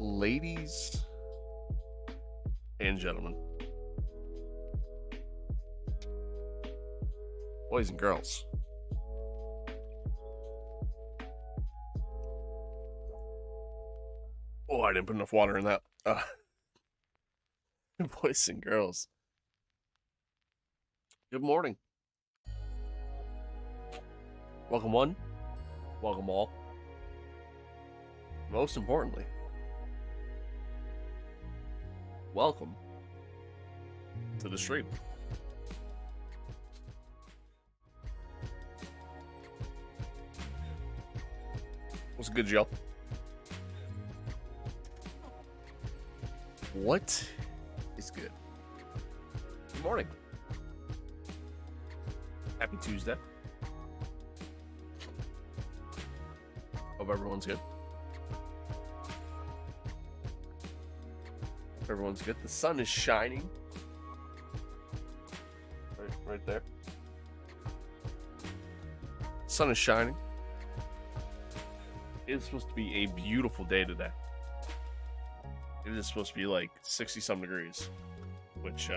Ladies and gentlemen, boys and girls, oh, I didn't put enough water in that. Boys and girls, good morning. Welcome one, welcome all. Most importantly, welcome to the stream. What's good, Joe? What is good? Good morning. Happy Tuesday. Hope everyone's good. Everyone's good. The sun is shining. Right there. Sun is shining. It's supposed to be a beautiful day today. It is supposed to be like 60-some degrees, which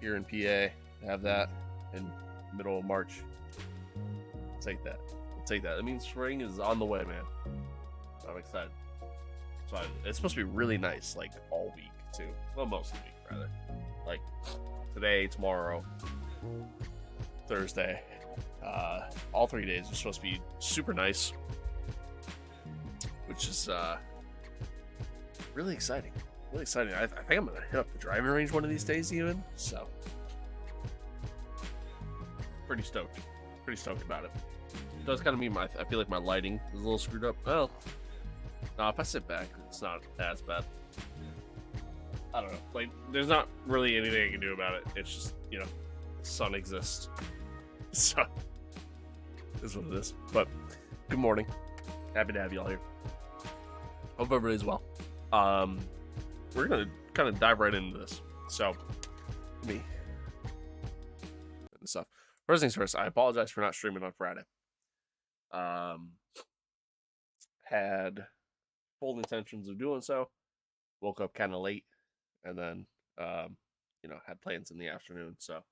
here in PA, have that in middle of March. Take that. We'll take that. That means spring is on the way, man. I'm excited. So it's supposed to be really nice, like all week too. Well, most of the week rather. Like today, tomorrow, Thursday, all 3 days are supposed to be super nice, which is really exciting. Really exciting. I think I'm gonna hit up the driving range one of these days, even. So pretty stoked. Pretty stoked about it. It does kind of mean I feel like my lighting is a little screwed up. Well. No, if I sit back, it's not as bad. I don't know. Like, there's not really anything I can do about it. It's just, you know, the sun exists. So, is what it is. But, good morning. Happy to have you all here. Hope everybody's well. We're going to kind of dive right into this. So, let me get this up. First things first, I apologize for not streaming on Friday. Had full intentions of doing so. Woke up kind of late, and then had plans in the afternoon, so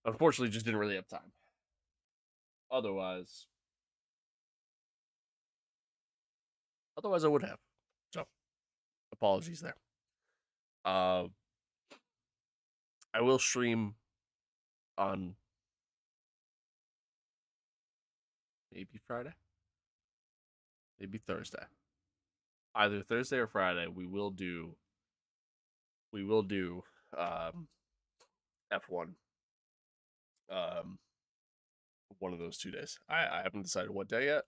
unfortunately just didn't really have time. Otherwise I would have. So apologies there. I will stream on maybe Friday. Maybe Thursday. either Thursday or Friday, we will do um, F1 um, one of those 2 days. I haven't decided what day yet.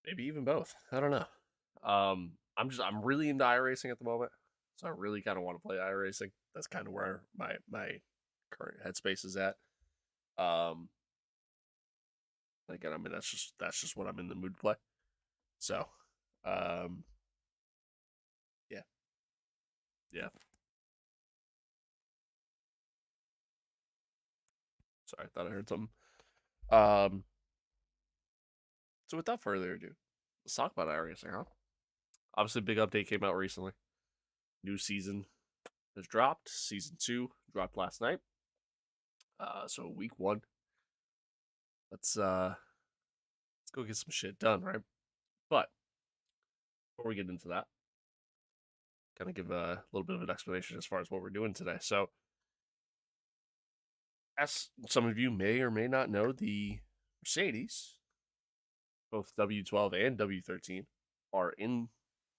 Maybe even both. I don't know. I'm really into iRacing at the moment, so I really kind of want to play iRacing. That's kind of where my current headspace is at. Um, again, I mean that's just what I'm in the mood to play. So, um, yeah, yeah. Sorry, I thought I heard something. Um, so without further ado, let's talk about iRacing, huh? Obviously, a big update came out recently. New season has dropped. Season 2 dropped last night. So week 1, let's go get some shit done, right? But before we get into that, kind of give a little bit of an explanation as far as what we're doing today. So, as some of you may or may not know, the Mercedes, both W12 and W13, are in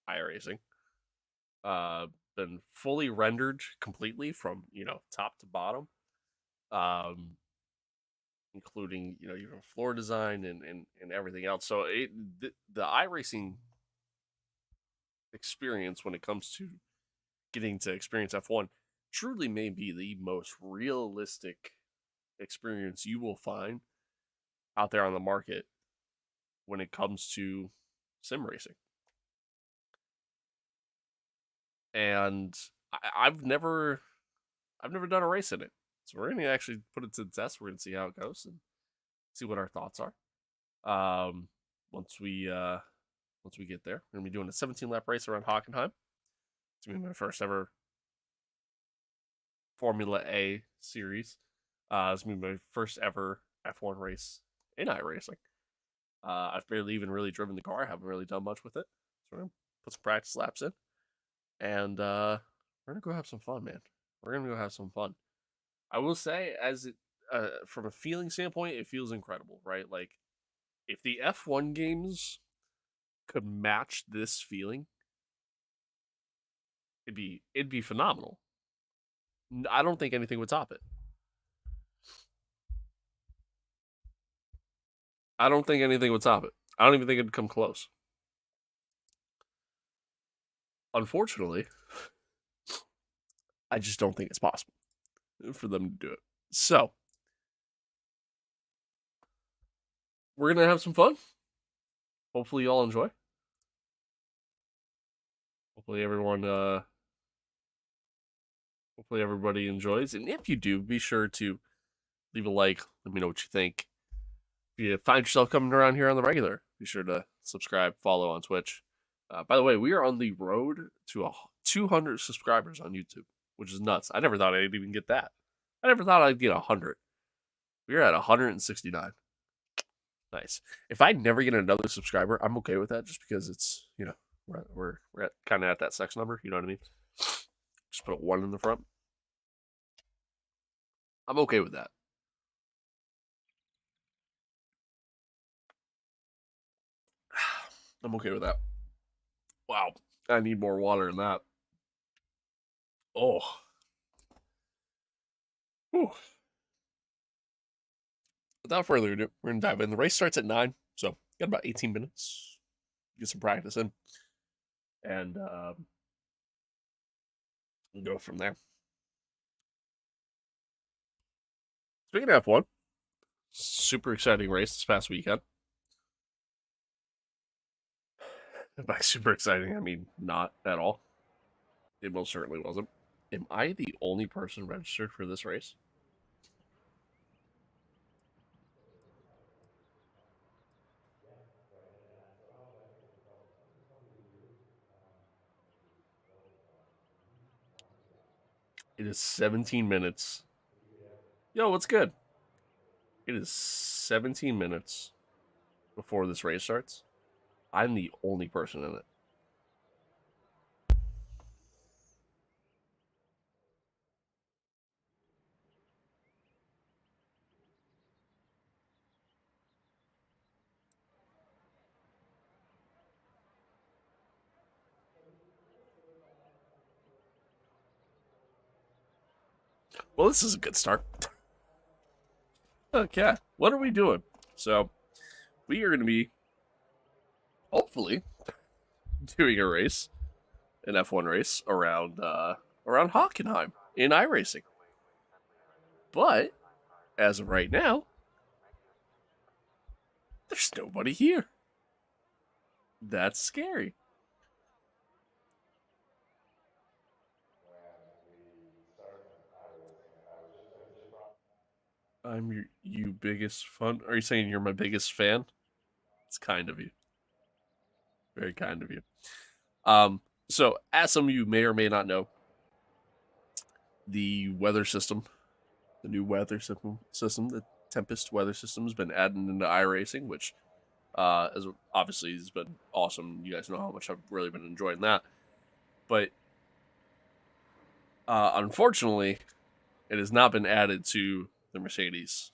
iRacing. Uh, been fully rendered completely from top to bottom, um, including even floor design and everything else. So the iRacing experience when it comes to getting to experience F1 truly may be the most realistic experience you will find out there on the market when it comes to sim racing. And I've never done a race in it. So we're gonna actually put it to the test. We're gonna see how it goes and see what our thoughts are. Um once we uh once we get there. We're gonna be doing a 17 lap race around Hockenheim. It's gonna be my first ever Formula A series. It's gonna be my first ever F1 race in iRacing. I've barely even really driven the car. I haven't really done much with it. So we're gonna put some practice laps in, and we're gonna go have some fun, man. We're gonna go have some fun. I will say, as it from a feeling standpoint, it feels incredible, right? Like if the F1 games could match this feeling, it'd be phenomenal. I don't think anything would top it. I don't think anything would top it. I don't even think it'd come close. Unfortunately, I just don't think it's possible for them to do it. So we're gonna have some fun. Hopefully, you all enjoy. Hopefully, hopefully everybody enjoys. And if you do, be sure to leave a like. Let me know what you think. If you find yourself coming around here on the regular, be sure to subscribe, follow on Twitch. By the way, we are on the road to 200 subscribers on YouTube, which is nuts. I never thought I'd even get that. I never thought I'd get 100. We're at 169. Nice. If I never get another subscriber, I'm okay with that, just because it's we're at kind of at that sex number. You know what I mean? Just put a 1 in the front. I'm okay with that. I'm okay with that. Wow. I need more water than that. Oh. Whew. Without further ado, we're gonna dive in. The race starts at 9, so got about 18 minutes. Get some practice in, and we'll go from there. Speaking of F1, super exciting race this past weekend. By super exciting, I mean not at all. It most certainly wasn't. Am I the only person registered for this race? It is 17 minutes. Yo, what's good? It is 17 minutes before this race starts. I'm the only person in it. Well, this is a good start. Okay, what are we doing? So, we are going to be, hopefully, doing a race, an F1 race around Hockenheim in iRacing. But as of right now, there's nobody here. That's scary. I'm you biggest fun. Are you saying you're my biggest fan? It's kind of you. Very kind of you. So as some of you may or may not know, the weather system, the new weather system, the Tempest weather system has been added into iRacing, which as obviously has been awesome. You guys know how much I've really been enjoying that. But unfortunately, it has not been added to the Mercedes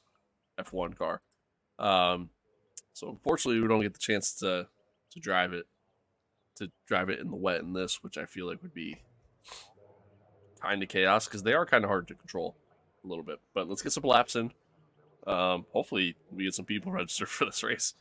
F1 car. So unfortunately, we don't get the chance to drive it in the wet in this, which I feel like would be kind of chaos because they are kind of hard to control a little bit. But let's get some laps in. Hopefully, we get some people registered for this race.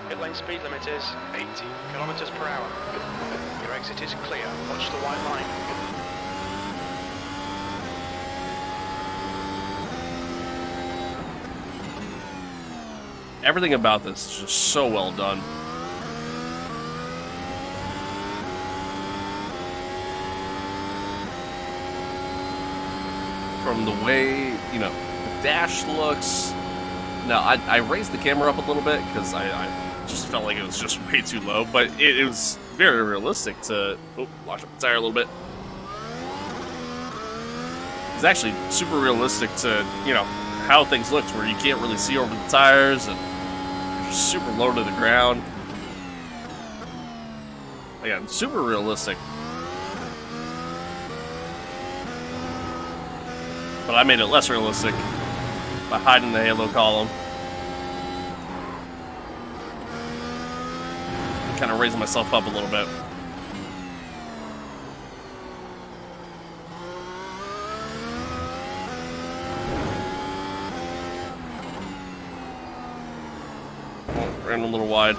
Pit lane speed limit is 80 kilometers per hour. Your exit is clear. Watch the white line. Everything about this is just so well done. From the way, the dash looks. Now, I raised the camera up a little bit because I just felt like it was just way too low, but it was very realistic to... Oh, watch up the tire a little bit. It's actually super realistic to, how things looked, where you can't really see over the tires, and you're just super low to the ground. Again, super realistic. But I made it less realistic by hiding the halo column. Kind of raising myself up a little bit. Oh, ran a little wide.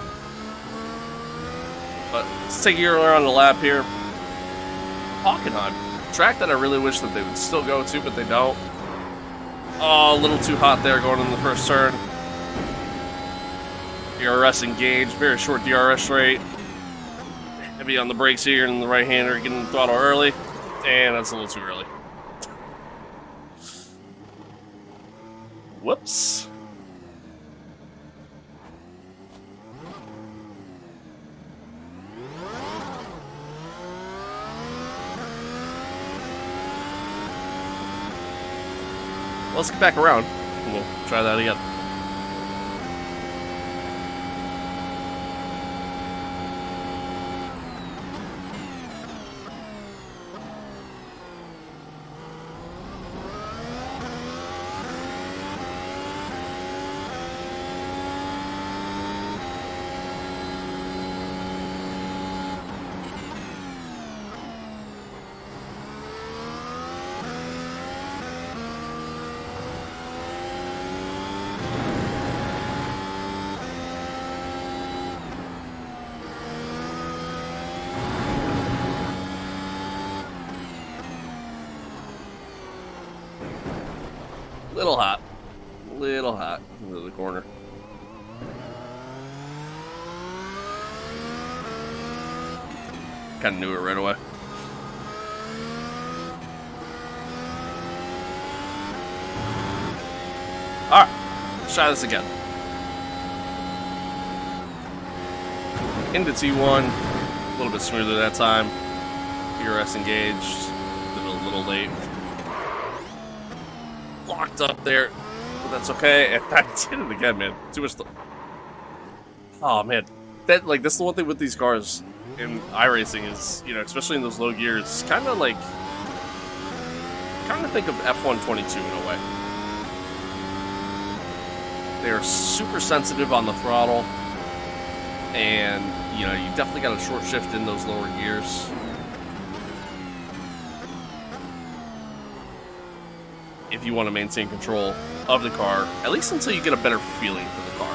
But let's take you around the lap here. Hockenheim. Track that I really wish that they would still go to, but they don't. Oh, a little too hot there going in the first turn. DRS engaged, very short DRS rate. Heavy on the brakes here, and the right-hander getting the throttle early. And that's a little too early. Whoops. Let's get back around, and we'll try that again. Little hot into the corner. Kind of knew it right away. Alright, let's try this again. Into T1, a little bit smoother that time. DRS engaged, did it a little late. Locked up there, but that's okay. And I did it again, man. Too much. Oh man, this is the one thing with these cars in iRacing is, especially in those low gears, kind of think of F1 22 in a way. They are super sensitive on the throttle, and you know, you definitely got a short shift in those lower gears. If you want to maintain control of the car, at least until you get a better feeling for the car.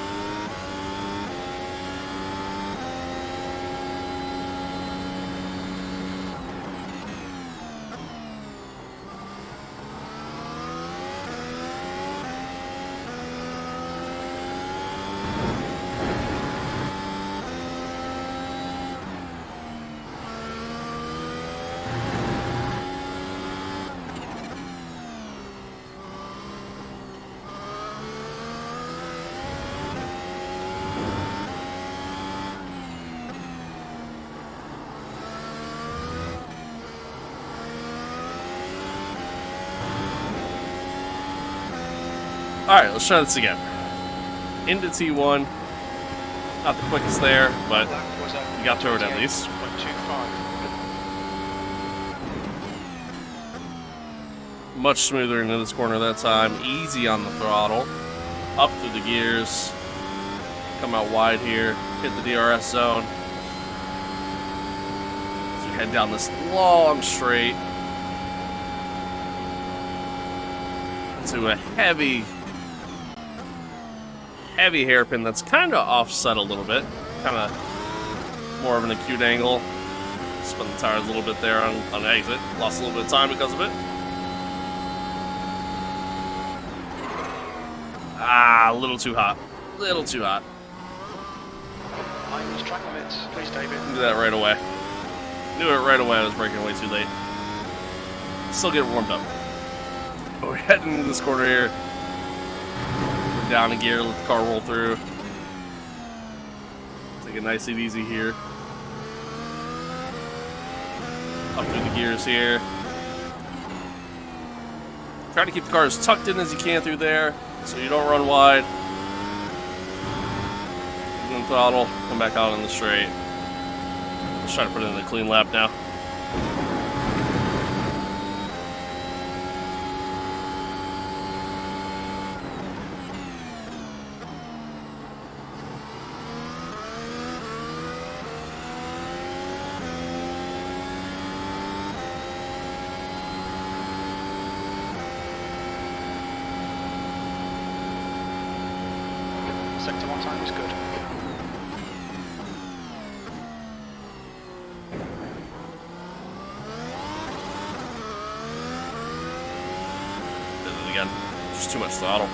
Alright, let's try this again. Into T1. Not the quickest there, but you got through it at least. 0.25. Much smoother into this corner that time. Easy on the throttle. Up through the gears. Come out wide here. Hit the DRS zone. As we head down this long straight. Into a heavy hairpin that's kind of offset a little bit. Kind of more of an acute angle. Spun the tires a little bit there on exit. Lost a little bit of time because of it. Ah, a little too hot. Little too hot. I use track limits, please, David. Knew that right away. Knew it right away. I was braking way too late. Still getting warmed up. But we're heading into this corner here. We're down a gear, let the car roll through. Take it nice and easy here. Up through the gears here. Try to keep the car as tucked in as you can through there, so you don't run wide. And then throttle, come back out on the straight. Let's try to put it in a clean lap now. Sector 1 time was good. Did it again. Just too much throttle.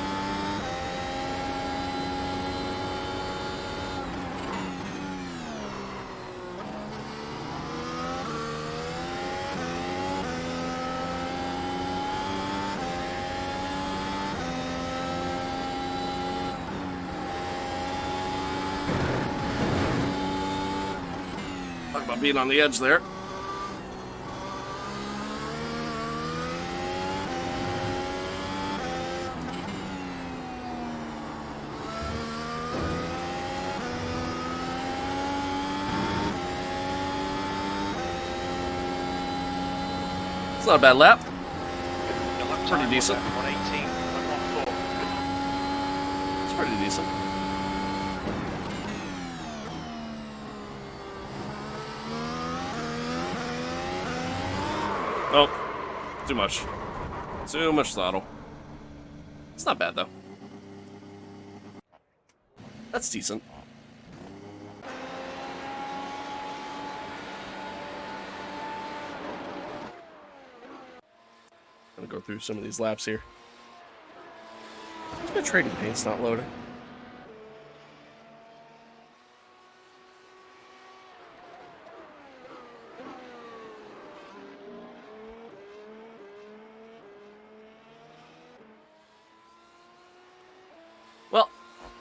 Talk about being on the edge there. It's not a bad lap. Pretty decent. 118.14. It's pretty decent. Oh, too much. Too much throttle. It's not bad, though. That's decent. Gonna go through some of these laps here. My trading paint's not loading. Well,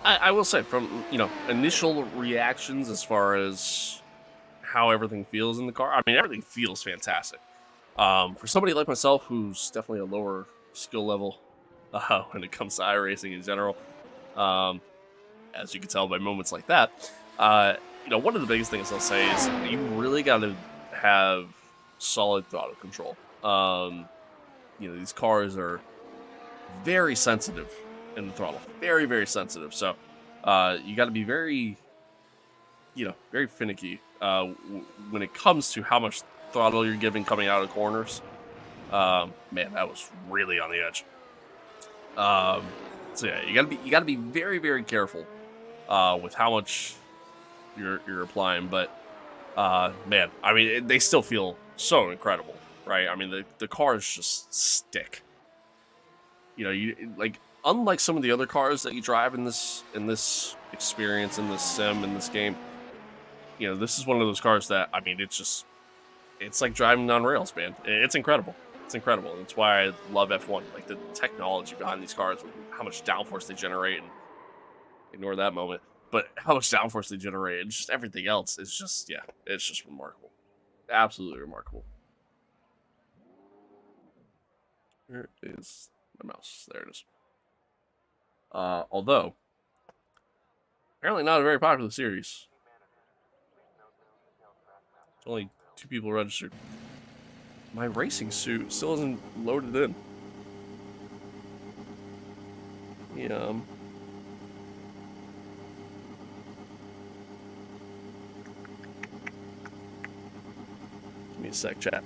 I will say, from, you know, initial reactions as far as how everything feels in the car, I mean, everything feels fantastic. For somebody like myself, who's definitely a lower skill level when it comes to iRacing in general, as you can tell by moments like that, you know, one of the biggest things I'll say is you really got to have solid throttle control. You know, these cars are very sensitive in the throttle, very very sensitive. So you got to be very very finicky when it comes to how much throttle you're giving coming out of corners. Man, that was really on the edge. So yeah, you gotta be very very careful with how much you're applying. But man, I mean, they still feel so incredible, right? I mean, the cars just stick. You like, unlike some of the other cars that you drive in this experience, in this sim, in this game. This is one of those cars that, I mean, it's like driving on rails, man. It's incredible. It's incredible. That's why I love F1. Like, the technology behind these cars, how much downforce they generate, and ignore that moment, but how much downforce they generate, and just everything else is just, yeah, it's just remarkable. Absolutely remarkable. Where is my mouse? There it is. Although, apparently not a very popular series. It's only 2 people registered. My racing suit still isn't loaded in. Yeah. Give me a sec, chat.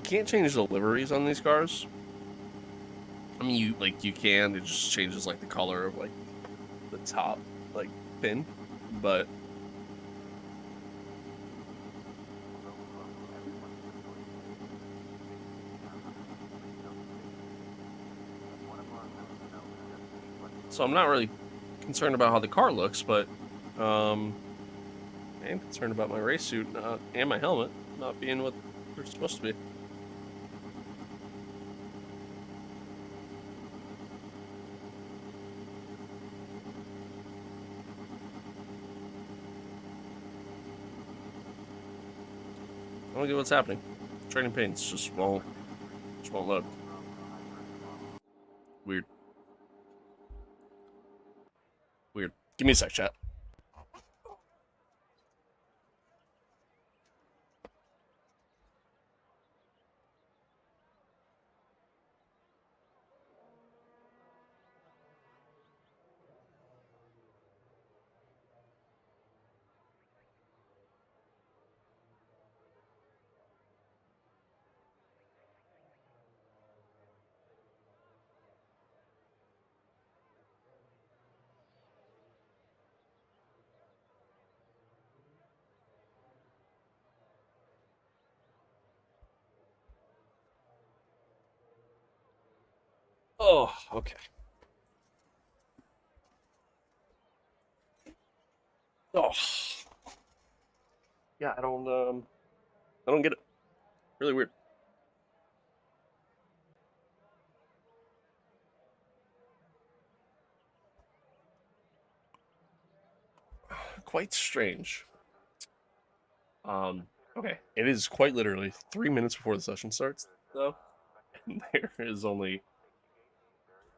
Can't change the liveries on these cars. I mean, you can. It just changes like the color of like the top like fin, but so I'm not really concerned about how the car looks, but I am concerned about my race suit and my helmet not being what they're supposed to be. I don't get what's happening. Trading paints just won't load. Weird. Weird. Give me a sec, chat. Oh, okay. Oh, yeah. I don't get it. Really weird. Quite strange. Okay. It is quite literally 3 minutes before the session starts, though. And there is only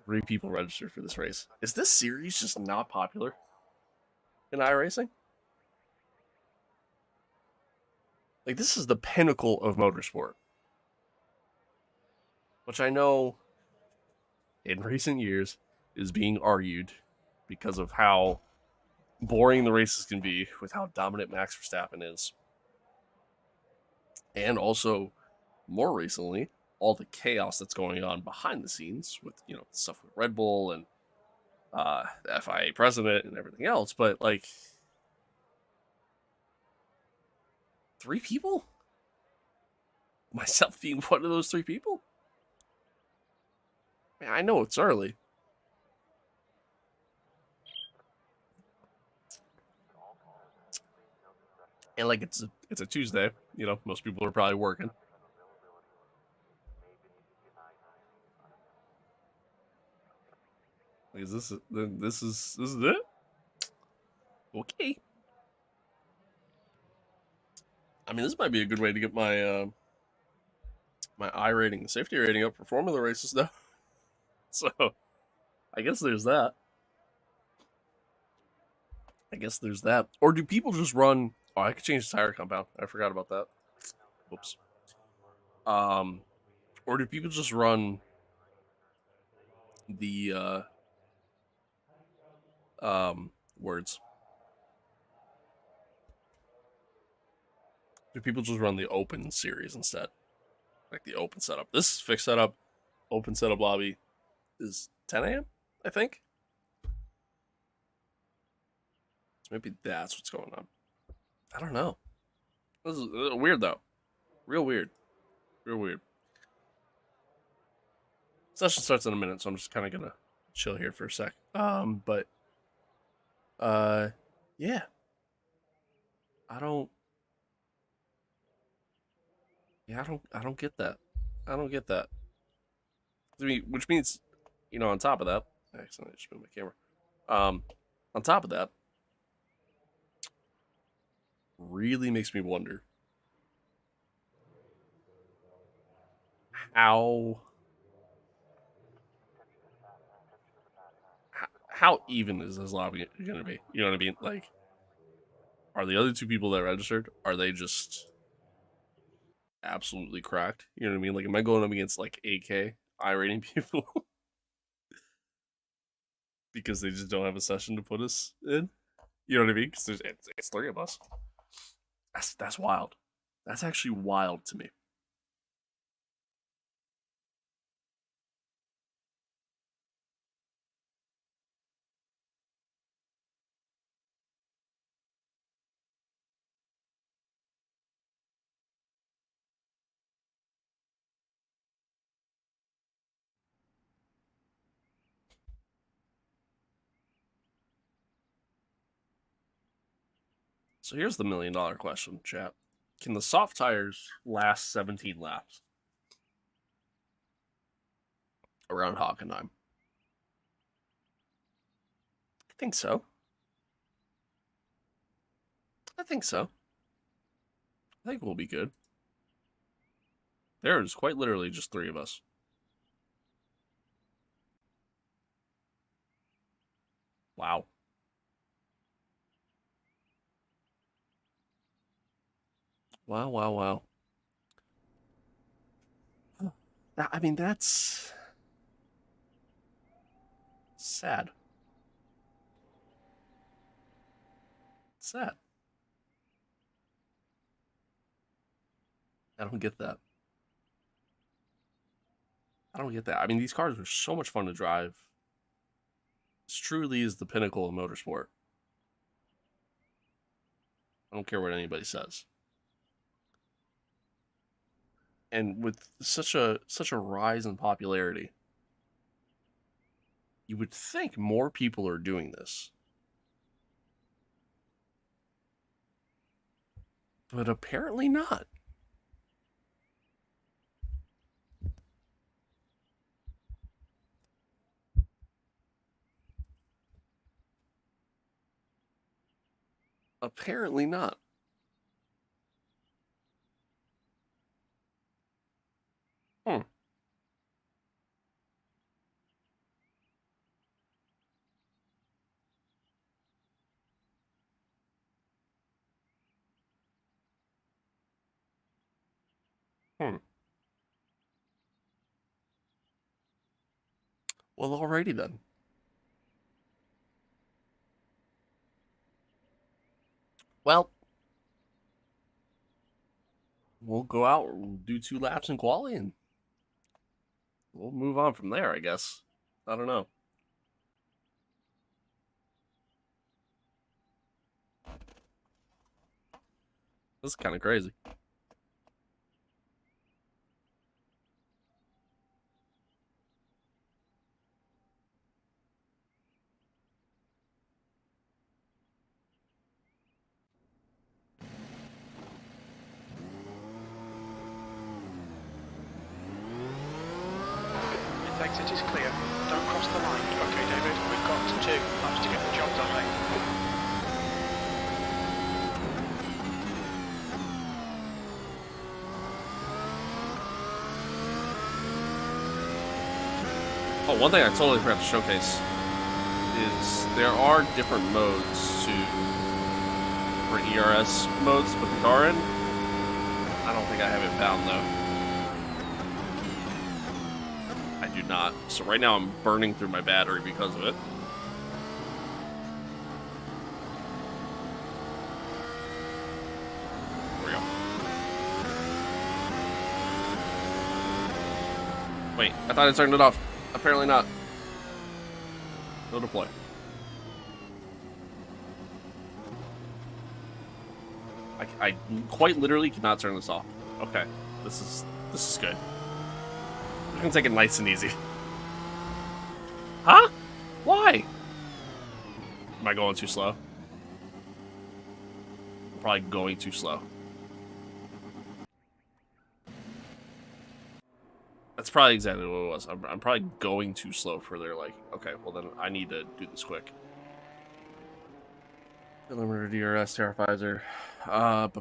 3 people registered for this race. Is this series just not popular in iRacing? Like, this is the pinnacle of motorsport. Which I know in recent years is being argued because of how boring the races can be with how dominant Max Verstappen is. And also, more recently, all the chaos that's going on behind the scenes with, stuff with Red Bull and the FIA president and everything else. But, like, 3 people? Myself being one of those 3 people? Man, I know it's early. And, like, it's a Tuesday. Most people are probably working. Is this is it? Okay. I mean, this might be a good way to get my I rating, safety rating up for formula races now. So I guess there's that. I guess there's that. Or do people just run? Oh, I could change the tire compound. I forgot about that. Whoops. Um, or do people just run the words? Do people just run the open series instead? Like the open setup. This is fixed setup. Open setup lobby is 10 a.m. I think. So maybe that's what's going on. I don't know. This is weird though. Real weird. Real weird. Session starts in a minute, so I'm just kind of gonna chill here for a sec. But uh, yeah, I don't. Yeah, I don't get that. I don't get that. I mean, which means, on top of that, I accidentally just moved my camera. On top of that, really makes me wonder how how even is this lobby going to be? You know what I mean? Like, are the other two people that registered, are they just absolutely cracked? You know what I mean? Like, am I going up against like AK I rating people because they just don't have a session to put us in? You know what I mean? Because it's three of us. That's wild. That's actually wild to me. So here's the $1,000,000 question, chat. Can the soft tires last 17 laps around Hockenheim? I think so. I think so. I think we'll be good. There is quite literally just three of us. Wow. Wow, wow, wow. I mean, that's sad. Sad. I don't get that. I don't get that. I mean, these cars are so much fun to drive. This truly is the pinnacle of motorsport. I don't care what anybody says. And with such a rise in popularity, you would think more people are doing this. But apparently not. Apparently not. Hmm. Hmm. Well, alrighty then. Well, we'll go out, we'll do 2 laps in quali, and we'll move on from there, I guess. I don't know. This is kind of crazy. Exit is clear. Don't cross the line. Okay, David, we've got 2 laps to get the job done, mate. Oh, one thing I totally forgot to showcase is there are different modes for ERS modes to put the car in. I don't think I have it bound though. I do not. So right now I'm burning through my battery because of it. There we go. Wait, I thought I turned it off. Apparently not. No deploy. I quite literally cannot turn this off. Okay, this is good. We're gonna take it nice and easy. Huh? Why? Am I going too slow? I'm probably going too slow. That's probably exactly what it was. I'm probably going too slow for their like. Okay, well then I need to do this quick. Limiter DRS Terrifizer. Oh,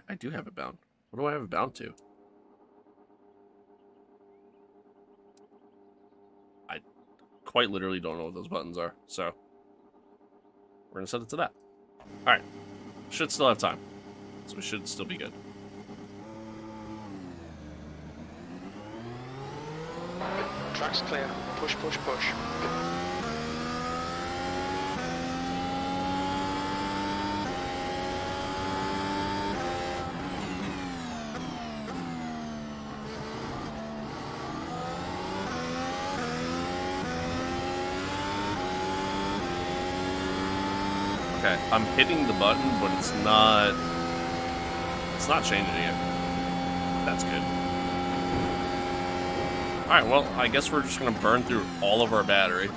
I do have it bound. What do I have it bound to? I quite literally don't know what those buttons are, so we're gonna set it to that. Alright. Should still have time. So we should still be good. Track's clear. Push, push, push. Okay, I'm hitting the button, but it's not changing it. That's good. Alright, well, I guess we're just gonna burn through all of our battery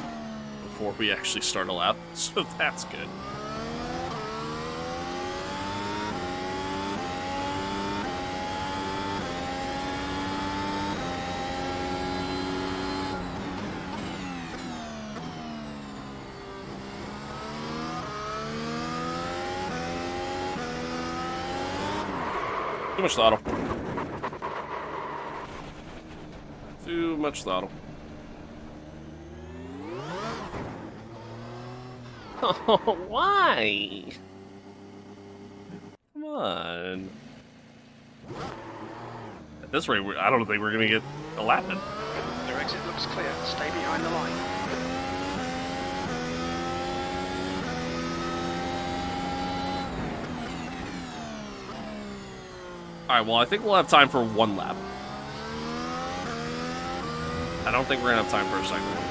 before we actually start a lap, so that's good. Too much throttle. Too much throttle. Oh, why? Come on. At this rate, I don't think we're gonna get a lap in. Your exit looks clear. Stay behind the line. Alright, well, I think we'll have time for one lap. I don't think we're gonna have time for a second one.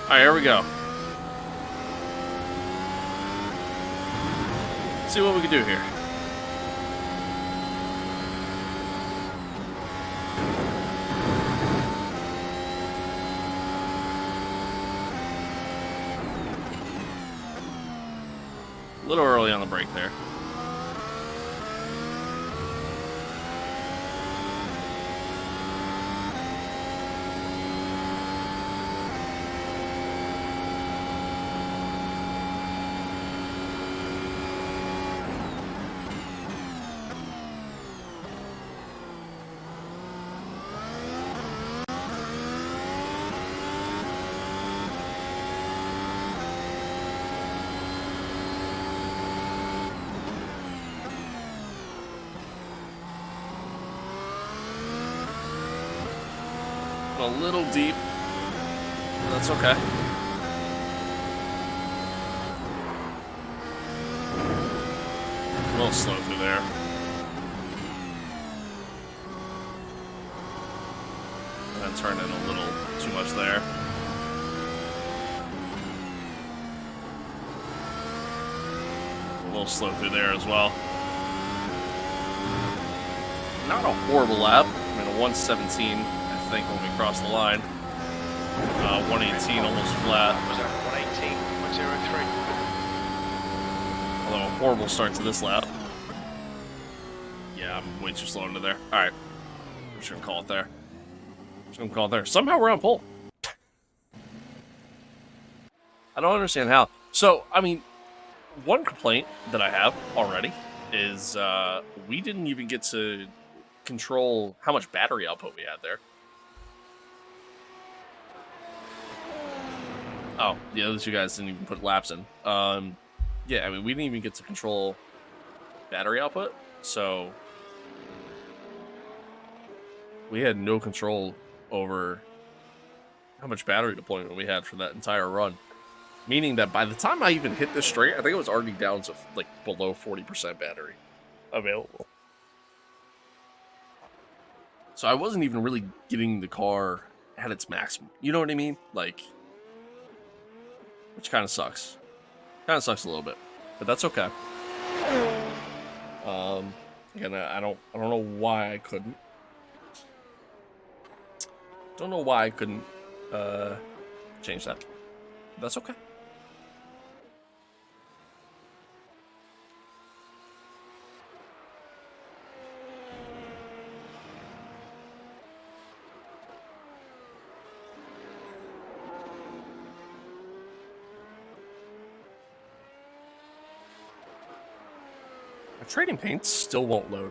Alright, here we go. Let's see what we can do here. A little early on the brake there. a little deep. That's okay. A little slow through there. And then turn in a little too much there. A little slow through there as well. Not a horrible lap. I mean, a 117, I think, when we crossed the line. 118 almost flat. Was that 118, 103? Although a horrible start to this lap. Yeah, I'm way too slow into there. Alright. I'm just gonna call it there. Somehow we're on pole. I don't understand how. So, I mean, one complaint that I have already is we didn't even get to control how much battery output we had there. Oh, the other two guys didn't even put laps in. Yeah, I mean, we didn't even get to control battery output, so we had no control over how much battery deployment we had for that entire run. Meaning that by the time I even hit this straight, I think it was already down to like below 40% battery available. So I wasn't even really getting the car at its maximum. You know what I mean? Like, which kind of sucks. Kind of sucks a little bit, but that's okay. Again, I don't know why I couldn't. Don't know why I couldn't change that. But that's okay. My trading paint still won't load.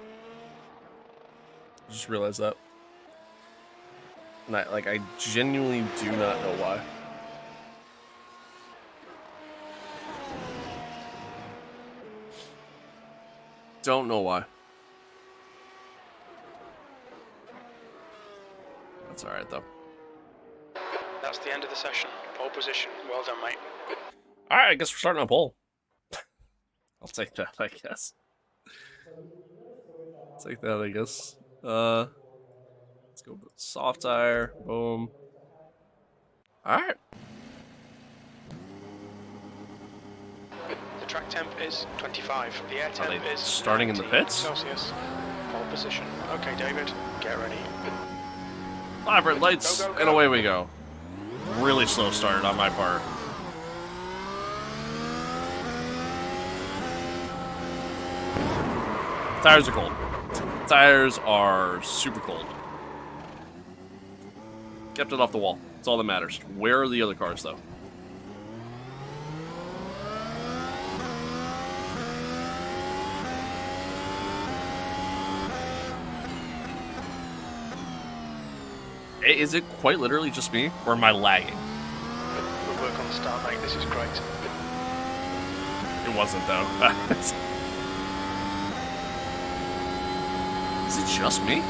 I just realized that. And I genuinely do not know why. Don't know why. That's alright though. That's the end of the session. Pole position. Well done, mate. Alright, I guess we're starting on pole. I'll take that, I guess. Take that, I guess. Let's go with soft tire. Boom. Alright. The track temp is 25. The air temp is starting in the pits? Celsius. Pole position. Okay, David, get ready. 5 red lights, Go, go, go. and away we go. Really slow start on my part. Tires are cold. Tires are super cold. Kept it off the wall. That's all that matters. Where are the other cars, though? Is it quite literally just me, or am I lagging? Good work on the start, mate. This is great. It wasn't, though. Is it just me?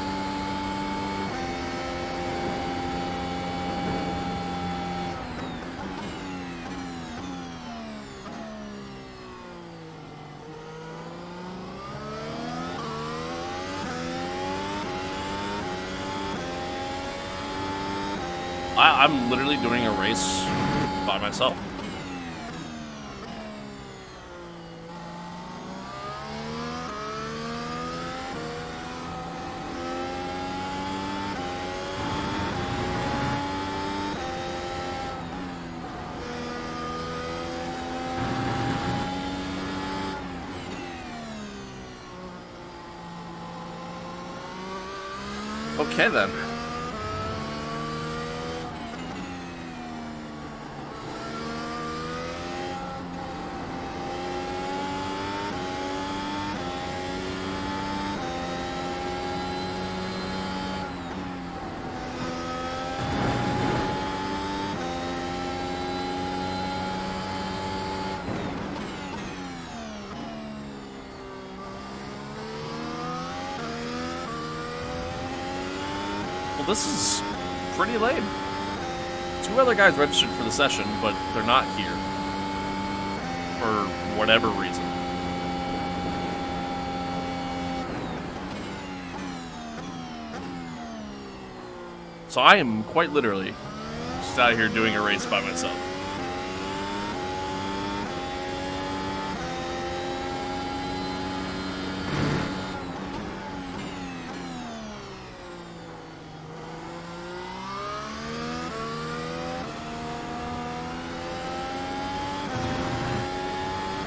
I'm literally doing a race by myself. Okay then. Well, this is pretty lame. 2 other guys registered for the session, but they're not here. For whatever reason. So I am quite literally just out here doing a race by myself.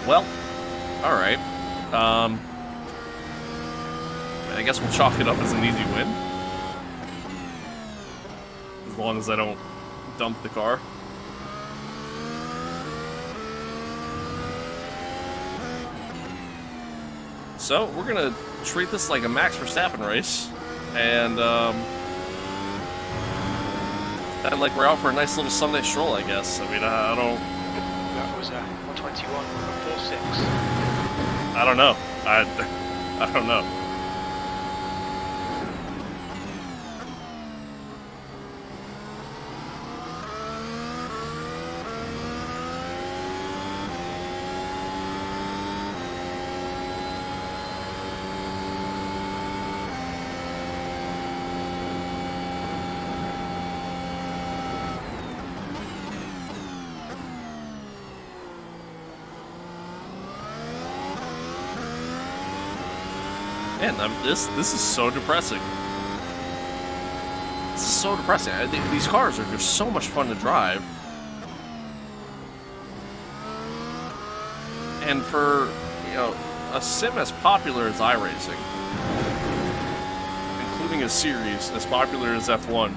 Well, alright. I guess we'll chalk it up as an easy win. As long as I don't dump the car. So, we're gonna treat this like a Max Verstappen race. And, like we're out for a nice little Sunday stroll, I guess. I mean, I don't... That was 121.46. I don't know. I don't know. Man, this is so depressing. This is so depressing. These cars are just so much fun to drive. And for, you know, a sim as popular as iRacing, including a series as popular as F1,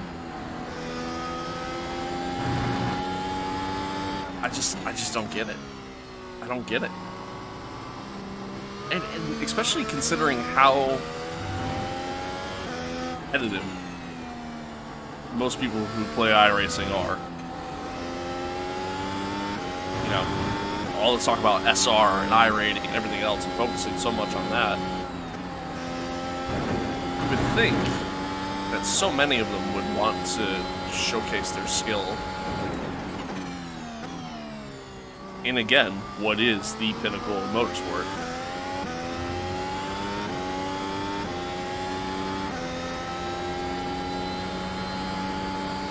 I just don't get it. I don't get it. And especially considering how competitive most people who play iRacing are. You know, all this talk about SR and iRating and everything else and focusing so much on that. You would think that so many of them would want to showcase their skill in, again, what is the pinnacle of motorsport.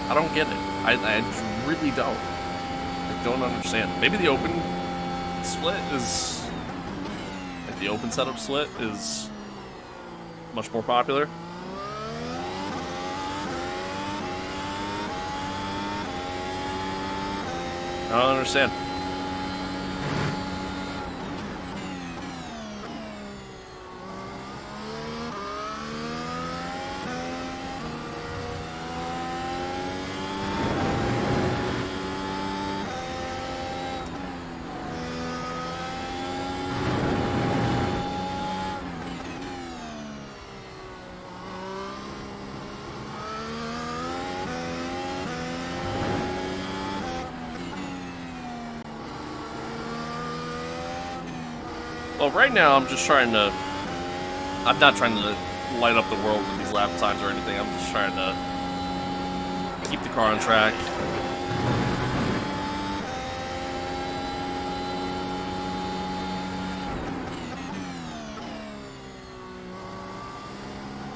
I don't get it. I really don't. I don't understand. Maybe the open split is... like the open setup split is much more popular. I don't understand. Well, right now I'm just trying to... I'm not trying to light up the world with these lap times or anything. I'm just trying to keep the car on track.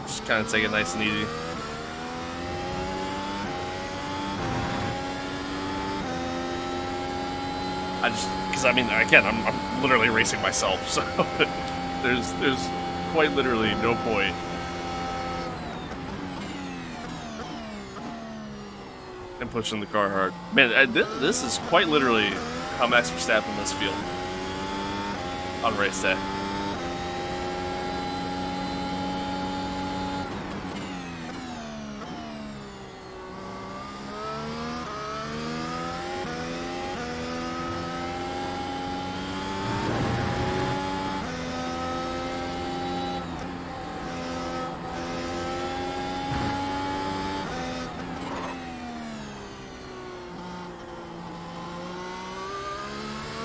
Just kind of take it nice and easy. Because I mean, again, I'm literally racing myself, so there's quite literally no point in pushing the car hard. Man, this is quite literally how Max Verstappen must feel on race day.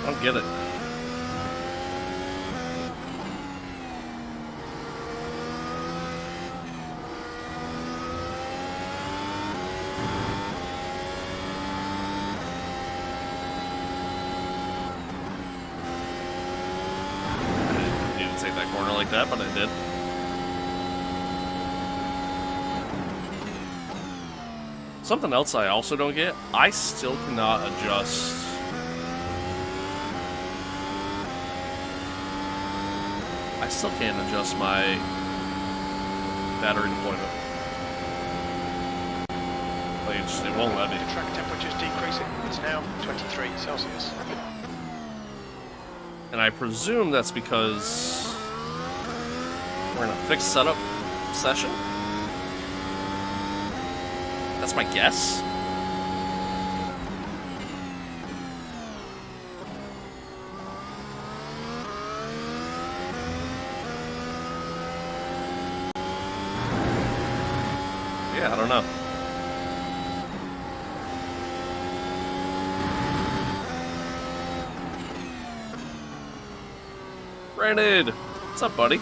I don't get it. corner like that, but I did. Something else I also don't get, I still cannot adjust. I still can't adjust my battery deployment. Like, it won't let me. Track temperature's decreasing. It's now 23 Celsius. And I presume that's because we're in a fixed setup session. That's my guess. Yeah, I don't know. Brandon, what's up, buddy?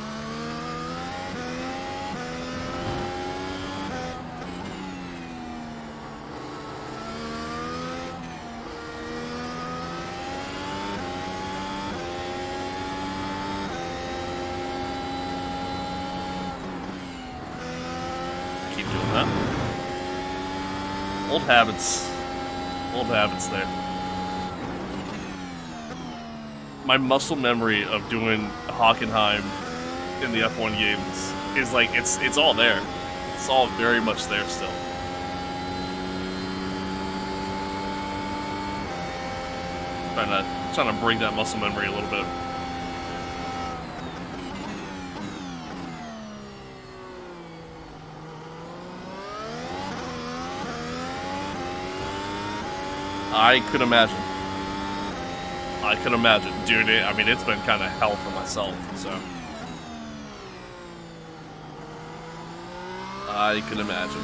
Keep doing that. Old habits. Old habits there. My muscle memory of doing Hockenheim in the F1 games is like, it's all there. It's all very much there still. Trying to bring that muscle memory a little bit. I could imagine. I could imagine. Dude, I mean, it's been kind of hell for myself, so. I can imagine.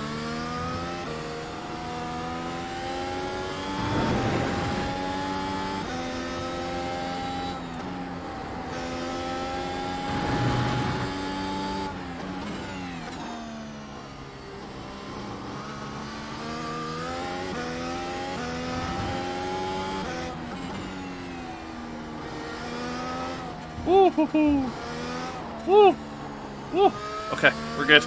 Woo, woo, woo, woo, woo. Okay, we're good.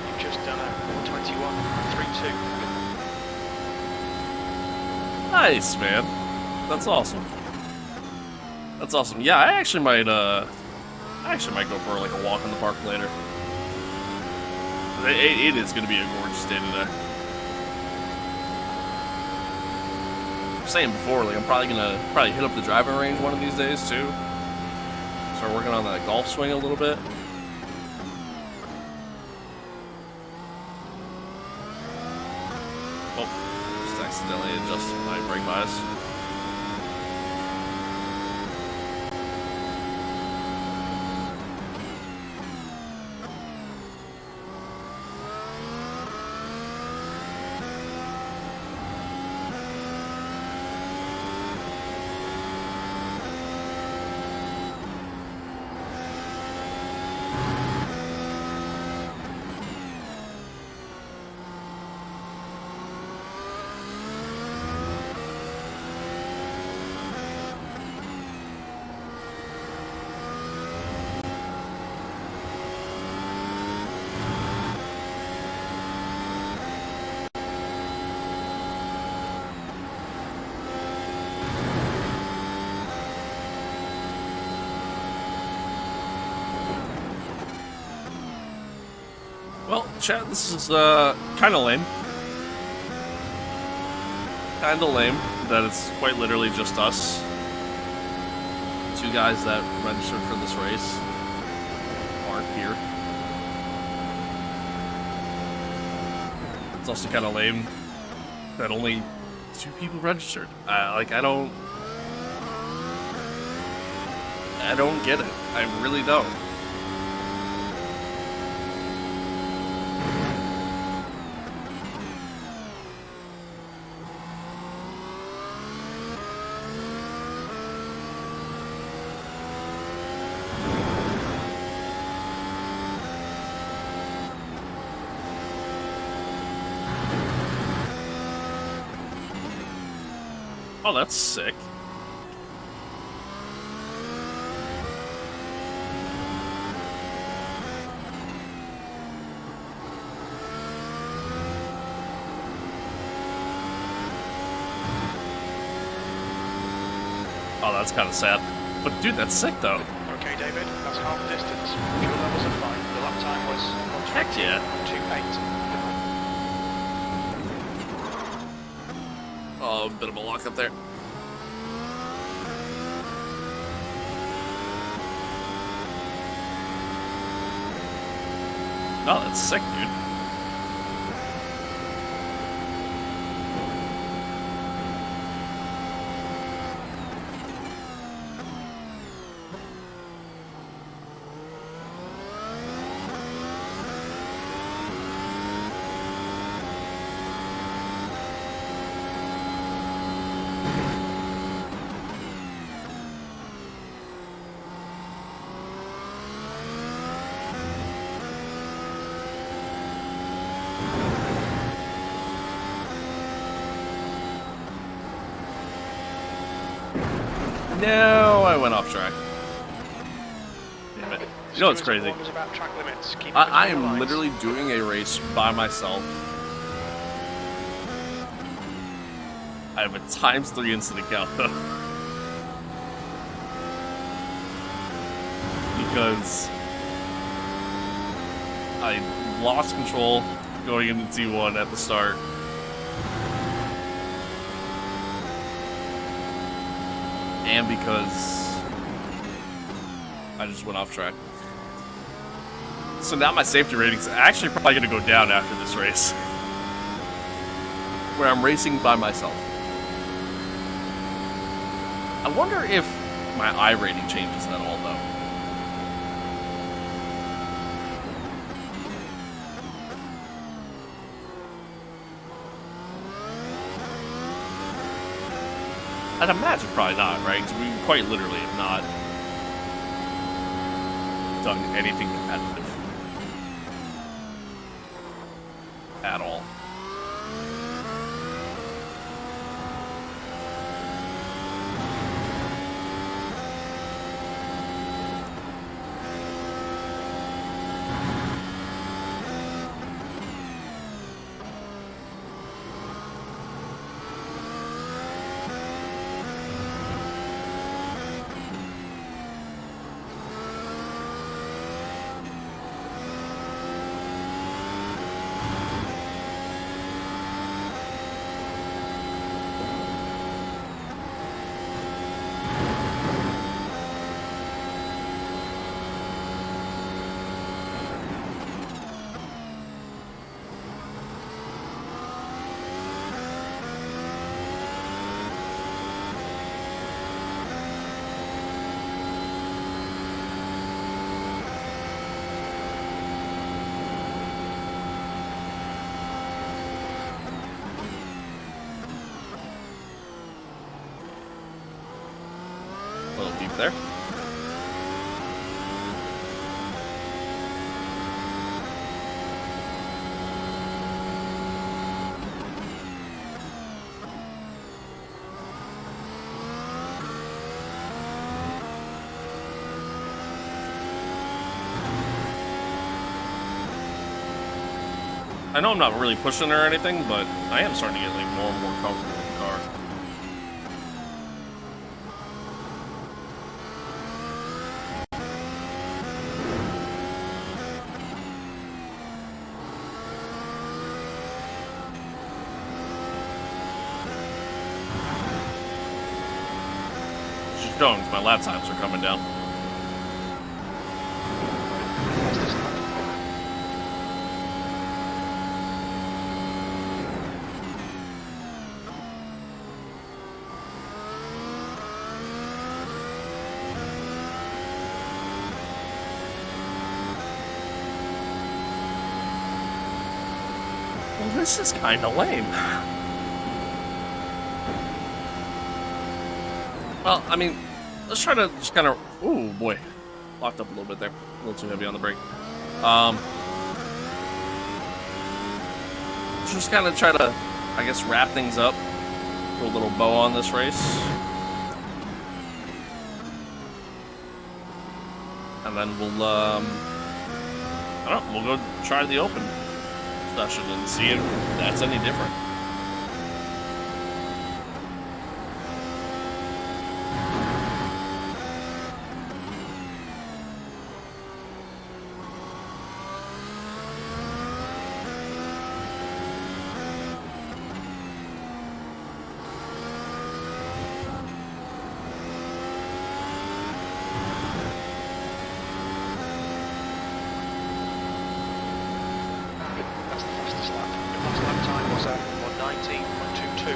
You've just done a 21.32. Nice, man. That's awesome. That's awesome. Yeah, I actually might go for like a walk in the park later. It is gonna be a gorgeous day today. Saying before, like I'm probably gonna hit up the driving range one of these days too. Start working on that golf swing a little bit. Oh, just accidentally adjusted my brake bias. Well, chat, this is kind of lame. Kind of lame that it's quite literally just us. Two guys that registered for this race aren't here. It's also kind of lame that only 2 people registered. I don't get it. I really don't. Oh, that's sick. Oh, that's kind of sad. But dude, that's sick though. Okay, David, that's half the distance. Fuel levels are fine. The lap time was Heck yeah. 1:28. Oh, a bit of a lock up there. Oh, that's sick, dude. No, I went off track. Damn it. You know what's crazy? I am literally doing a race by myself. I have a ×3 incident count though. Because I lost control going into T1 at the start. And because I just went off track. So now my safety rating's actually probably going to go down after this race. Where I'm racing by myself. I wonder if my I rating changes at all though. I'd imagine probably not, right? Because we quite literally have not done anything competitive at all. A little deep there. I know I'm not really pushing or anything, but I am starting to get like more and more comfortable with the car. Just showing 'cause my lap times are coming down. Well, this is kind of lame. Well, I mean, let's try to just kind of... Ooh, boy. Locked up a little bit there. A little too heavy on the brake. Just kind of try to, I guess, wrap things up Put a little bow on this race. And then we'll, I don't know, we'll go try the open session and see if that's any different. That's the fastest lap. The last lap time was 1:19.22.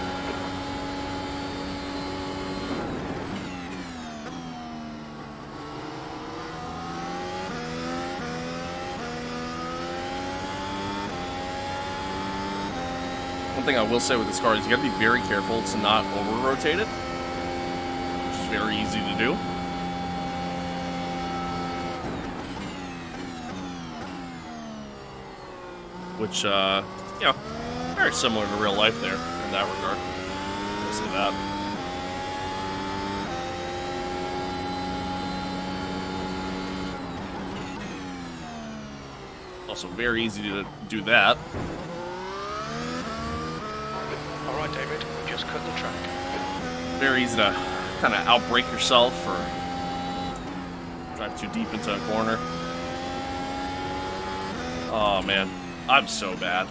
One thing I will say with this car is you gotta be very careful to not over-rotate it, which is very easy to do. Which, you know, very similar to real life there in that regard. We'll see that. Also very easy to do that. Alright, David, just cut the track. Very easy to kind of outbrake yourself or drive too deep into a corner. Oh man, I'm so bad.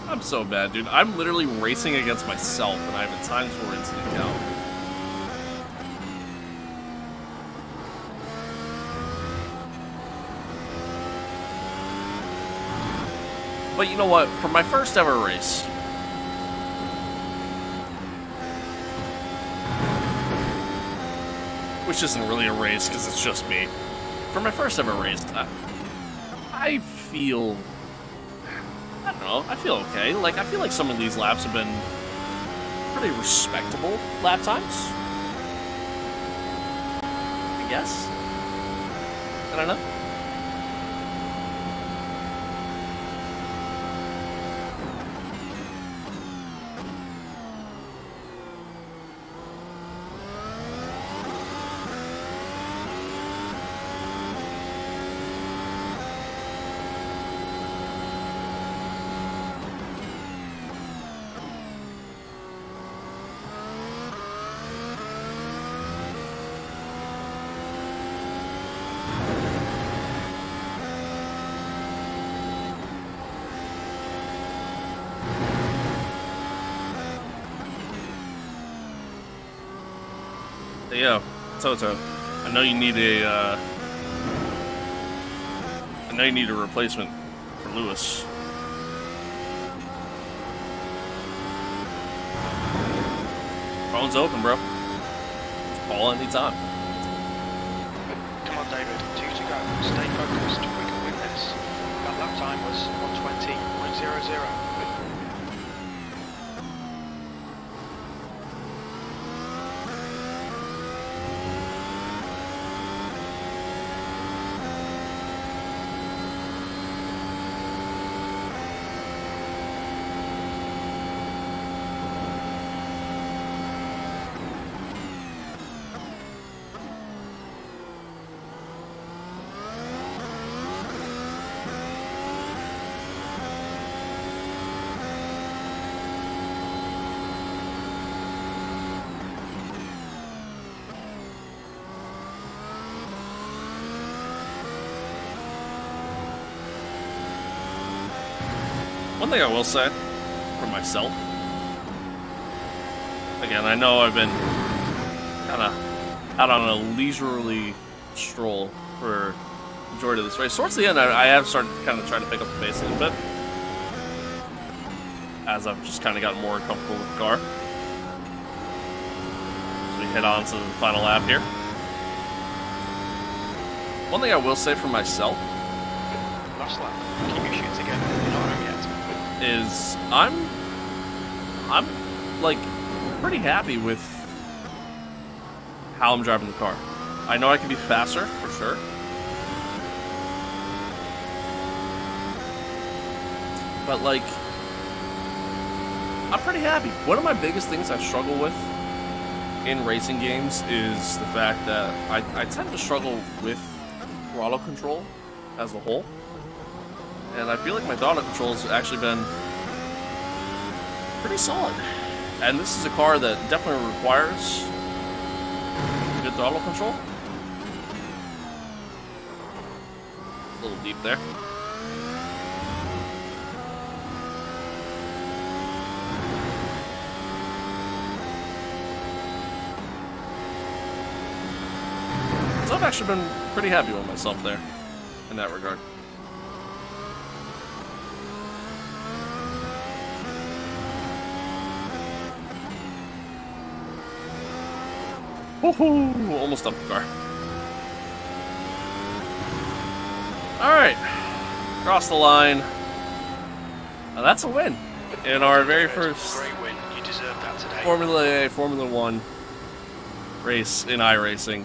I'm so bad, dude. I'm literally racing against myself, and I have at times where it's an account. But you know what? For my first ever race, which isn't really a race because it's just me. For my first ever race, I feel, I don't know, I feel okay. Like, I feel like some of these laps have been pretty respectable lap times. I guess. I don't know. Yeah, Toto, I know you need a replacement for Lewis. Phone's open, bro. Call anytime. Come on, David, 2 to go. Stay focused. We can win this. That lap time was 1:20.00. One thing I will say for myself, again, I know I've been kind of out on a leisurely stroll for the majority of this race. Towards the end, I have started to kind of try to pick up the pace a little bit as I've just kind of gotten more comfortable with the car. So we head on to the final lap here. One thing I will say for myself Last lap. Keep your shit together. You're not home yet. is I'm like pretty happy with how I'm driving the car. I know I can be faster for sure, but like I'm pretty happy. One of my biggest things I struggle with in racing games is the fact that I tend to struggle with throttle control as a whole. And I feel like my throttle control has actually been pretty solid. And this is a car that definitely requires good throttle control. A little deep there. So I've actually been pretty happy with myself there in that regard. Woohoo! Almost up the car. Alright. Cross the line. Now that's a win. In our very first Great win. You deserve that today. Formula A, Formula 1 race in iRacing.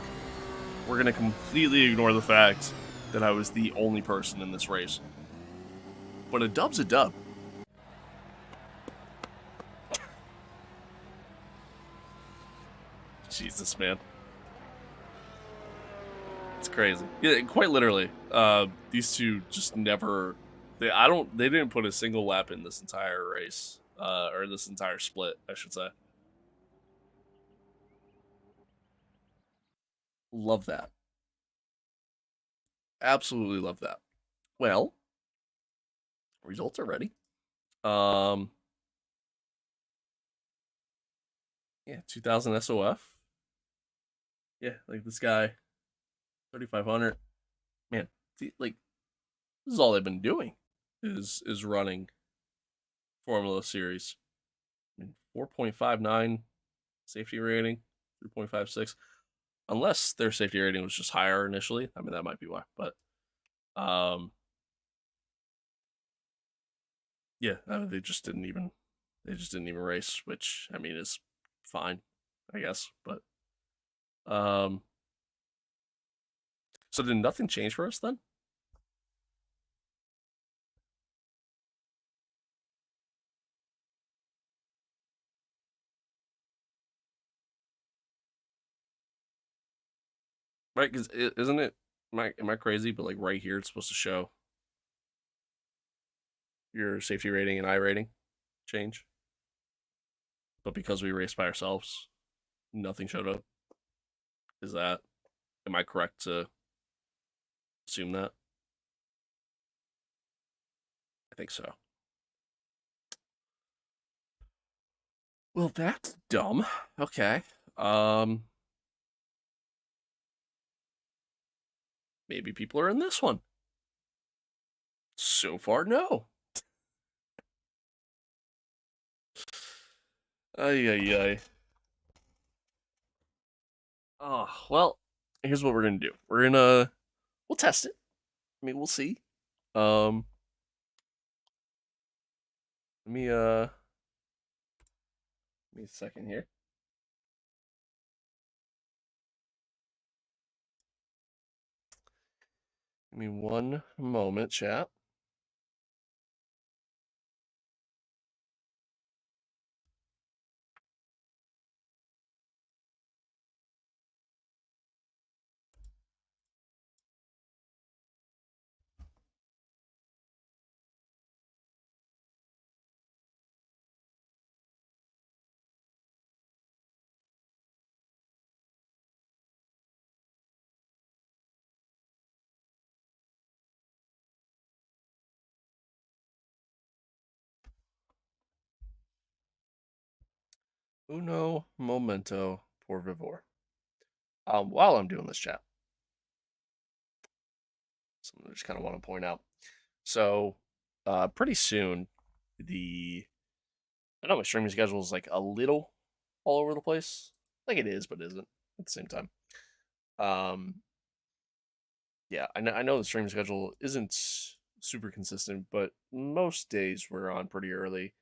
We're going to completely ignore the fact that I was the only person in this race. But a dub's a dub. Jesus, man. It's crazy. Yeah, quite literally. These two just never... They didn't put a single lap in this entire race. Or this entire split, I should say. Love that. Absolutely love that. Well, results are ready. Yeah, 2000 SOF. Yeah, like this guy, 3500. Man, like this is all they've been doing is running Formula Series. I mean, 4.59 safety rating, 3.56. Unless their safety rating was just higher initially. I mean, that might be why. But yeah, they just didn't even race, which I mean is fine, I guess. But so did nothing change for us then? Right? Because isn't it? Am I crazy? But like right here, it's supposed to show your safety rating and I rating change. But because we raced by ourselves, nothing showed up. Is that? Am I correct to assume that? I think so. Well, that's dumb. Okay. Um, Maybe people are in this one. So far, no. Ay ay ay. Oh well. Here's what we're gonna do. We'll test it. I mean, we'll see. Um, let me give me a second here. Give me one moment, chat. Uno momento, por favor. While I'm doing this chat, something I just kind of want to point out. So, pretty soon, I know my streaming schedule is like a little all over the place. Like it is, but isn't at the same time. Um, yeah, I know the streaming schedule isn't super consistent, but most days we're on pretty early,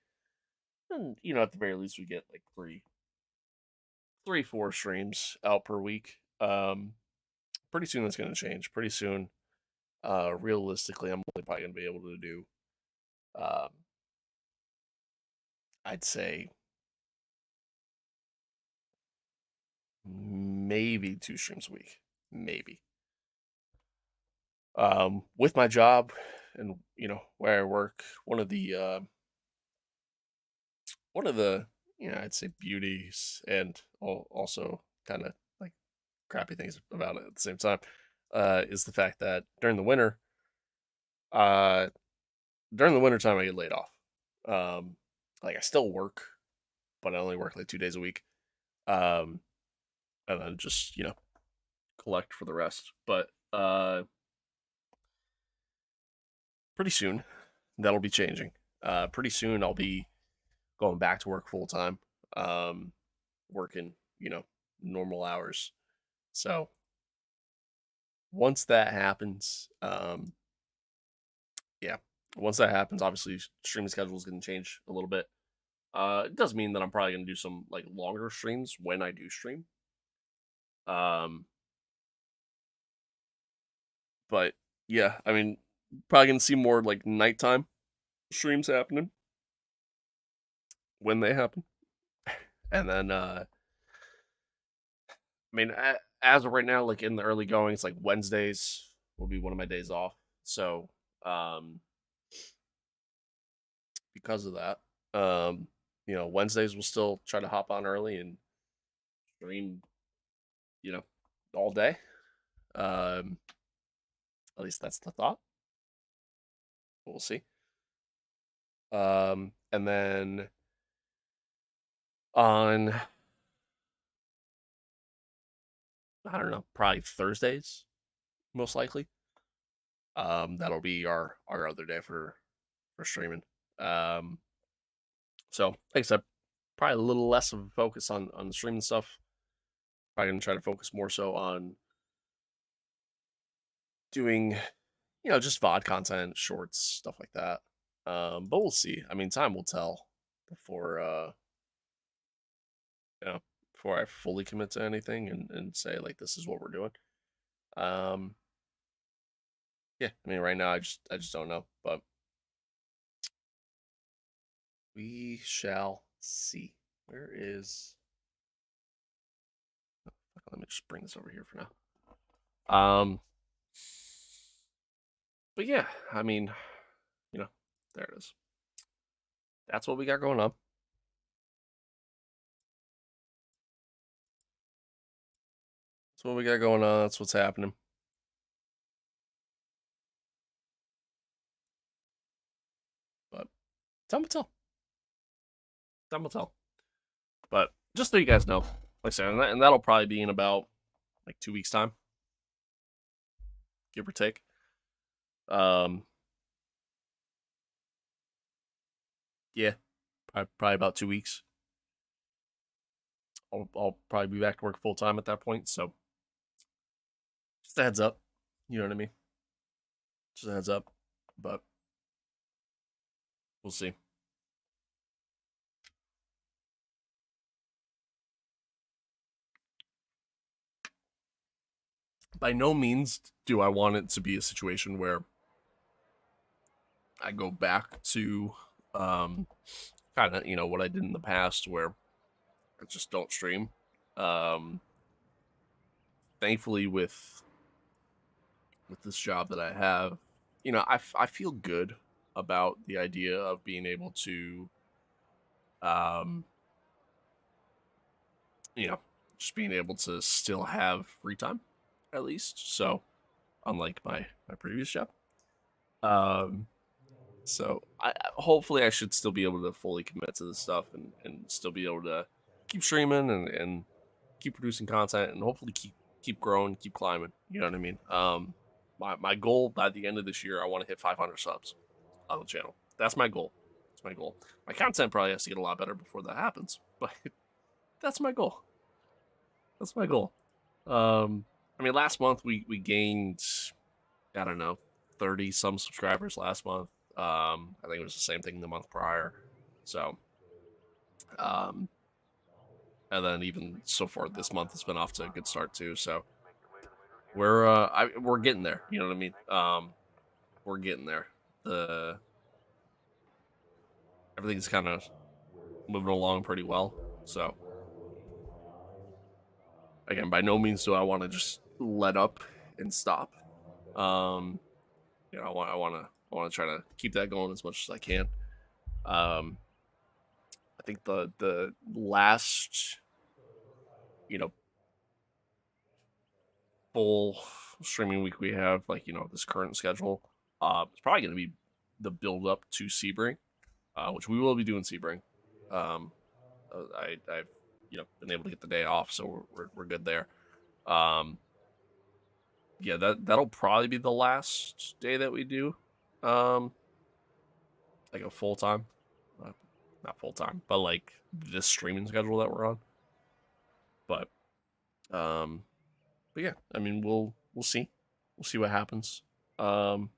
and at the very least we get like three, 4 streams out per week. Pretty soon that's going to change. Pretty soon, realistically, I'm only probably going to be able to do, um, I'd say maybe 2 streams a week, maybe. With my job and where I work, one of the I'd say beauties and also kind of like crappy things about it at the same time is the fact that uh during the winter time I get laid off. Like I still work, but I only work like 2 days a week. Um, and then just collect for the rest. But pretty soon that'll be changing. Pretty soon I'll be going back to work full time, um, working normal hours. So once that happens, yeah, once that happens, obviously streaming schedule is going to change a little bit. It does mean that I'm probably going to do some like longer streams when I do stream. Um, but yeah, I mean, probably going to see more like nighttime streams happening when they happen, and then I mean, as of right now, like in the early going, it's like Wednesdays will be one of my days off. So, um, because of that, Wednesdays we'll still try to hop on early and stream, you know, all day. Um, at least that's the thought. We'll see. And then on, I don't know, probably Thursdays, most likely. That'll be our other day for streaming. Um, so like I said, probably a little less of a focus on the streaming stuff. Probably gonna try to focus more so on doing just VOD content, shorts, stuff like that. But we'll see. I mean, time will tell before you know before I fully commit to anything and say like this is what we're doing. Um, yeah, I mean, right now I just don't know, but we shall see. Where is? Let me just bring this over here for now. But yeah, I mean, you know, there it is. That's what we got going on. That's what we got going on. That's what's happening. But time will tell. Time will tell. But just so you guys know, like I said, and that'll probably be in about like 2 weeks' time, give or take. Um, yeah, probably about 2 weeks. I'll probably be back to work full time at that point. So just a heads up. You know what I mean? Just a heads up. But we'll see. By no means do I want it to be a situation where I go back to kind of what I did in the past where I just don't stream. Um, Thankfully, with this job that I have, I feel good about the idea of being able to, um, you know, just being able to still have free time at least. So, unlike my previous job, um, so hopefully I should still be able to fully commit to this stuff and still be able to keep streaming and keep producing content and hopefully keep growing, keep climbing. You know what I mean? My goal by the end of this year, I want to hit 500 subs on the channel. That's my goal. That's my goal. My content probably has to get a lot better before that happens, but that's my goal. That's my goal. I mean, last month we gained, I don't know, 30 some subscribers last month. I think it was the same thing the month prior. So, um, and then even so far this month has been off to a good start too. So we're getting there. You know what I mean? We're getting there. The Everything's kind of moving along pretty well. So again, by no means do I want to just let up and stop. Um, I want to try to keep that going as much as I can. Um, I think the last, you know, full streaming week we have, like this current schedule, it's probably going to be the build up to Sebring, which we will be doing Sebring. Um, I've been able to get the day off, so we're good there. Um, yeah, that'll probably be the last day that we do, um, like a full time, uh, not full time, but like this streaming schedule that we're on. But um, but yeah, I mean we'll see, we'll see what happens. Um,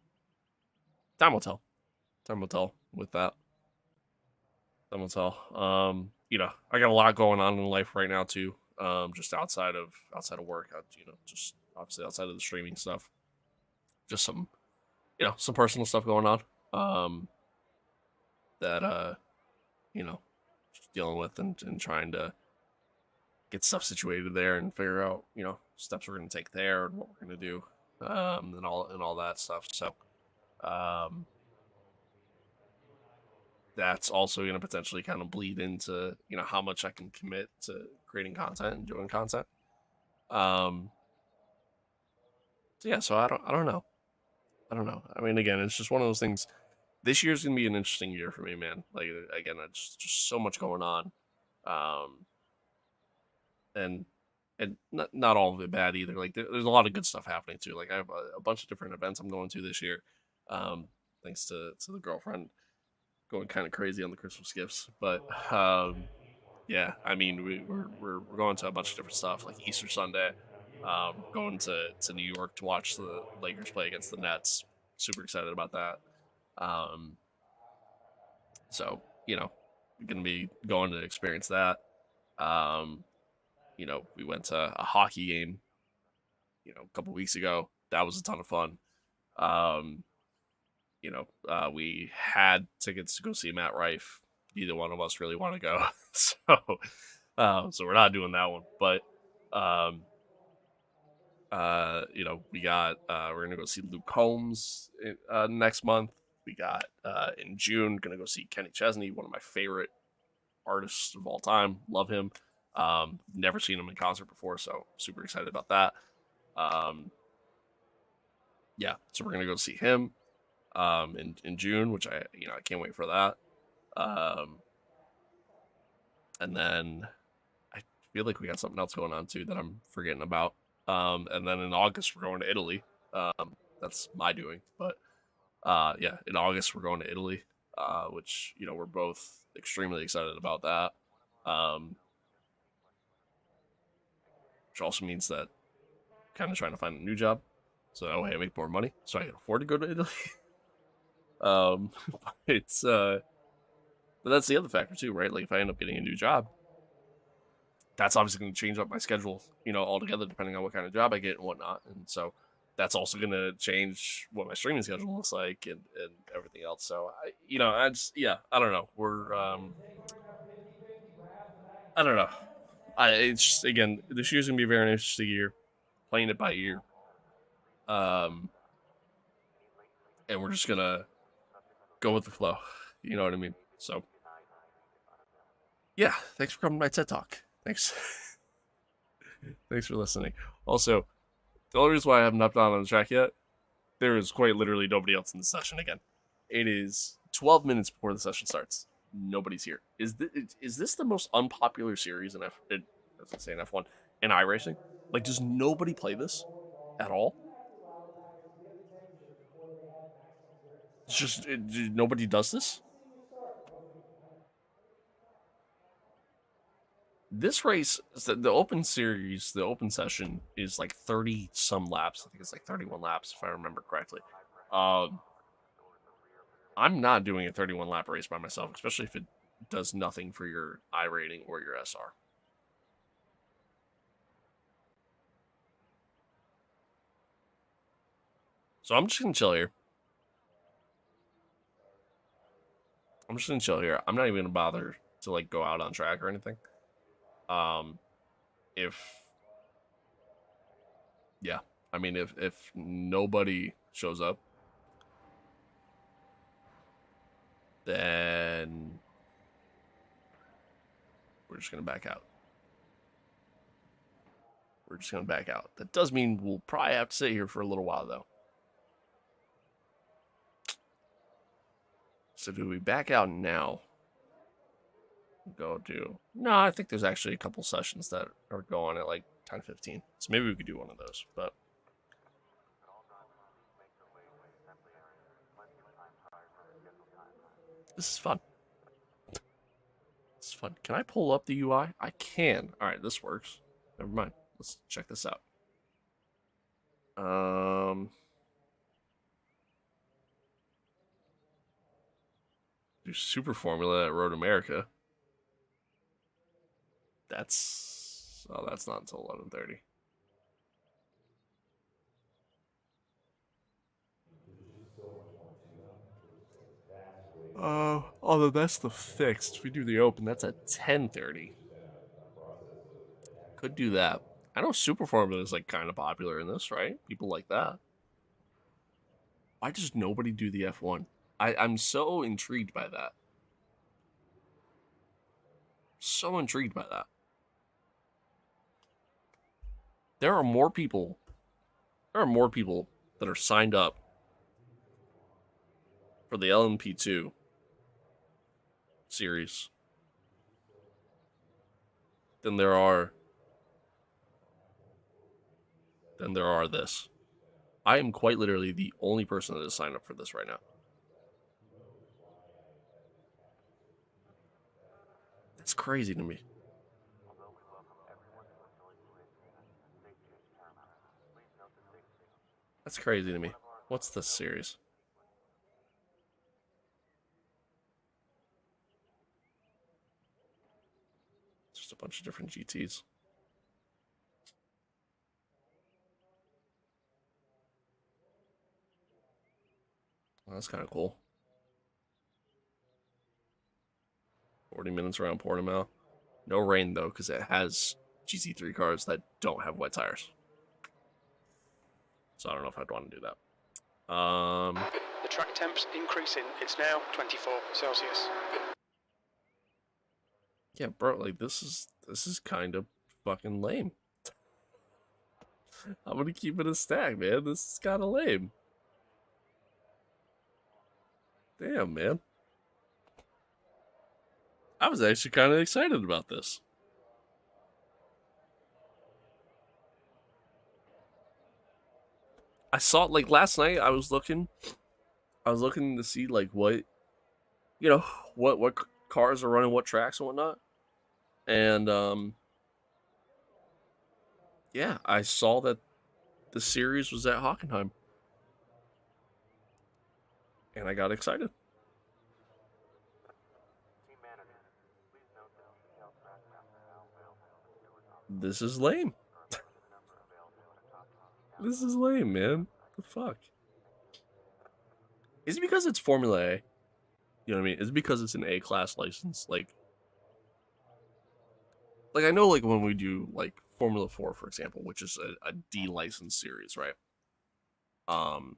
time will tell. Time will tell with that. Time will tell. I got a lot going on in life right now too. Just outside of work, just obviously outside of the streaming stuff, just some personal stuff going on. That just dealing with and trying to get stuff situated there and figure out steps we're going to take there and what we're going to do, and all that stuff. So um, that's also going to potentially kind of bleed into how much I can commit to creating content and doing content. Um, so yeah, so I don't know. I don't know. I mean, again, it's just one of those things. This year's gonna be an interesting year for me, man. Like again, it's just so much going on, um, and not all of it bad either. Like there's a lot of good stuff happening too. Like I have a bunch of different events I'm going to this year, um, thanks to the girlfriend going kind of crazy on the Christmas gifts. But yeah, I mean we're going to a bunch of different stuff like Easter Sunday. Going to New York to watch the Lakers play against the Nets. Super excited about that. Um, so gonna be going to experience that. Um, we went to a hockey game, a couple weeks ago. That was a ton of fun. Um, we had tickets to go see Matt Rife. Neither one of us really want to go, so we're not doing that one. But um, we're gonna go see Luke Combs next month. We got in June gonna go see Kenny Chesney, one of my favorite artists of all time. Love him. Never seen him in concert before, so super excited about that. Um, yeah, so we're gonna go see him in June, which I can't wait for that. Um, and then I feel like we got something else going on too that I'm forgetting about. And then in August we're going to Italy. That's my doing, but yeah, in August we're going to Italy, which we're both extremely excited about that. Um, which also means that kind of trying to find a new job so that way I make more money so I can afford to go to Italy. um, it's but that's the other factor too, right? Like if I end up getting a new job, that's obviously going to change up my schedule, altogether depending on what kind of job I get and whatnot. And so that's also going to change what my streaming schedule looks like and everything else. So I don't know. I don't know. It's just, again, this year's gonna be a very interesting year, playing it by ear. Um, and we're just gonna go with the flow. You know what I mean? So yeah, thanks for coming to my TED Talk. Thanks, thanks for listening. Also, the only reason why I haven't hopped on the track yet, there is quite literally nobody else in the session again. It is 12 minutes before the session starts. Nobody's here. Is this the most unpopular series in as I say in F1 in iRacing? Like, does nobody play this at all? It's just nobody does this. This race, the open series, the open session is like 30 some laps. I think it's like 31 laps if I remember correctly. Um, I'm not doing a 31 lap race by myself, especially if it does nothing for your I rating or your SR. So I'm just gonna chill here. I'm just gonna chill here. I'm not even gonna bother to like go out on track or anything. Um, if yeah, I mean if nobody shows up, then we're just gonna back out. We're just gonna back out. That does mean we'll probably have to sit here for a little while though. So do we back out now? Go do no, I think there's actually a couple sessions that are going at like 10:15. So maybe we could do one of those, but this is fun. It's fun. Can I pull up the UI? I can. Alright, this works. Never mind. Let's check this out. Do Super Formula at Road America. That's that's not until 11:30. Although that's the fixed. If we do the open, that's at 10:30. Could do that. I know Super Formula is like kind of popular in this, right? People like that. Why does nobody do the F1? I'm so intrigued by that. So intrigued by that. There are more people. There are more people that are signed up for the LMP2 series than there are this. I am quite literally the only person that is signed up for this right now. That's crazy to me. That's crazy to me. What's this series? Just a bunch of different GTs. Well, that's kind of cool. 40 minutes around Portimao. No rain though, because it has GT3 cars that don't have wet tires. So I don't know if I'd want to do that. The track temp's increasing. It's now 24 Celsius. Yeah, bro, like this is kind of fucking lame. I'm gonna keep it a stack, man. This is kind of lame. Damn, man. I was actually kind of excited about this. I saw like last night. I was looking to see like what what cars are running what tracks and whatnot. And yeah, I saw that the series was at Hockenheim, and I got excited. This is lame. This is lame, man. The fuck? Is it because it's Formula A? You know what I mean? Is it because it's an A class license? Like I know like when we do like Formula 4, for example, which is a D license series, right? Um,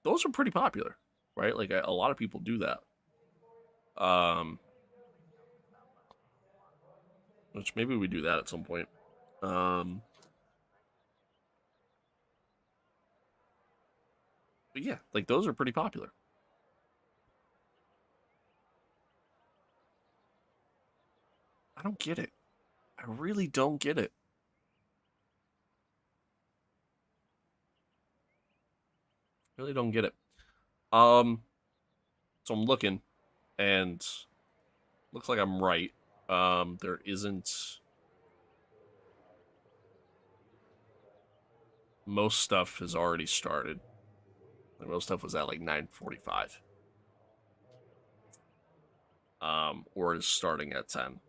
those are pretty popular, right? Like a lot of people do that. Um, which maybe we do that at some point. Um, but yeah, like those are pretty popular. I don't get it. I really don't get it. Really don't get it. Um, so I'm looking, and looks like I'm right. There isn't most stuff has already started. Like most stuff was at like 9:45. Or is starting at 10.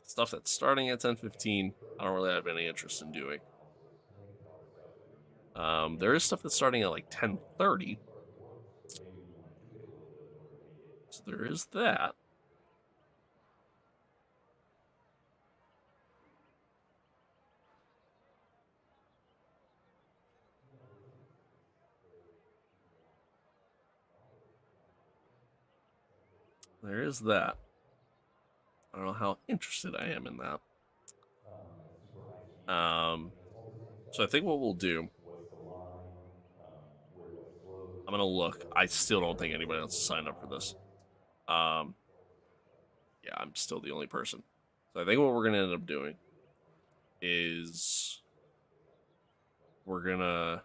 Stuff that's starting at 10:15, I don't really have any interest in doing. There is stuff that's starting at like 10:30. So there is that. There is that. I don't know how interested I am in that. Um, so I think what we'll do, I'm gonna look. I still don't think anybody else has signed up for this. Um, yeah, I'm still the only person. So I think what we're gonna end up doing is we're gonna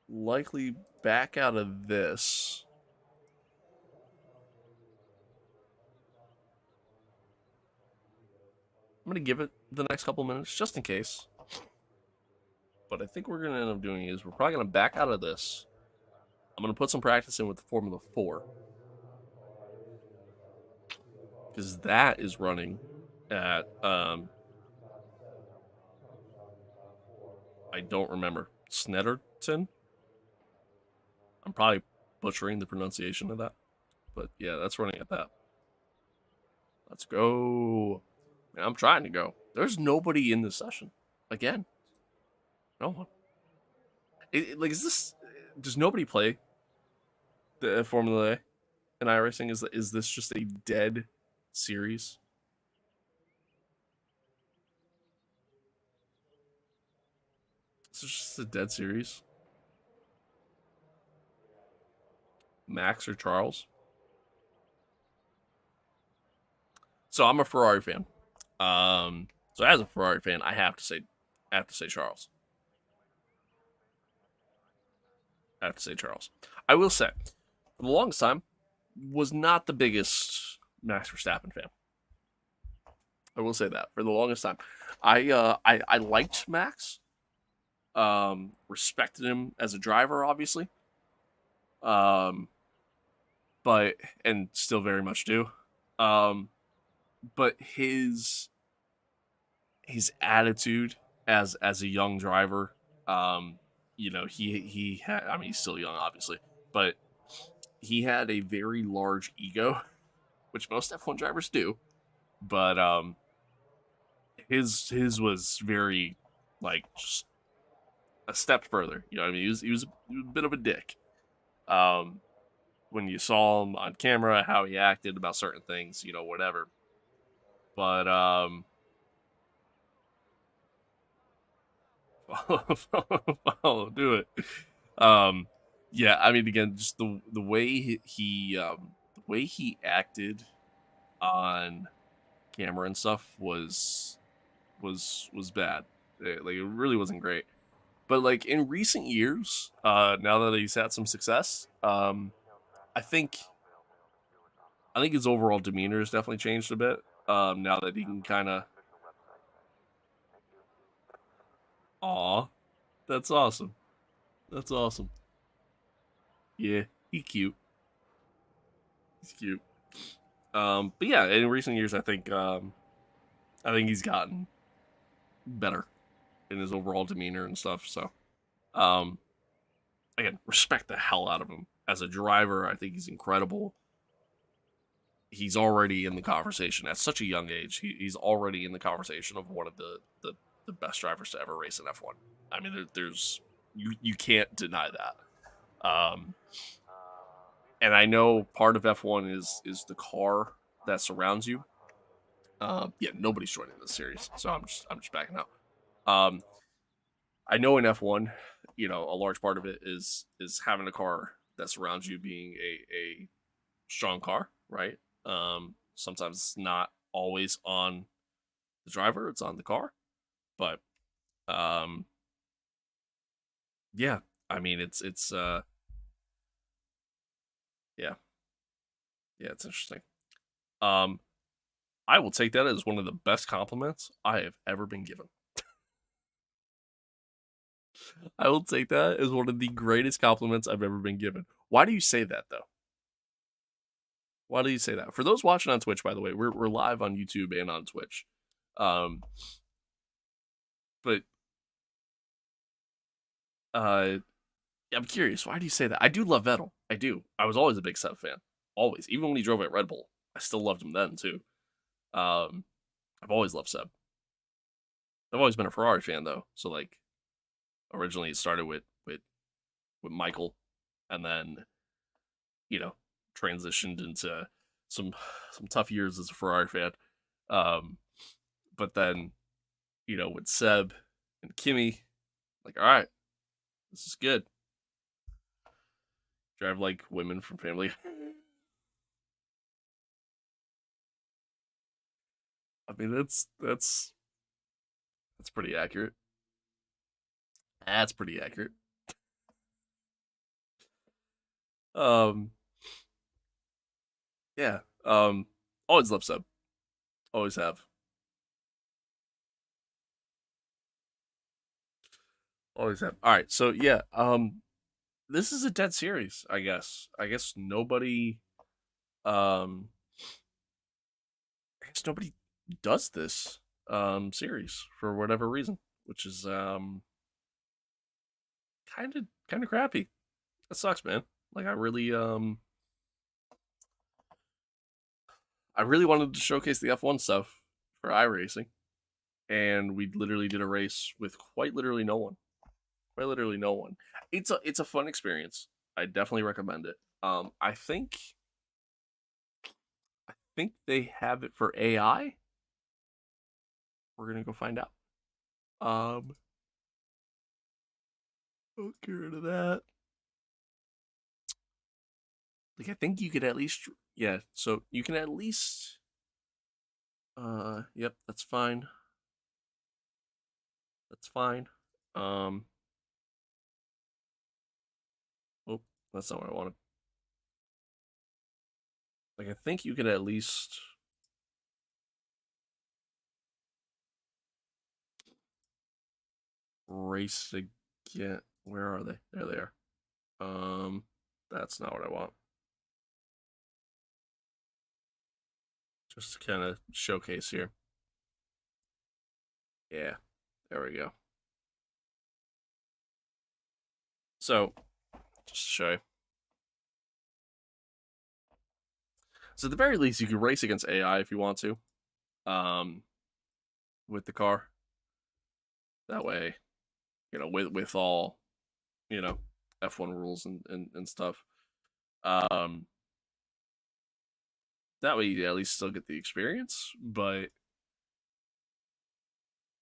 likely back out of this. I'm gonna give it the next couple minutes just in case. But I think what we're gonna end up doing is we're probably gonna back out of this. I'm gonna put some practice in with the Formula 4 because that is running at I don't remember Snetterton. I'm probably butchering the pronunciation of that, but yeah, that's running at that. Let's go. Man, I'm trying to go. There's nobody in this session. Again, no one. Like, is this? Does nobody play the Formula A and iRacing? Is this just a dead series? Is this just a dead series? Max or Charles? So I'm a Ferrari fan. So as a Ferrari fan, I have to say Charles. I have to say Charles. I will say, for the longest time, was not the biggest Max Verstappen fan. I will say that for the longest time, I liked Max, respected him as a driver, obviously, um, but and still very much do. Um, but his attitude as a young driver, um, he had. I mean, he's still young, obviously, but he had a very large ego, which most F1 drivers do. But his was very like just a step further. You know what I mean? He was a bit of a dick. Um, when you saw him on camera, how he acted about certain things, whatever. But do it. Um, yeah, I mean, again, just the way the way he acted on camera and stuff was bad. Like it really wasn't great. But like in recent years, now that he's had some success, I think I think his overall demeanor has definitely changed a bit. Now that he can kind of, aw, that's awesome. That's awesome. Yeah, he's cute. He's cute. But yeah, in recent years, I think he's gotten better in his overall demeanor and stuff. So, um, again, respect the hell out of him as a driver. I think he's incredible. He's already in the conversation at such a young age. He's already in the conversation of one of the best drivers to ever race in F1. I mean, there's you can't deny that. And I know part of F1 is the car that surrounds you. Yeah, nobody's joining this series, so I'm just backing out. Um, I know in F1, a large part of it is having a car that surrounds you being a strong car, right? Sometimes it's not always on the driver; it's on the car. But um, yeah, I mean yeah, yeah, it's interesting. Um, I will take that as one of the best compliments I have ever been given. I will take that as one of the greatest compliments I've ever been given. Why do you say that though? Why do you say that? For those watching on Twitch, by the way, we're live on YouTube and on Twitch. Um, but I'm curious. Why do you say that? I do love Vettel. I do. I was always a big Seb fan. Always. Even when he drove at Red Bull, I still loved him then too. Um, I've always loved Seb. I've always been a Ferrari fan though. So like originally it started with Michael, and then you know transitioned into some some tough years as a Ferrari fan. Um, but then with Seb and Kimmy, like all right, this is good. Drive like women from Family. I mean that's pretty accurate. That's pretty accurate. Um, yeah. Always love Seb. Always have. Always have. All right. So yeah. This is a dead series. I guess nobody. Um, I guess nobody does this series for whatever reason, which is kind of crappy. That sucks, man. Like I really wanted to showcase the F1 stuff for iRacing, and we literally did a race with quite literally no one. Quite literally no one. It's a fun experience. I definitely recommend it. I think they have it for AI. We're gonna go find out. Um, I'll get rid of that. Like I think you could at least, yeah. So you can at least, yep, that's fine. That's fine. Um, oh, that's not what I wanted. Like I think you could at least race again. Where are they? There they are. Um, that's not what I want. Just to kind of showcase here. Yeah, there we go. So, just to show you. So at the very least, you can race against AI if you want to, um, with the car. That way, with all, you know, F1 rules and stuff. Um, that way you at least still get the experience. But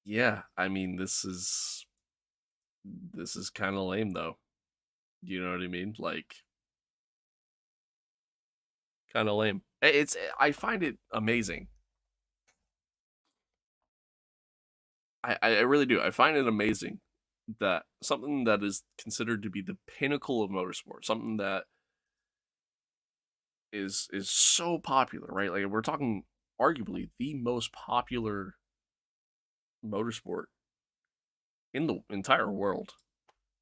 yeah, I mean, this is kind of lame though. You know what I mean? Like, kind of lame. I find it amazing. I really do. I find it amazing that something that is considered to be the pinnacle of motorsport, something that is so popular, right? Like we're talking arguably the most popular motorsport in the entire world.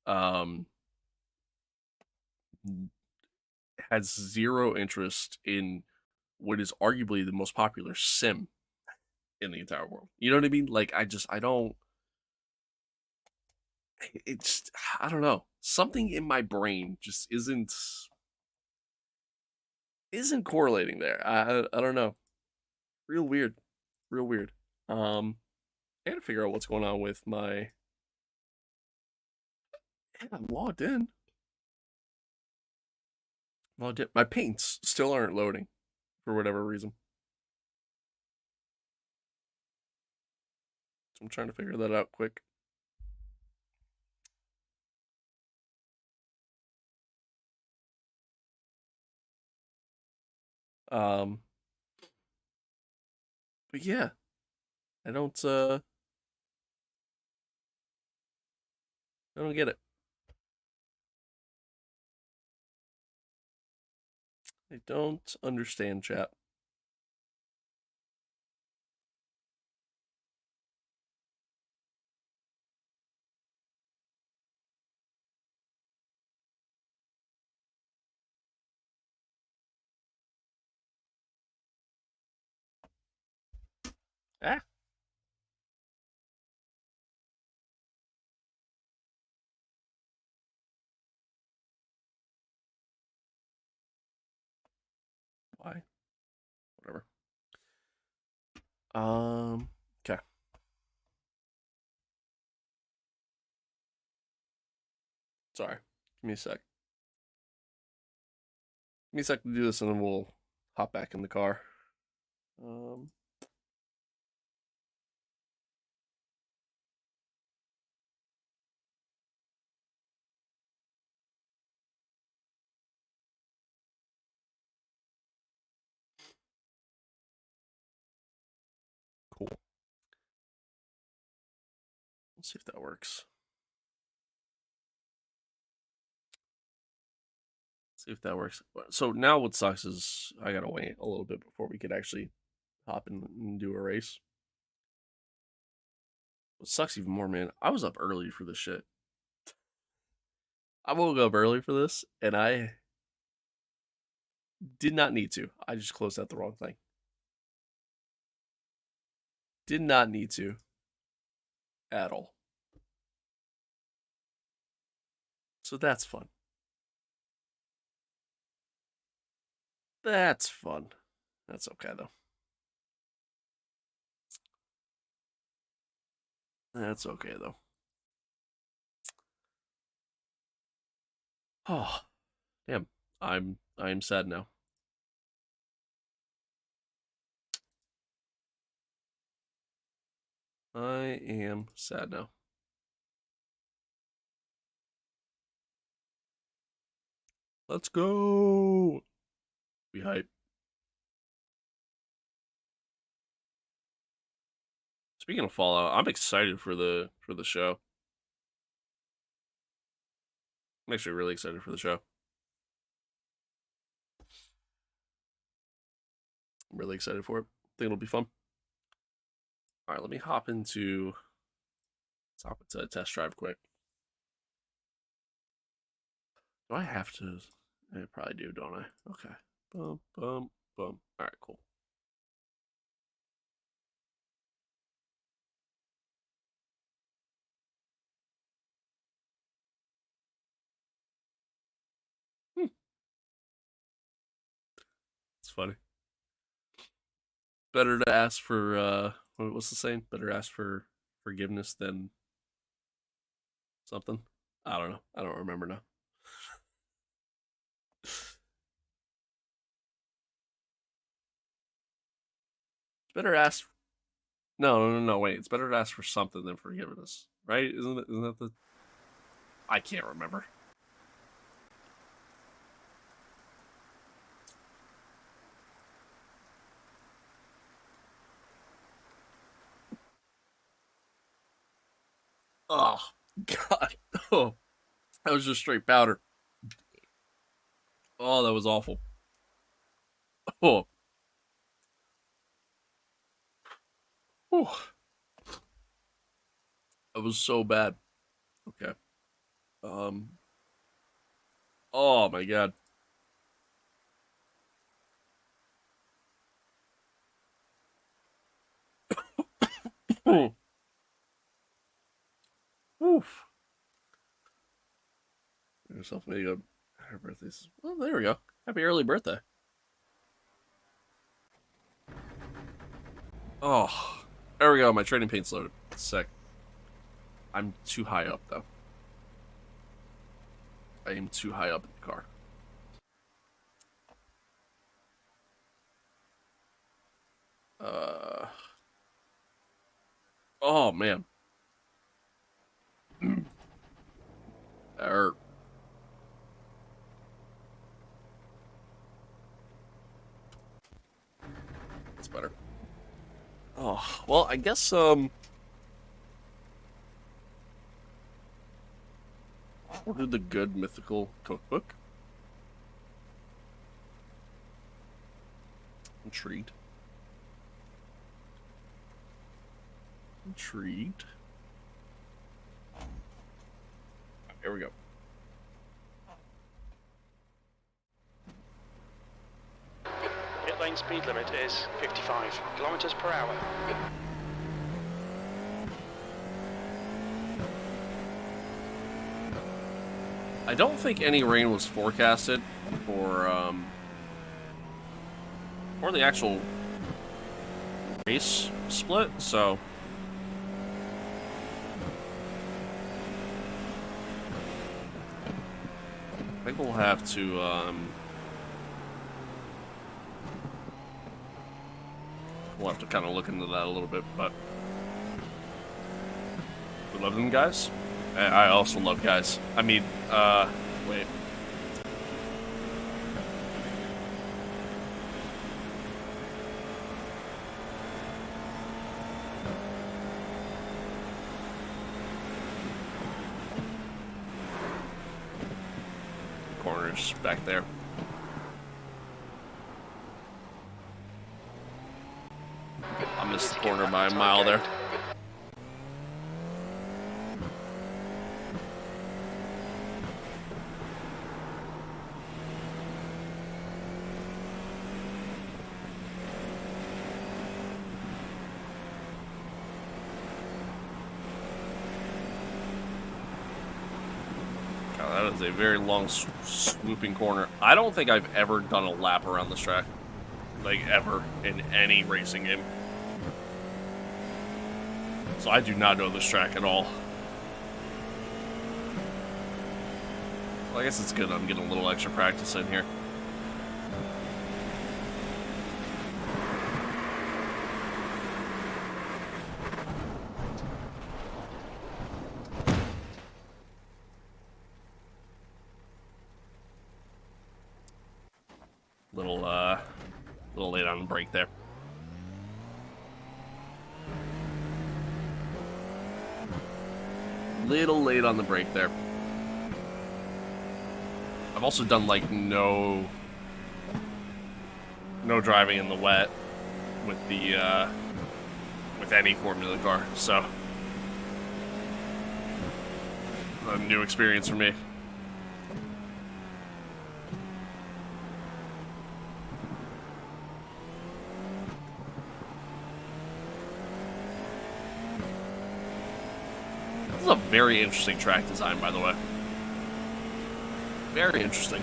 Um, has zero interest in what is arguably the most popular sim in the entire world. You know what I mean? Like I don't. It's I don't know. Something in my brain just isn't correlating there. I don't know. Real weird. Real weird. I gotta figure out what's going on with my. Yeah, I'm logged in. Logged in. My paints still aren't loading for whatever reason. So I'm trying to figure that out quick. Um, but yeah, I don't get it. I don't understand chat. Ah, Why? Whatever. Okay. Sorry. Give me a sec. Give me a sec to do this, and then we'll hop back in the car. Um. Cool. Let's see if that works. See if that works. So now what sucks is I gotta wait a little bit before we could actually hop in and do a race. What sucks even more, man, I was up early for this shit. I woke up early for this, and I did not need to. I just closed out the wrong thing. Did not need to at all. So that's fun. That's fun. That's okay, though. That's okay, though. Oh, damn. I am sad now. I am sad now. Let's go. Be hype. Speaking of Fallout, I'm excited for the show. I'm actually really excited for the show. I'm really excited for it. I think it'll be fun. All right, let me hop into. Let's hop into a test drive quick. Do I have to? I probably do, don't I? Okay. Boom, boom, boom. All right, cool. It's funny. Better to ask for what's the saying? Better ask for forgiveness than something. I don't know. I don't remember now. It's better ask. No. Wait, it's better to ask for something than forgiveness, right? Isn't that the? I can't remember. Oh God. Oh, that was just straight powder. Oh, that was awful. Oh. Whew. That was so bad. Okay. Um. Oh my God. Oof. Yourself maybe a happy birthday. Well, there we go. Happy early birthday. Oh, there we go. My training paint's loaded. Sick. I'm too high up though. I am too high up in the car. Uh. Oh man. That hurt. That's better. Oh well, I guess we'll do the good mythical cookbook. Intrigued. Intrigued. Here we go. Pit lane speed limit is 55 kilometers per hour. I don't think any rain was forecasted for or the actual race split, so I think we'll have to kind of look into that a little bit, but we love them guys. I also love guys. I mean, wait. Corners back there. I missed the corner by a mile there. God, that is a very long swooping corner. I don't think I've ever done a lap around this track. Like, ever, in any racing game. So I do not know this track at all. Well, I guess it's good I'm getting a little extra practice in here. Little late on the break there. Little late on the break there. I've also done like no driving in the wet with the with any Formula car, so a new experience for me. This is a very interesting track design, by the way. Very interesting.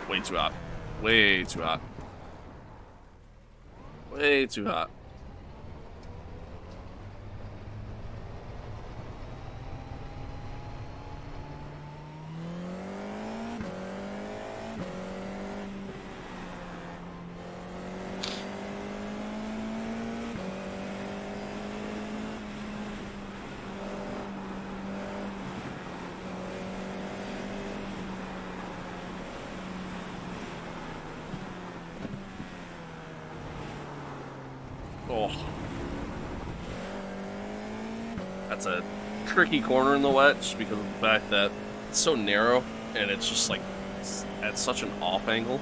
Way too hot. Way too hot. Way too hot. Oh. That's a tricky corner in the wet just because of the fact that it's so narrow and it's just like it's at such an off angle.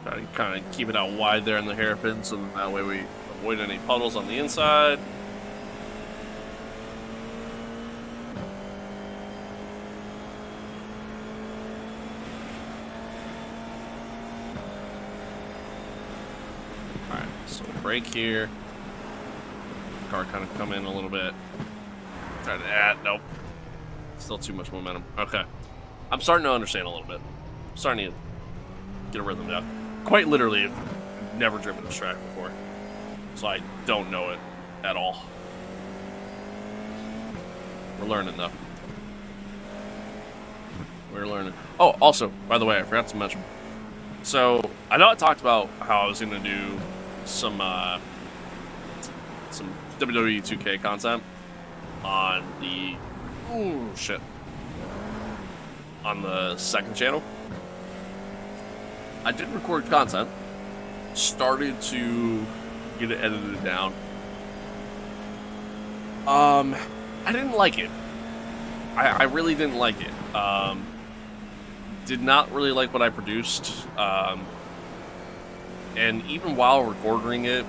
Try to kind of keep it out wide there in the hairpin so that way we avoid any puddles on the inside. Alright, so brake here. Car kind of come in a little bit. Try to add, nope. Still too much momentum. Okay. I'm starting to understand a little bit. I'm starting to get a rhythm down. Quite literally, I've never driven this track before, so I don't know it at all. We're learning, though. We're learning. Oh, also, by the way, I forgot to mention. So, I know I talked about how I was going to do some WWE 2K content on the... Oh, shit. On the second channel. I did record content, started to get it edited down. I didn't like it. I really didn't like it. Did not really like what I produced. And even while recording it,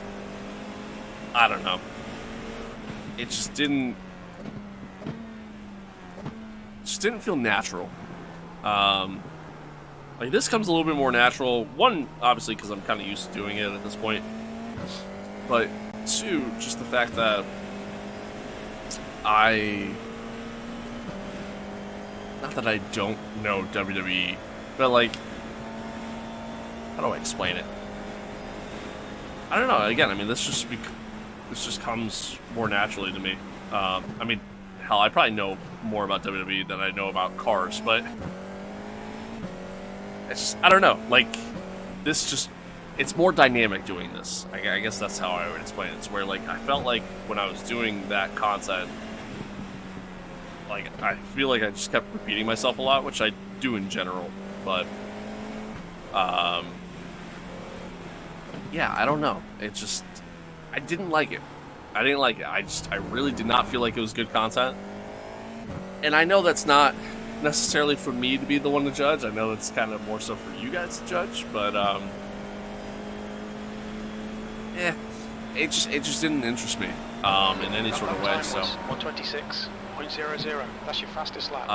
I don't know. It just didn't feel natural. Like this comes a little bit more natural. One, obviously, because I'm kind of used to doing it at this point. But two, just the fact that not that I don't know WWE, but like, how do I explain it? I don't know. Again, I mean, this just comes more naturally to me. I mean, hell, I probably know more about WWE than I know about cars, but it's just, I don't know. Like, it's more dynamic doing this. I guess that's how I would explain it. It's where, like, I felt like when I was doing that content, like, I feel like I just kept repeating myself a lot, which I do in general, but, yeah, I don't know. It just, I didn't like it. I didn't like it. I really did not feel like it was good content. And I know that's not necessarily for me to be the one to judge. I know it's kind of more so for you guys to judge, but it just didn't interest me in any sort of way. So 126.00. That's your fastest lap.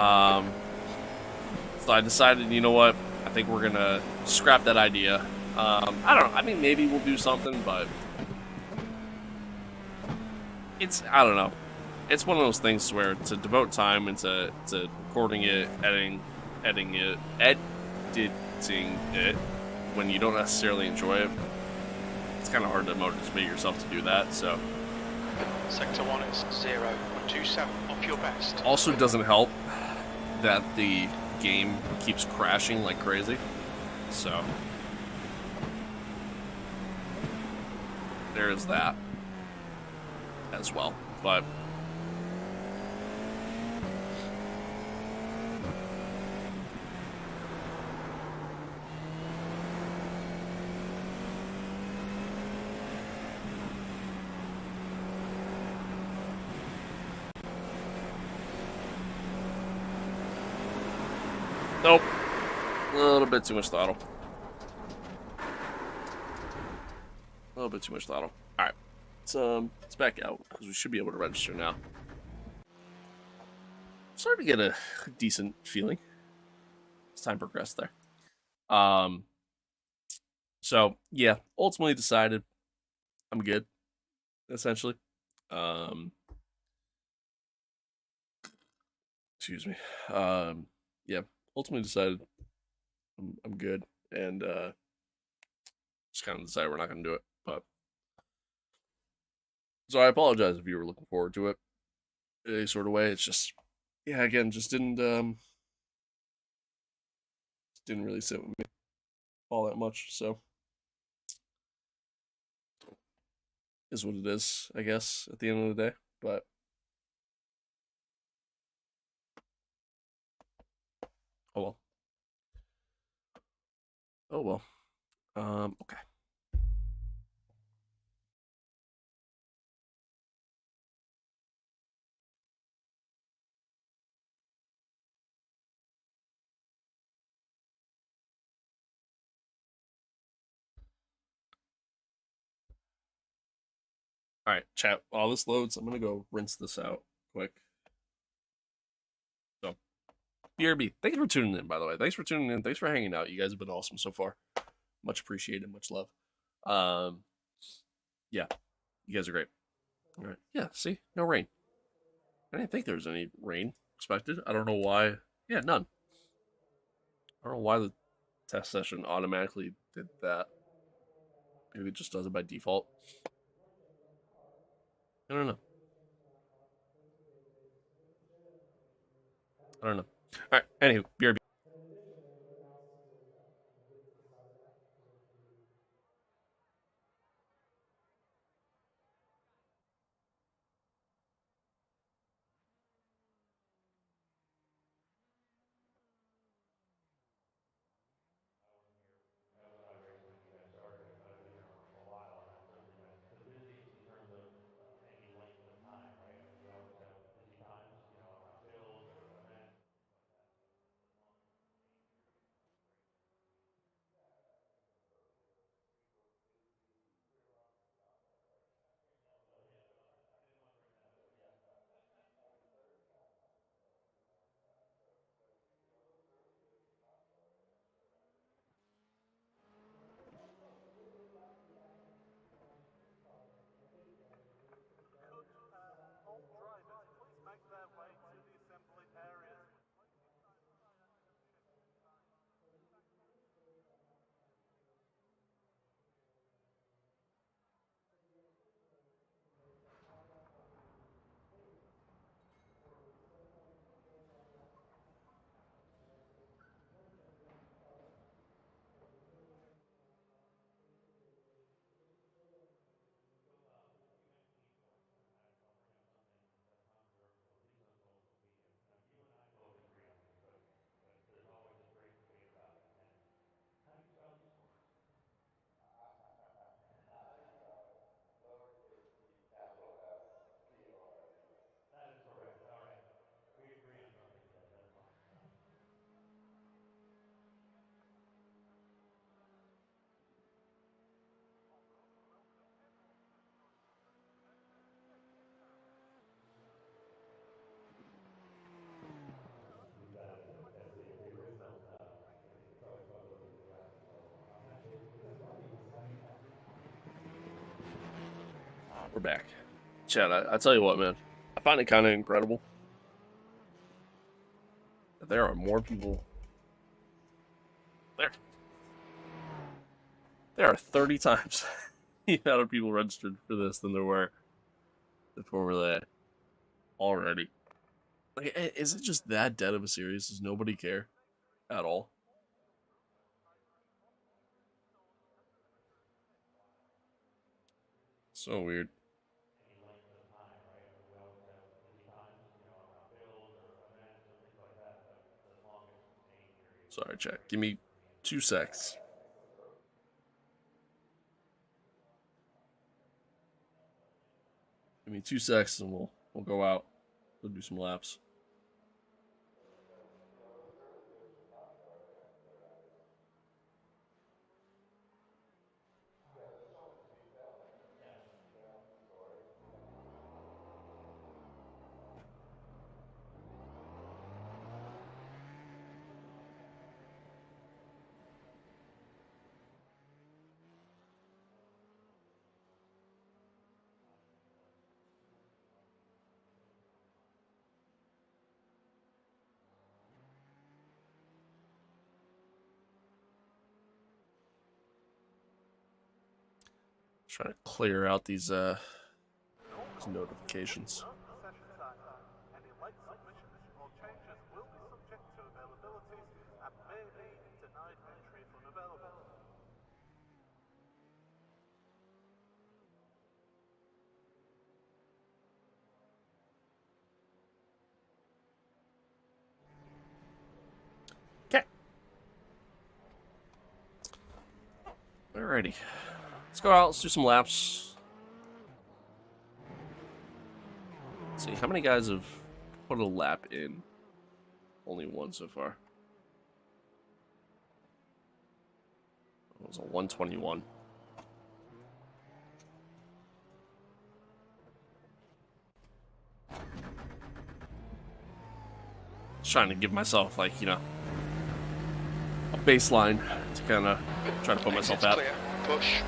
So I decided, you know what? I think we're gonna scrap that idea. I don't know. I mean, maybe we'll do something, but I don't know. It's one of those things where to devote time into recording it, editing it when you don't necessarily enjoy it, it's kind of hard to motivate yourself to do that. So Sector 1 is 0.27 off your best. Also doesn't help that the game keeps crashing like crazy. So there is that as well. But nope. A little bit too much throttle. A little bit too much throttle. Alright. Let's back out, because we should be able to register now. Starting to get a decent feeling as time progressed there. So yeah, ultimately decided I'm good, essentially. Excuse me. Yeah, ultimately decided I'm good, and just kind of decided we're not going to do it. But so I apologize if you were looking forward to it in any sort of way. It's just, yeah, again, just didn't really sit with me all that much. So is what it is, I guess, at the end of the day. But oh well. Oh well. Okay. All right, chat. While this loads, I'm gonna go rinse this out quick. So, BRB, thank you for tuning in. By the way, thanks for tuning in. Thanks for hanging out. You guys have been awesome so far. Much appreciated. Much love. Yeah, you guys are great. All right. Yeah. See, no rain. I didn't think there was any rain expected. I don't know why. Yeah, none. I don't know why the test session automatically did that. Maybe it just does it by default. I don't know. I don't know. All right. Anywho, BRB. We're back. Chad, I tell you what, man. I find it kind of incredible that there are more people. There are 30 times the amount of people registered for this than there were before that already. Like, is it just that dead of a series? Does nobody care at all? So weird. Sorry, chat. Give me 2 secs. Give me 2 secs and we'll go out. We'll do some laps. Trying to clear out these notifications. Okay. Alrighty. Let's go out, let's do some laps. Let's see, how many guys have put a lap in? Only one so far. It was a 121. Just trying to give myself, like, you know, a baseline to kind of try to put myself out. Clear. Push.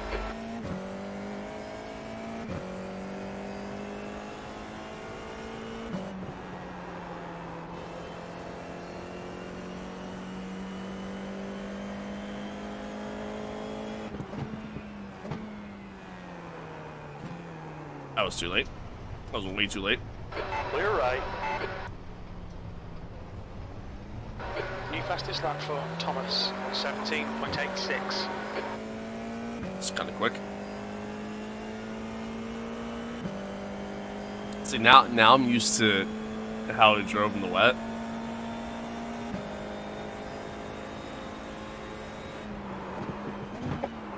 That was too late. That was way too late. Clear right. New fastest lap for Thomas, 17.86. It's kind of quick. See, now I'm used to how it drove in the wet.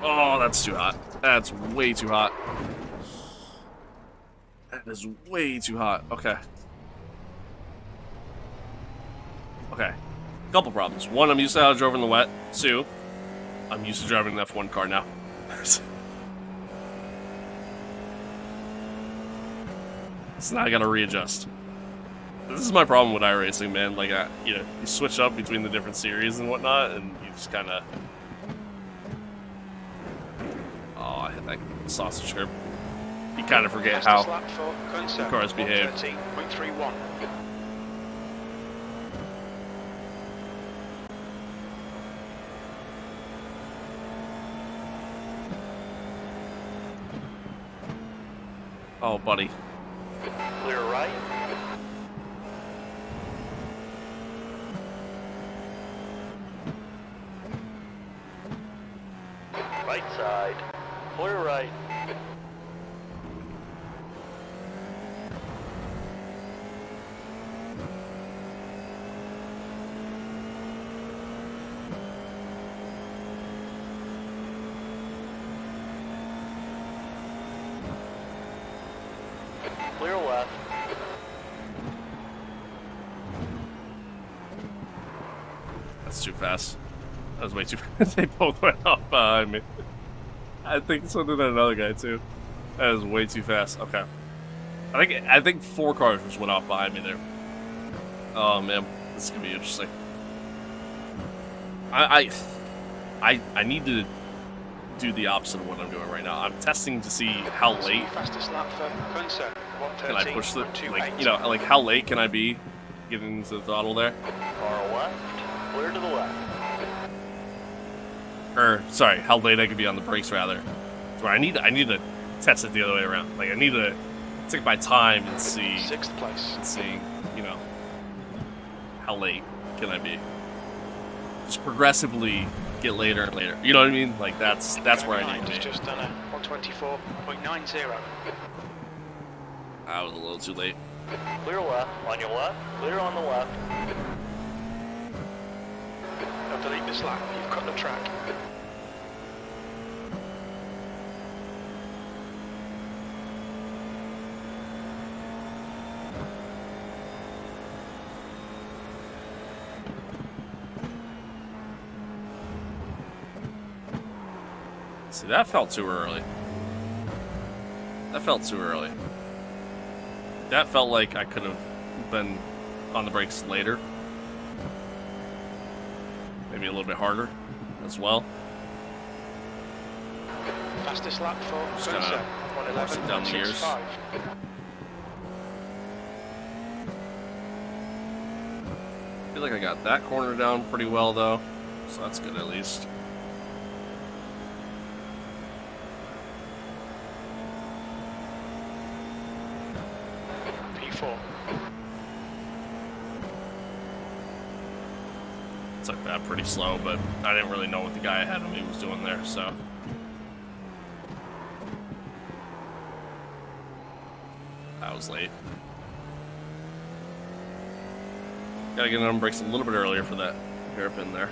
Oh, that's too hot. That's way too hot. That is way too hot. Okay. Okay. Couple problems. One, I'm used to how I drove in the wet. Two, I'm used to driving an F1 car now. So now I gotta readjust. This is my problem with iRacing, man. Like, you know, you switch up between the different series and whatnot, and you just kind of... Oh, I hit that sausage curb. You kind of forget how the cars behave. 13.31. Oh, buddy. Clear right. Right side. Clear right. Clear left. That's too fast. That was way too fast. They both went off behind me. I think so did another guy too. That is way too fast. Okay. I think 4 cars just went off behind me there. Oh man, this is gonna be interesting. I need to do the opposite of what I'm doing right now. I'm testing to see how late Fastest lap for Kunze, can I push the, 1:13.28. like, you know, like how late can I be getting into the throttle there? Far left, clear to the left. Or sorry, how late I could be on the brakes rather. So I need to test it the other way around. Like I need to take my time and see, 6th place. you know, how late can I be? Just progressively get later and later. You know what I mean? Like that's where I need to be. Just done a 1:24.90. I was a little too late. Clear left, on your left, clear on the left. Now delete this lap. You've cut the track. See, that felt too early. That felt too early. That felt like I could have been on the brakes later. Maybe a little bit harder as well. Fastest lap for Just Kunze, force it down the gears. 1:11.65. I feel like I got that corner down pretty well though, so that's good at least. P4. Took that pretty slow, but I didn't really know what the guy ahead of me was doing there, so. I was late. Gotta get on brakes a little bit earlier for that hairpin there.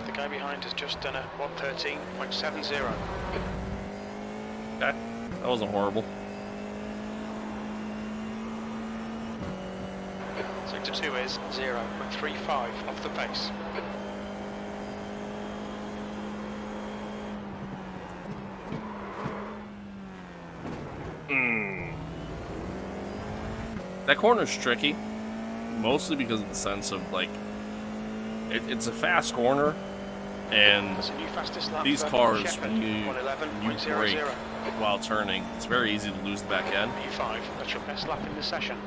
The guy behind has just done a 1:13.70. Okay, that wasn't horrible. Sector 2 is 0.35 off the pace. That corner's tricky, mostly because of the sense of like, it's a fast corner, and That's a new fastest lap these for cars, Shepherd, when you 1:11.00. brake while turning, it's very easy to lose the back end. P5, that's your best lap in the session.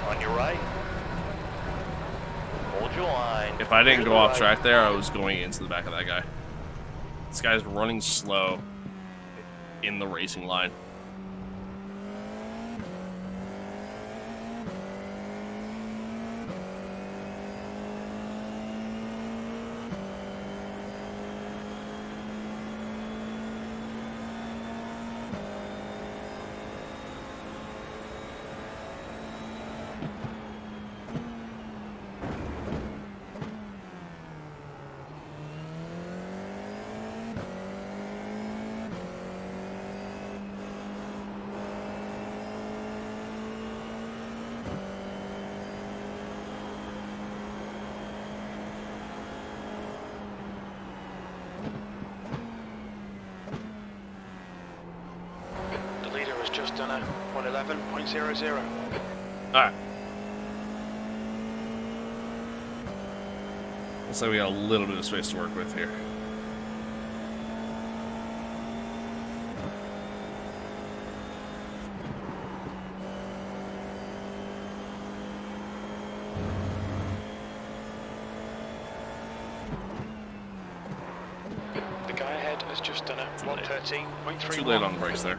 On your right. Hold your line. If I didn't Clear go to off right. track there, I was going into the back of that guy. This guy's running slow in the racing line. The leader has just done a 1:11.00. Alright. Looks like we got a little bit of space to work with here. The guy ahead has just done a Too late. 1:13.31. Too late on the brakes there.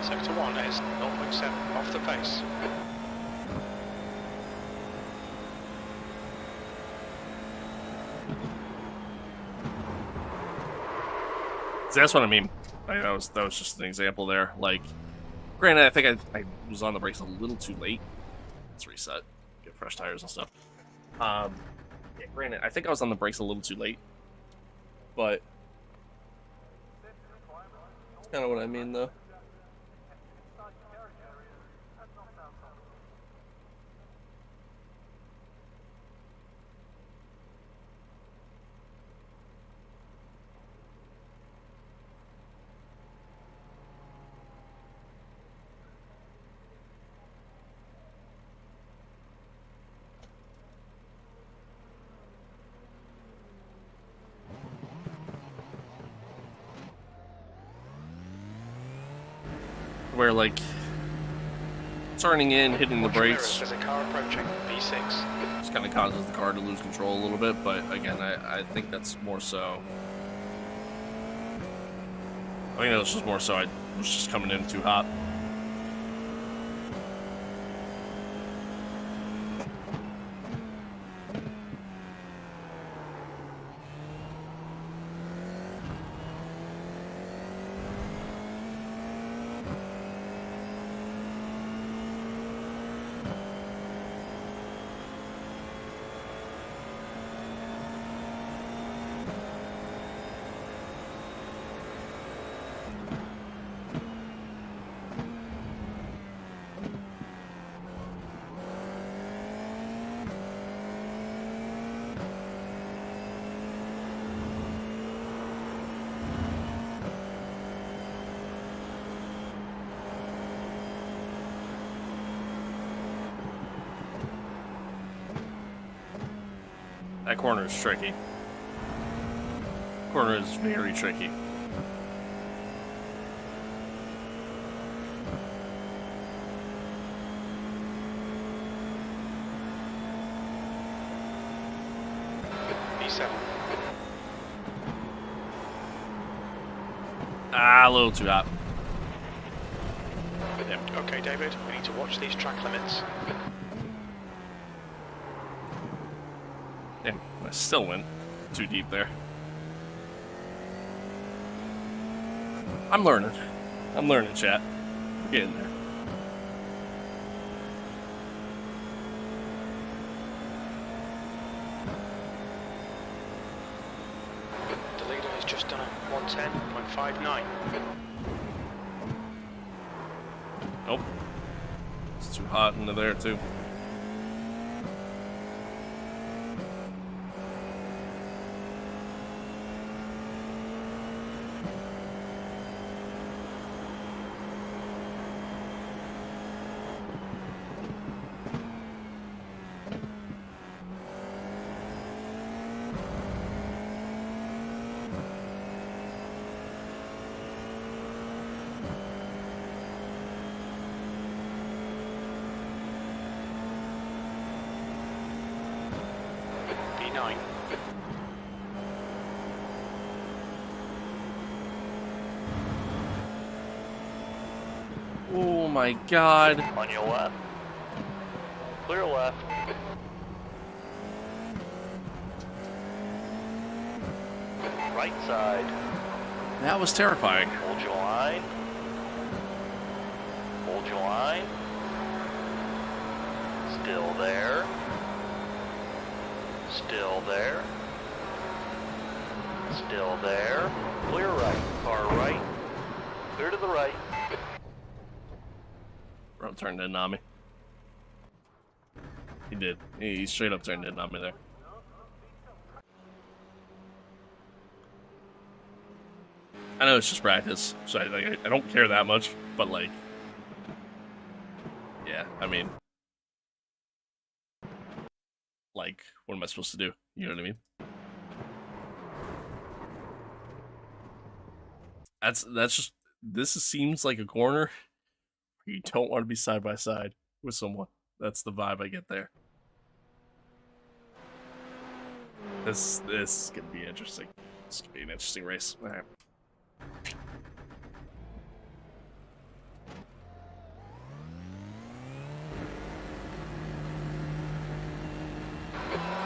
Sector 1 is 0.7 off the pace. See, that's what I mean. Like, that was just an example there. Like, granted, I think I was on the brakes a little too late. Let's reset, get fresh tires and stuff. Yeah, granted, I think I was on the brakes a little too late, but that's kind of what I mean, though. where like turning in, hitting the Watch your mirrors, brakes there's a car approaching. B6. just kind of causes the car to lose control a little bit. But again, I think that's more so. I think it was just more so I was just coming in too hot. That corner is tricky. Corner is very tricky. B7. Ah, a little too hot. Damn. Okay, David, we need to watch these track limits. Damn, I still went too deep there. I'm learning. I'm learning, chat. We're getting there. The leader has just done a 110.59. Nope. It's too hot into there, too. B9. Oh my god. On your left. Clear left. Right side. That was terrifying. Hold your line. Hold your line. Still there. Still there. Still there. Clear right. Car right. Clear to the right. Bro turned in on me. He did. He straight up turned in on me there. I know it's just practice, so I don't care that much, but like, yeah, I mean, like, what am I supposed to do? You know what I mean? That's just, seems like a corner where you don't want to be side by side with someone. That's the vibe I get there. This is gonna be interesting. It's gonna be an interesting race. All right.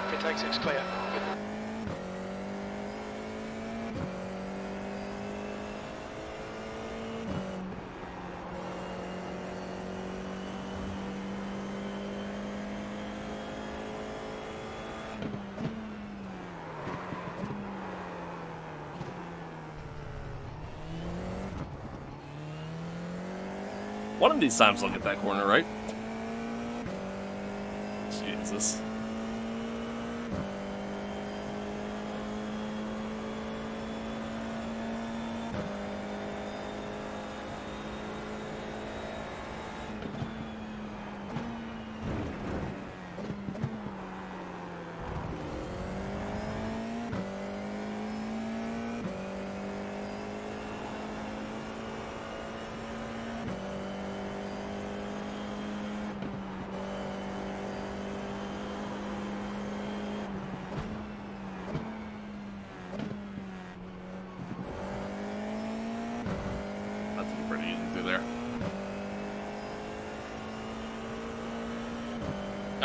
Pit exit's clear. One of these times I'll get that corner right. Jesus.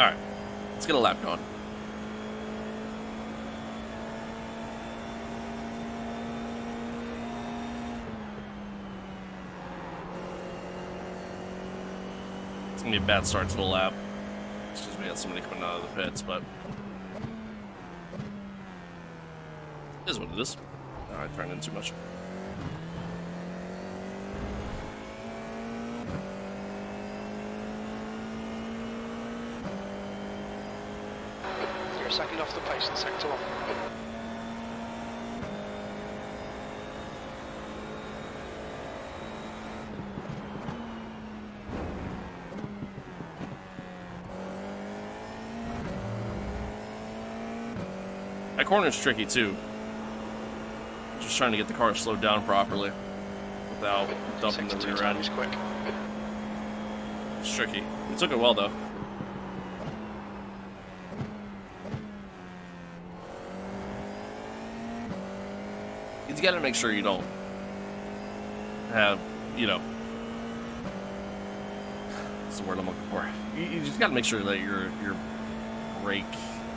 Alright, let's get a lap going. It's gonna be a bad start to the lap. It's just we had somebody coming out of the pits, but it is what it is. I turned in too much. You're a second off the pace in sector 1. That corner's tricky too. Just trying to get the car slowed down properly without dumping the rear end. Quick. It's tricky. We took it well though. You gotta make sure you don't have, you know, what's the word I'm looking for? You just gotta make sure that your brake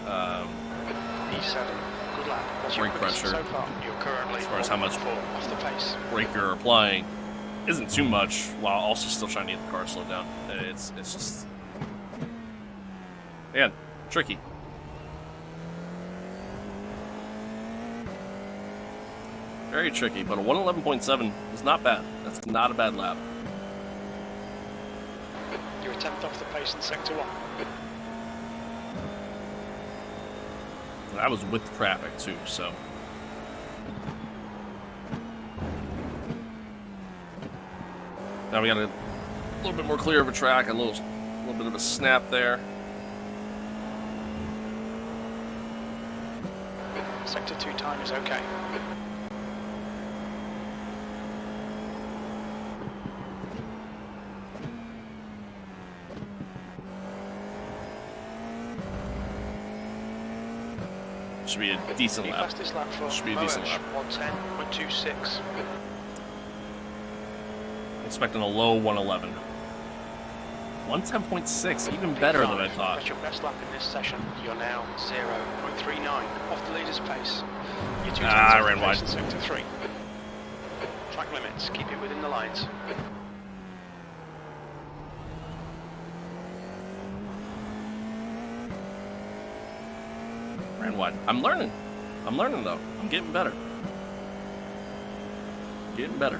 E7. Good lap. That's your brake pressure, so far. You're currently as far as how much off the pace. brake you're applying, isn't too much, while also still trying to get the car slowed down. It's just, again, tricky. Very tricky, but a 111.7 is not bad. That's not a bad lap. You're a 10th off the pace in sector 1. And I was with traffic too, so. Now we got a little bit more clear of a track, a little bit of a snap there. Sector 2 time is okay. Should be a decent lap. Fastest lap for Should be a decent lap. 110.26. Expecting a low 111. 110.6, even better than I thought. That's your best lap in this session. You're now 0.39 off the leader's pace. You're 2 I tenths ran off the wide. pace in sector 3. Track limits. Keep it within the lines. Ran wide. I'm learning. I'm learning though. I'm getting better. Getting better.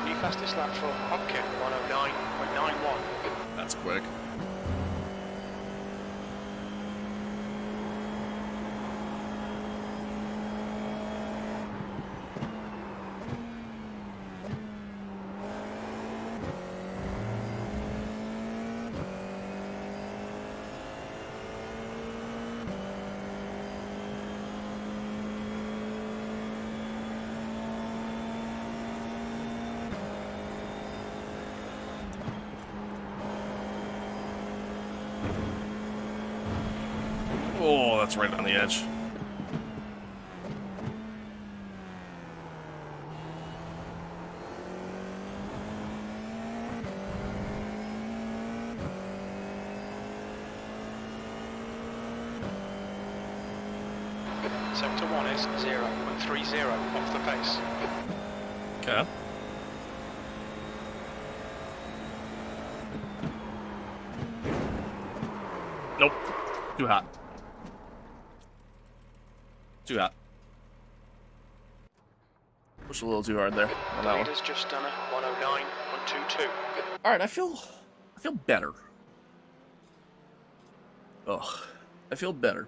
New fastest lap for Hockenheim, 109.91. That's quick. Oh, that's right on the edge. Sector 1 is 0.30 off the pace. Okay. Nope. Too hot. Too hot. Push a little too hard there on that one. Leader's just done a 109.22. All right, I feel better. Ugh, I feel better.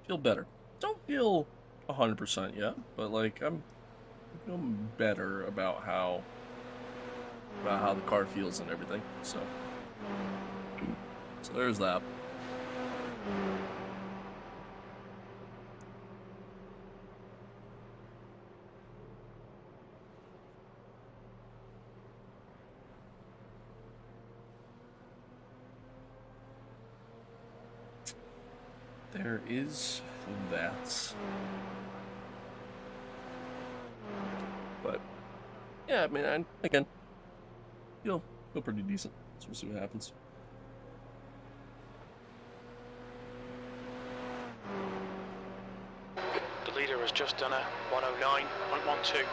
Feel better. Don't feel 100% yet, but like I'm feeling better about how the car feels and everything. So there's that. There is that. But yeah, I mean, again, feel pretty decent. So we'll see what happens. The leader has just done a 109.12.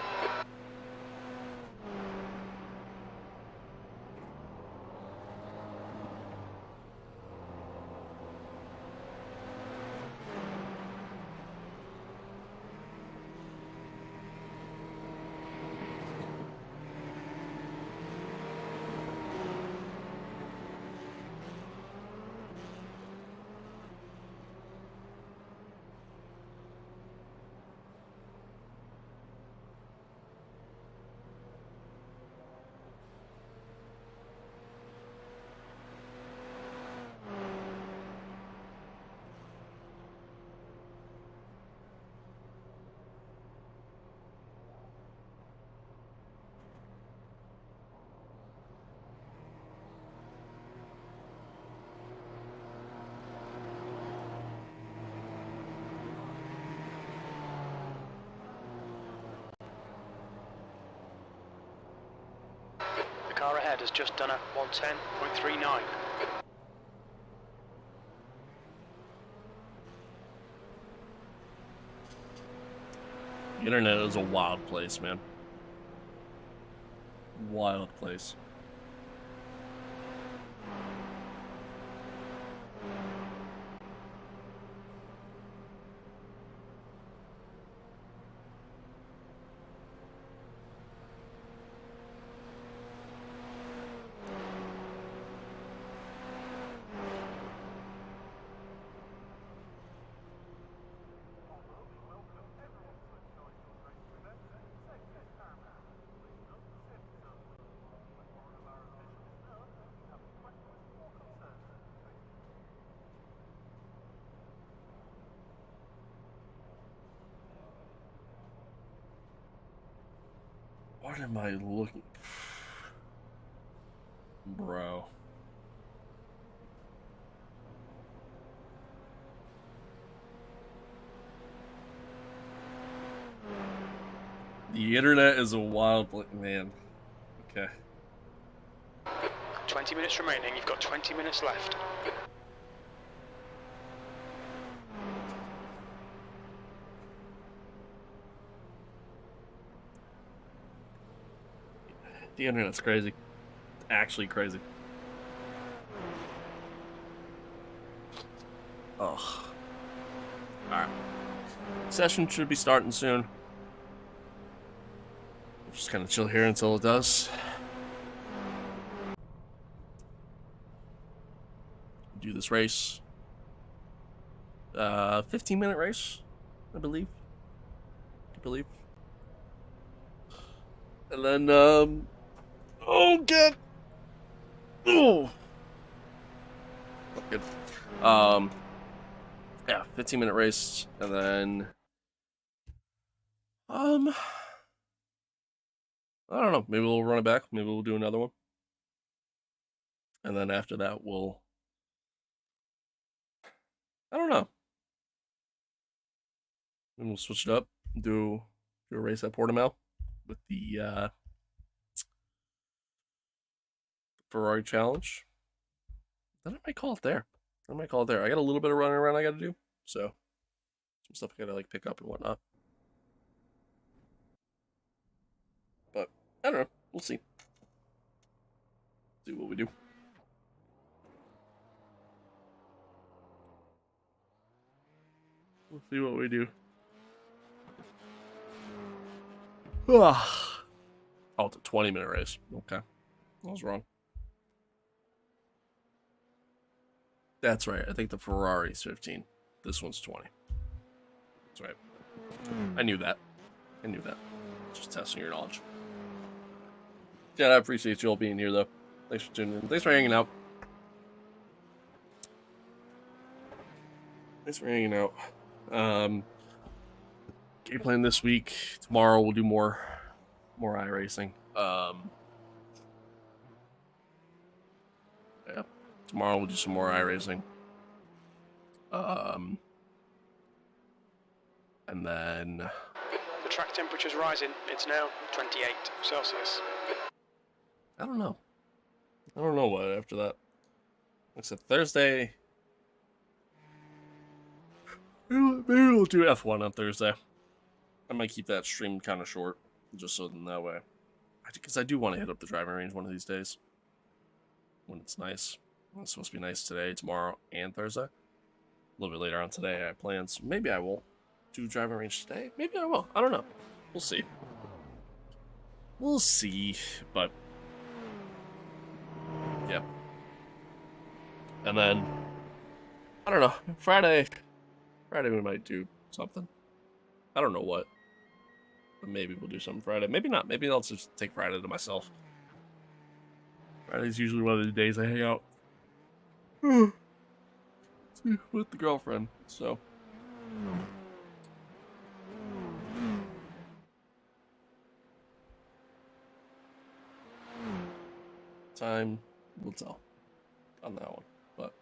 The car ahead has just done a 110.39. The internet is a wild place, man. Wild place. What am I looking? Bro. The internet is a wild place, man. Okay. 20 minutes remaining, you've got 20 minutes left. The internet's crazy. It's actually crazy. Ugh. Alright. Session should be starting soon. We'll just kind of chill here until it does. Do this race. 15-minute race, I believe. And then, oh god! Oh! Good. Yeah, 15-minute race, and then, I don't know, maybe we'll run it back, maybe we'll do another one. And then after that, I don't know. Then we'll switch it up, do a race at Portimao with the Ferrari Challenge. Then I might call it there. I got a little bit of running around I got to do, so some stuff I got to like pick up and whatnot. But I don't know. We'll see. See what we do. We'll see what we do. Oh, it's a 20-minute race. Okay. I was wrong. That's right. I think the Ferrari's 15. This one's 20. That's right. I knew that. Just testing your knowledge. Yeah, I appreciate you all being here, though. Thanks for tuning in. Thanks for hanging out. Thanks for hanging out. Game plan this week. Tomorrow we'll do more iRacing. Yeah. Tomorrow we'll do some more iRacing. And then The track temperature's rising. It's now 28 Celsius. I don't know what after that. Except Thursday. Maybe we'll do F1 on Thursday. I might keep that stream kind of short, just so in that way. Because I do want to hit up the driving range one of these days. When it's nice. It's supposed to be nice today, tomorrow, and Thursday. A little bit later on today, I have plans. Maybe I won't do driving range today. Maybe I will. I don't know. We'll see. We'll see. But, yeah. And then, I don't know. Friday we might do something. I don't know what. But maybe we'll do something Friday. Maybe not. Maybe I'll just take Friday to myself. Friday's usually one of the days I hang out with the girlfriend. So. Time will tell on that one. But.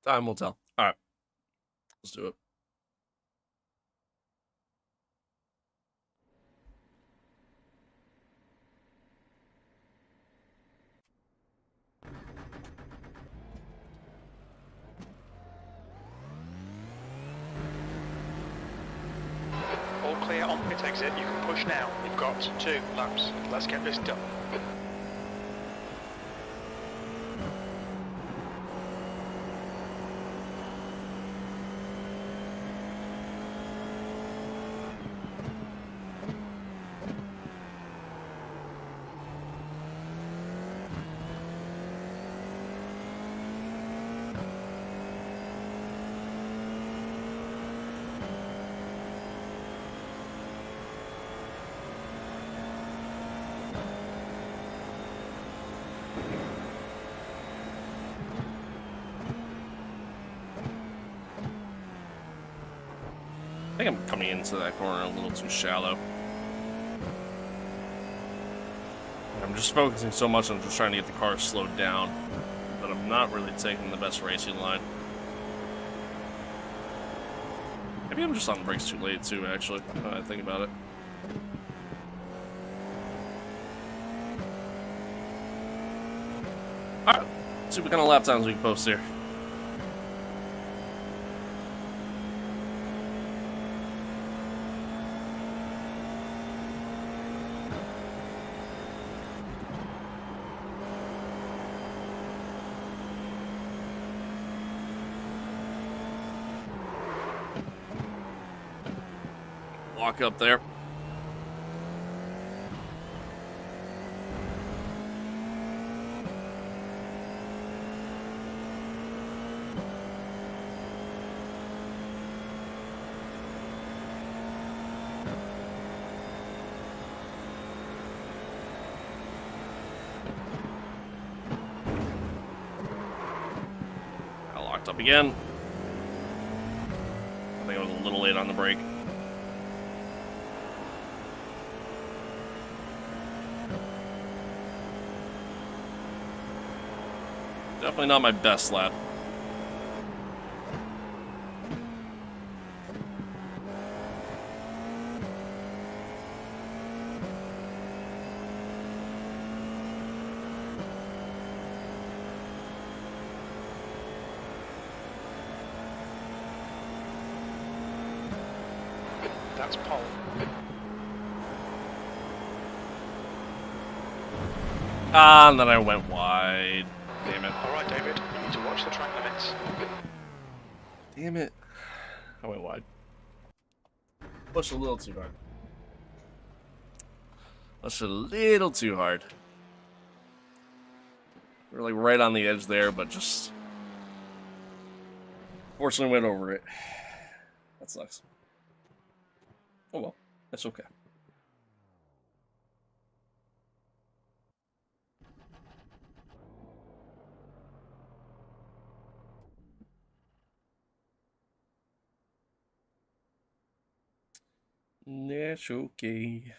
Time will tell. All right. Let's do it. All clear on pit exit. You can push now. You've got 2 laps. Let's get this done. I think I'm coming into that corner a little too shallow. I'm just focusing so much on just trying to get the car slowed down that I'm not really taking the best racing line. Maybe I'm just on the brakes too late too, actually, now that I think about it. Alright, let's see what kind of lap times we can post here. Walk up there. I locked up again. I think I was a little late on the brake. Definitely not my best lap. That's pole. Ah, and then I went wide. Damn it. Alright, David, you need to watch the track limits. Damn it. I went wide. Pushed a little too hard. That's a little too hard. We're like right on the edge there, but just fortunately went over it. That sucks. Oh well, that's okay. That's okay.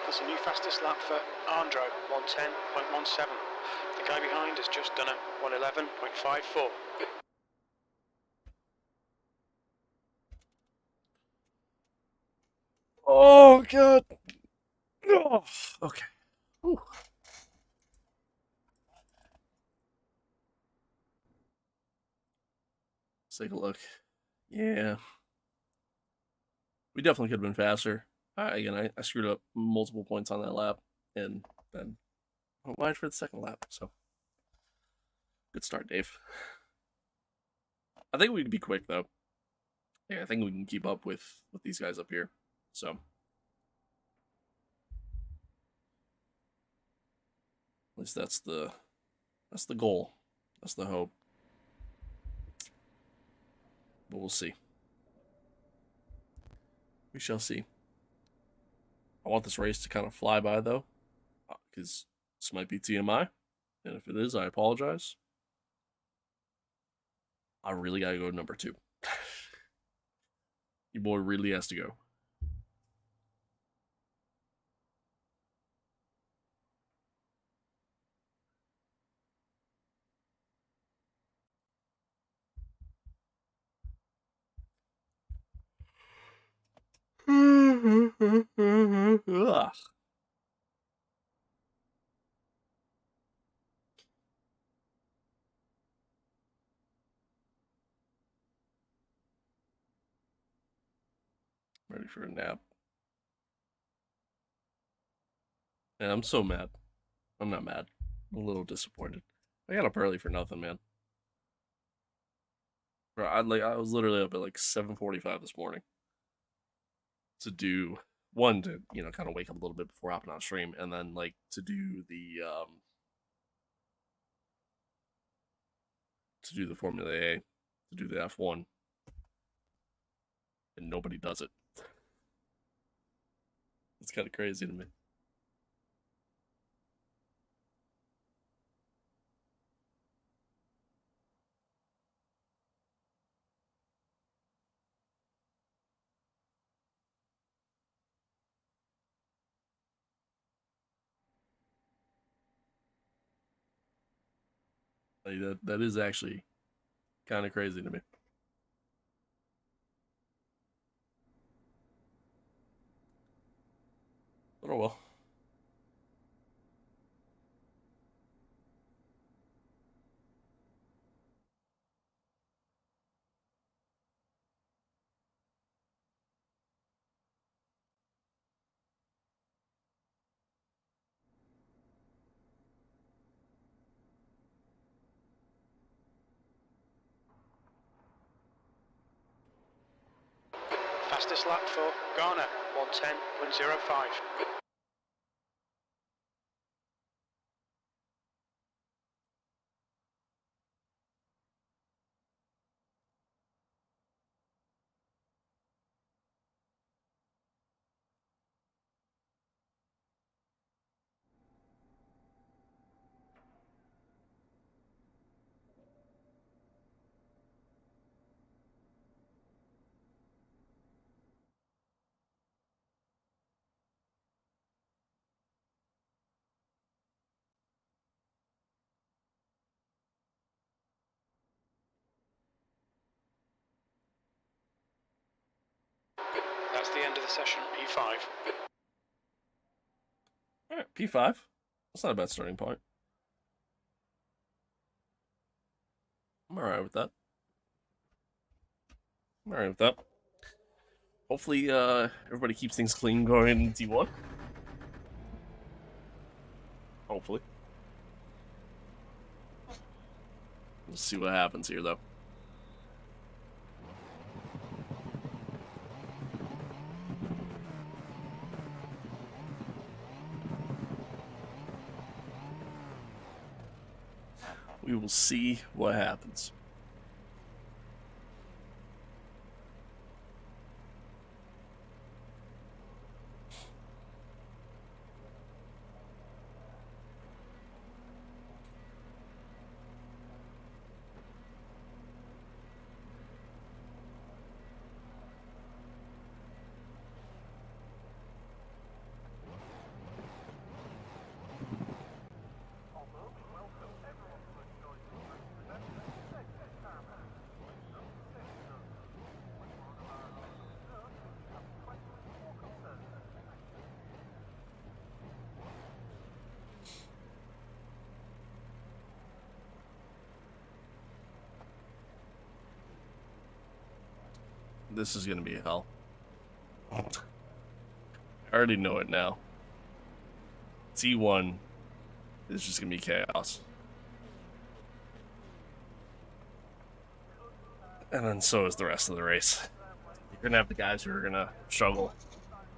That's a new fastest lap for Andro, 110.17. The guy behind has just done a 111.54. Oh god. Oh, okay. Whew. Let's take a look. Yeah. We definitely could have been faster. Again, I screwed up multiple points on that lap, and then went wide for the second lap. So, good start, Dave. I think we can be quick though. Yeah, I think we can keep up with these guys up here. So, at least that's the goal. That's the hope. But we'll see. We shall see. I want this race to kind of fly by though, because this might be TMI, and if it is, I apologize. I really gotta go to number 2. Your boy really has to go. Ugh. Ready for a nap. And I'm so mad. I'm not mad. I'm a little disappointed. I got up early for nothing, man. Bro, I was literally up at like 7:45 this morning to do one to kind of wake up a little bit before hopping on stream, and then like to do the Formula A, to do the F1, and nobody does it. It's kind of crazy to me. Like that is actually kind of crazy to me. But oh well. Fastest lap for Ghana, 110.05. That's the end of the session, P5. All right, P5. That's not a bad starting point. I'm alright with that. I'm alright with that. Hopefully, everybody keeps things clean going in D1. Hopefully. We'll see what happens here, though. We will see what happens. This is gonna be hell. I already know it now. T1 is just gonna be chaos. And then so is the rest of the race. You're gonna have the guys who are gonna struggle.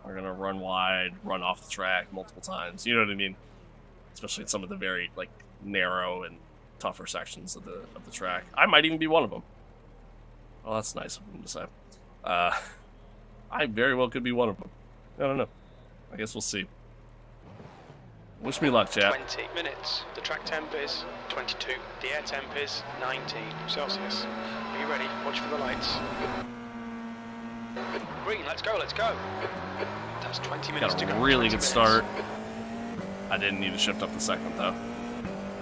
Are gonna run wide, run off the track multiple times. You know what I mean? Especially in some of the very like narrow and tougher sections of the track. I might even be one of them. Well, that's nice of them to say. I very well could be one of them. I don't know. I guess we'll see. Wish me luck, chat. 20 minutes. The track temp is 22. The air temp is 19 Celsius. Are you ready? Watch for the lights. Green, let's go, let's go. That's 20 minutes to go. Got a really good start. I didn't need to shift up the second, though.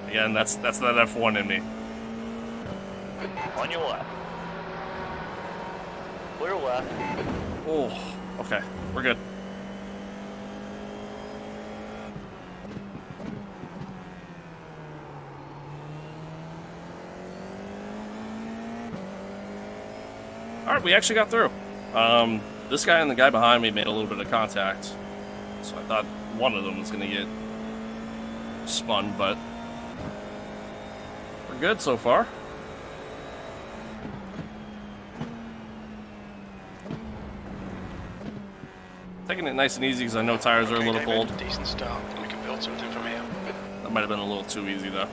Again, that's that F1 in me. On your left. Clear left. Oh, okay. We're good. Alright, we actually got through. This guy and the guy behind me made a little bit of contact. So I thought one of them was going to get spun, but we're good so far. Taking it nice and easy because I know tires are a little cold. Decent start. We can build something from here. That might have been a little too easy though.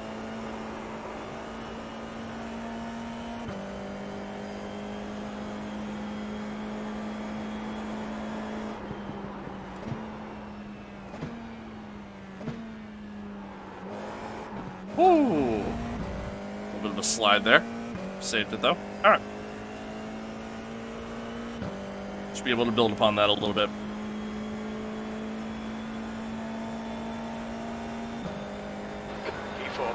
Ooh. A little bit of a slide there. Saved it though. Alright. Should be able to build upon that a little bit. P4.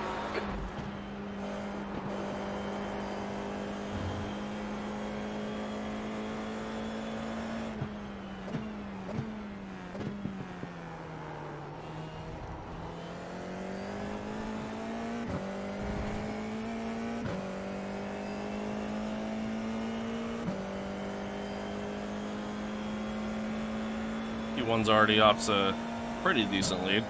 P1's already off to a pretty decent lead.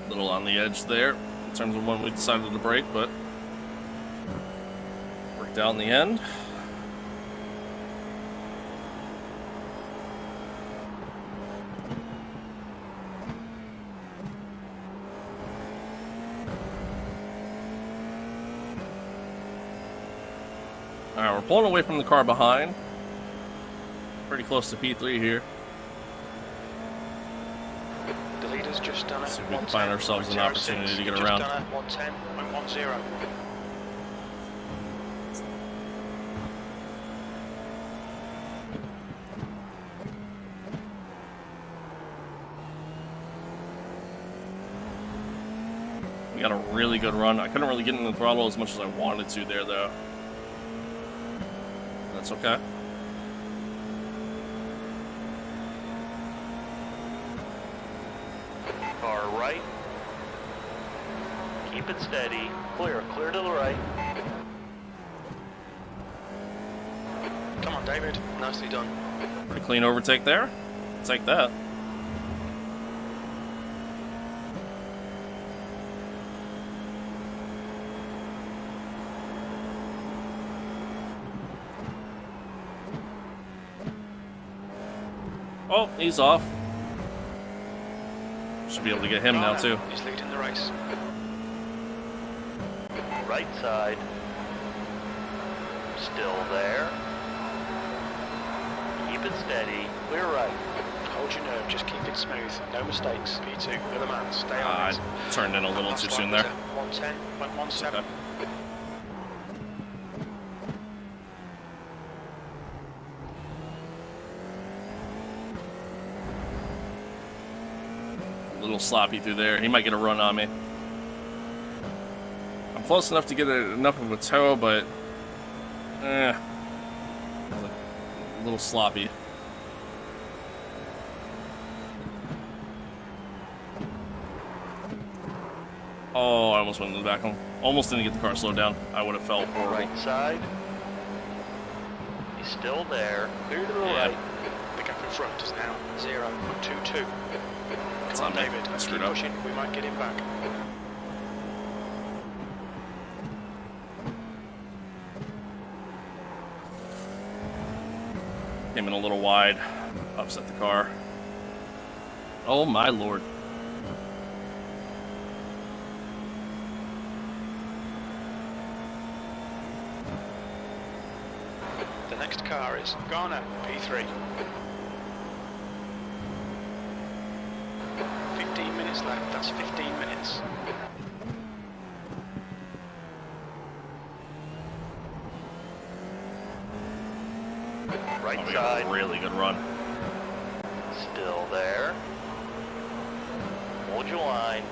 Little on the edge there in terms of when we decided to brake, but worked out in the end. Alright, we're pulling away from the car behind. Pretty close to P3 here. The leader's just done it. See if we can find ourselves an opportunity to get around. Just done it. 110.10. We got a really good run. I couldn't really get in the throttle as much as I wanted to there, though. That's okay. Car right. Keep it steady. Clear to the right. Come on, David. Nicely done. Pretty clean overtake there. Take that. Oh, he's off. Should be able to get him now, too. He's leading the race. Right side. Still there. Keep it steady. Clear right. Hold your nerve, just keep it smooth. No mistakes. P2, you're the man. Stay on it. Turned in a little too soon there. 110.17. Okay. A little sloppy through there. He might get a run on me. I'm close enough to get enough of a tow, but a little sloppy. Oh, I almost went in the back home. Almost didn't get the car slowed down. I would have felt horrible. Right side. He's still there. Clear to the right. The gap in front is now 0.22. Come on, on me. David. I Keep screwed up. pushing. We might get him back. Came in a little wide. Upset the car. Oh my lord. The next car is Ghana, P3. 15 minutes left, that's 15 minutes. Right Oh, we got side. a really good run. Still there. Hold your line.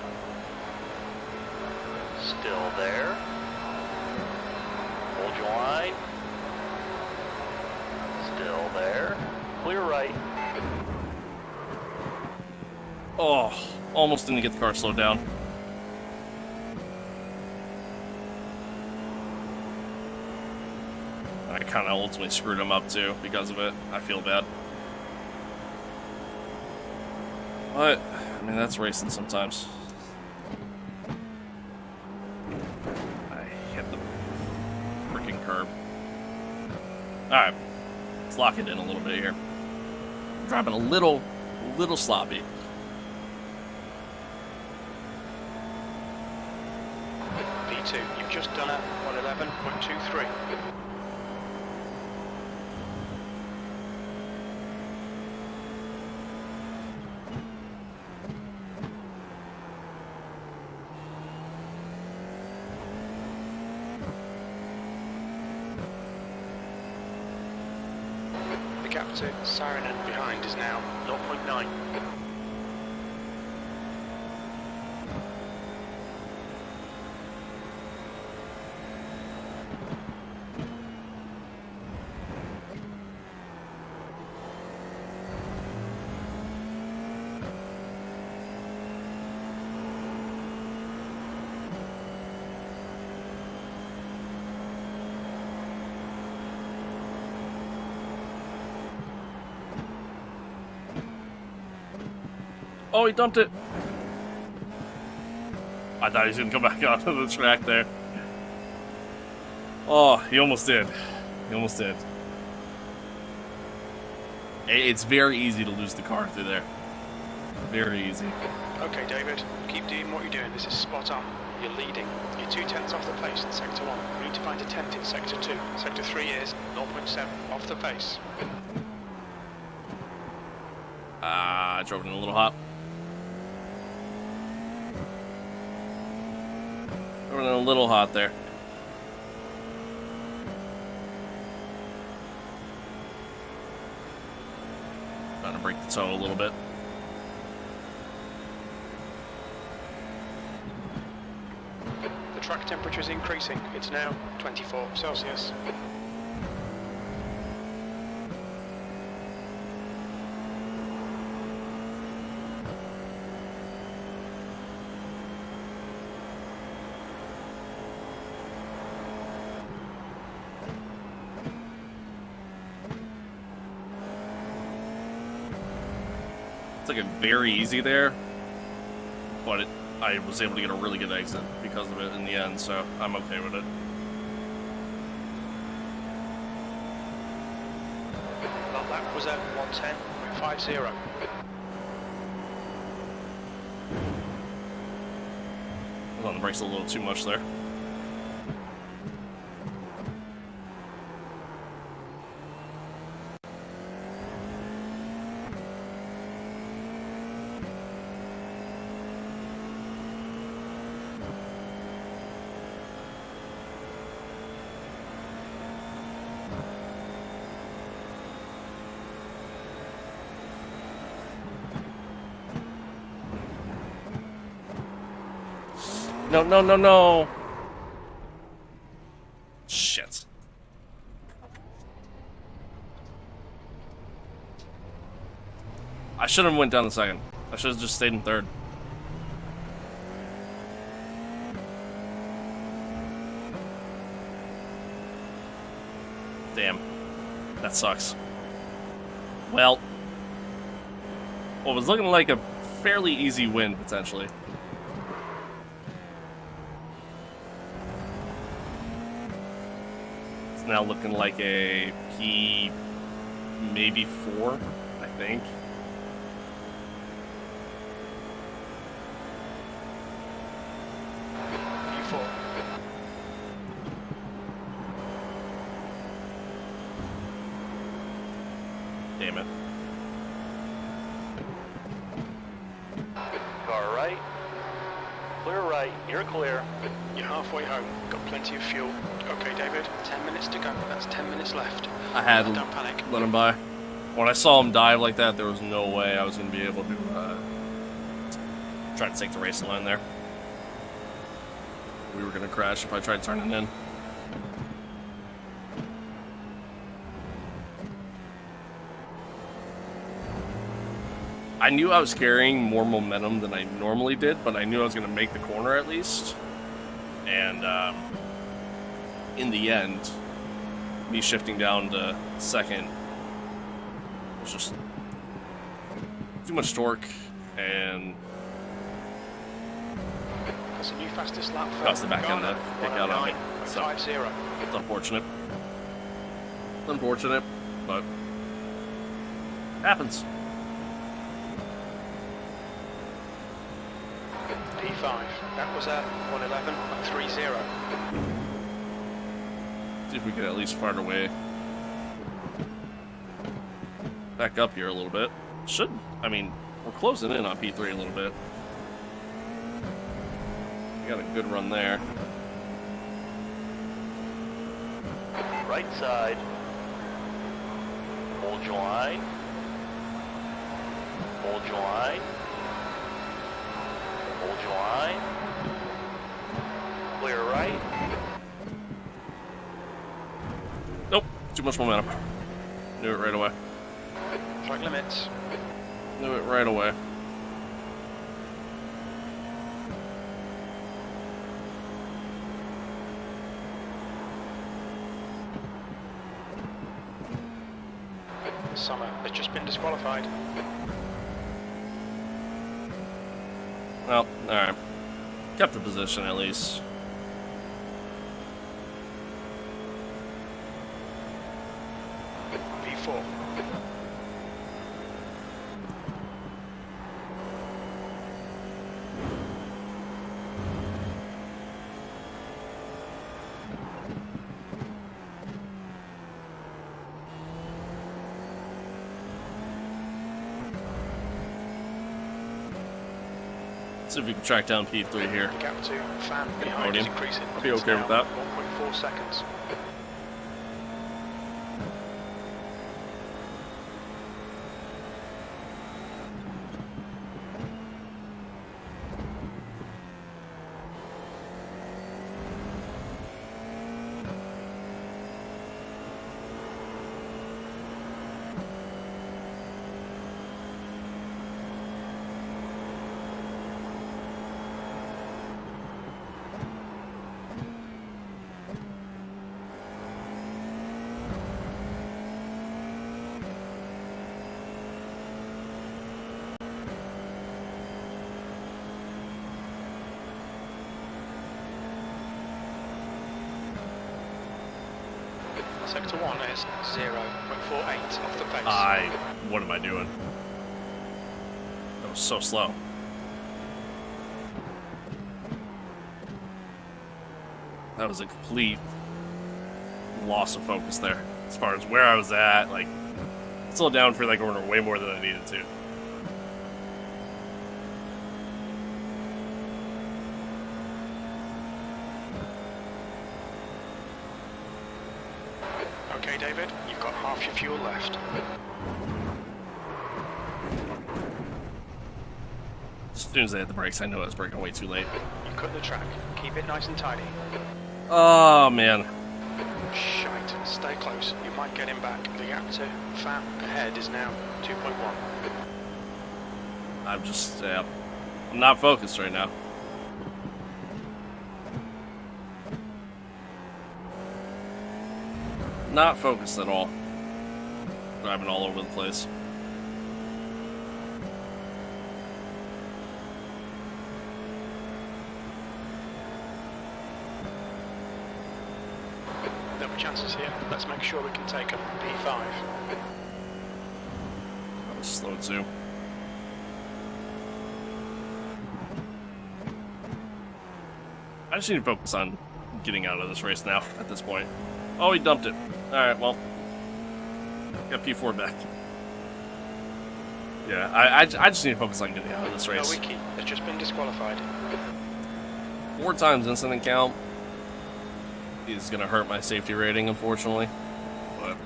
Still there. Hold your line. Still there. Clear right. Oh, almost didn't get the car slowed down. I kind of ultimately screwed him up too because of it. I feel bad. But, I mean, that's racing sometimes. I hit the freaking curb. Alright, let's lock it in a little bit here. I'm driving a little sloppy. P2, you've just done a 111.23. The gap to Saarinen behind is now 0.9. Oh, he dumped it. I thought he was going to come back onto the track there. Oh, he almost did. He almost did. It's very easy to lose the car through there. Very easy. Okay, David, keep doing what you're doing. This is spot on. You're leading. You're 2/10 off the pace in Sector 1. You need to find a 10th in Sector 2. Sector 3 is 0.7 off the pace. I drove it in a little hot. Drove it in a little hot there. Trying to break the toe a little bit. track temperature is increasing. It's now 24 Celsius. It's like a very easy there, but I was able to get a really good exit because of it in the end, so I'm okay with it. Well, that was at 110.50. I was on the brakes a little too much there. No, no, no, no! Shit. I should have went down the second. I should have just stayed in third. Damn. That sucks. Well, what was looking like a fairly easy win, potentially. It's now looking like a P, maybe 4, I think. P4. Damn it. Car right. Clear right. You're clear. You're halfway home. Got plenty of fuel. Okay, David. 10 minutes to go. That's 10 minutes left. I had Don't panic. let him by. When I saw him dive like that, there was no way I was going to be able to try to take the race line there. We were going to crash if I tried turning in. I knew I was carrying more momentum than I normally did, but I knew I was going to make the corner at least. And in the end, me shifting down to second was just too much torque, and That's a new fastest lap for that's the back end to kick out on me. So 50. it's unfortunate. It's unfortunate, but happens. P5. That was at 111.30. See if we can at least find our way back up here a little bit. I mean, we're closing in on P3 a little bit. We got a good run there. Right side. Hold your line. Hold your line. Hold your line. Clear right. Nope, too much momentum. Knew it right away. Track limits. Knew it right away. Summer has just been disqualified. Well, alright. Kept the position at least. P4. See if we can track down P3 here. The gap to fan behind Podium. is increasing. I'll be It's okay now with that. 1.4 seconds. Sector 1 is 0.48 off the pace. What am I doing? That was so slow. That was a complete loss of focus there. As far as where I was at, like, slowed down for like way more than I needed to. Okay, David, you've got half your fuel left. As soon as I hit the brakes, I knew I was braking way too late. You cut the track. Keep it nice and tidy. Oh, man. Shite. Stay close. You might get him back. The gap to fat ahead is now 2.1. I'm just, I'm not focused right now. Not focused at all. Driving all over the place. There'll be chances here. Let's make sure we can take them. P5. That was slow too. I just need to focus on getting out of this race now, at this point. Oh, he dumped it. Alright, well. Got P4 back. Yeah, I just need to focus on getting out of this race. No wiki has just been disqualified. 4 times incident count is going to hurt my safety rating, unfortunately. But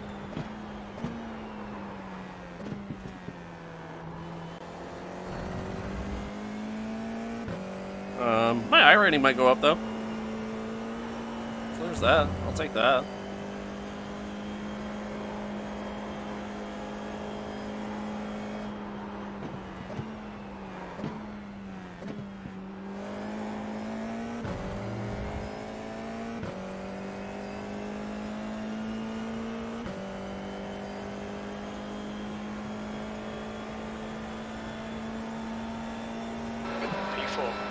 my I rating might go up though. So there's that. I'll take that.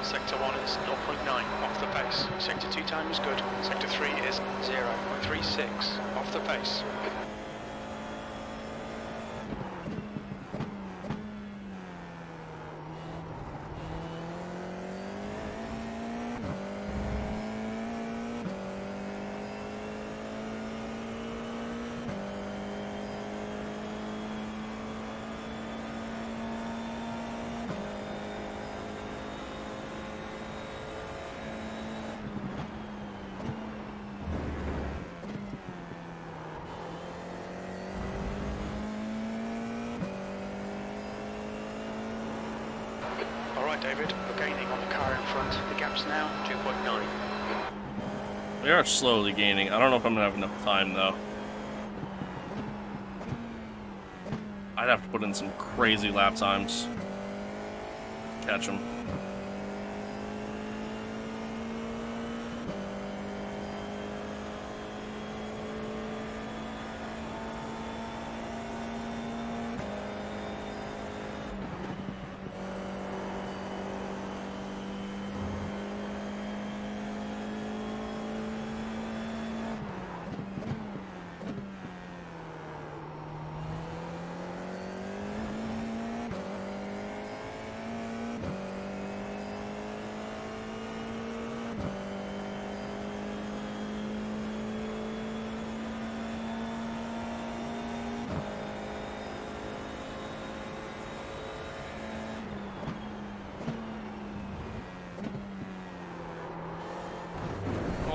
Sector 1 is 0.9 off the pace. Sector 2 time is good. Sector 3 is 0.36 off the pace. David, we're gaining on the car in front. The gap's now 2.9. We are slowly gaining. I don't know if I'm going to have enough time, though. I'd have to put in some crazy lap times to catch them.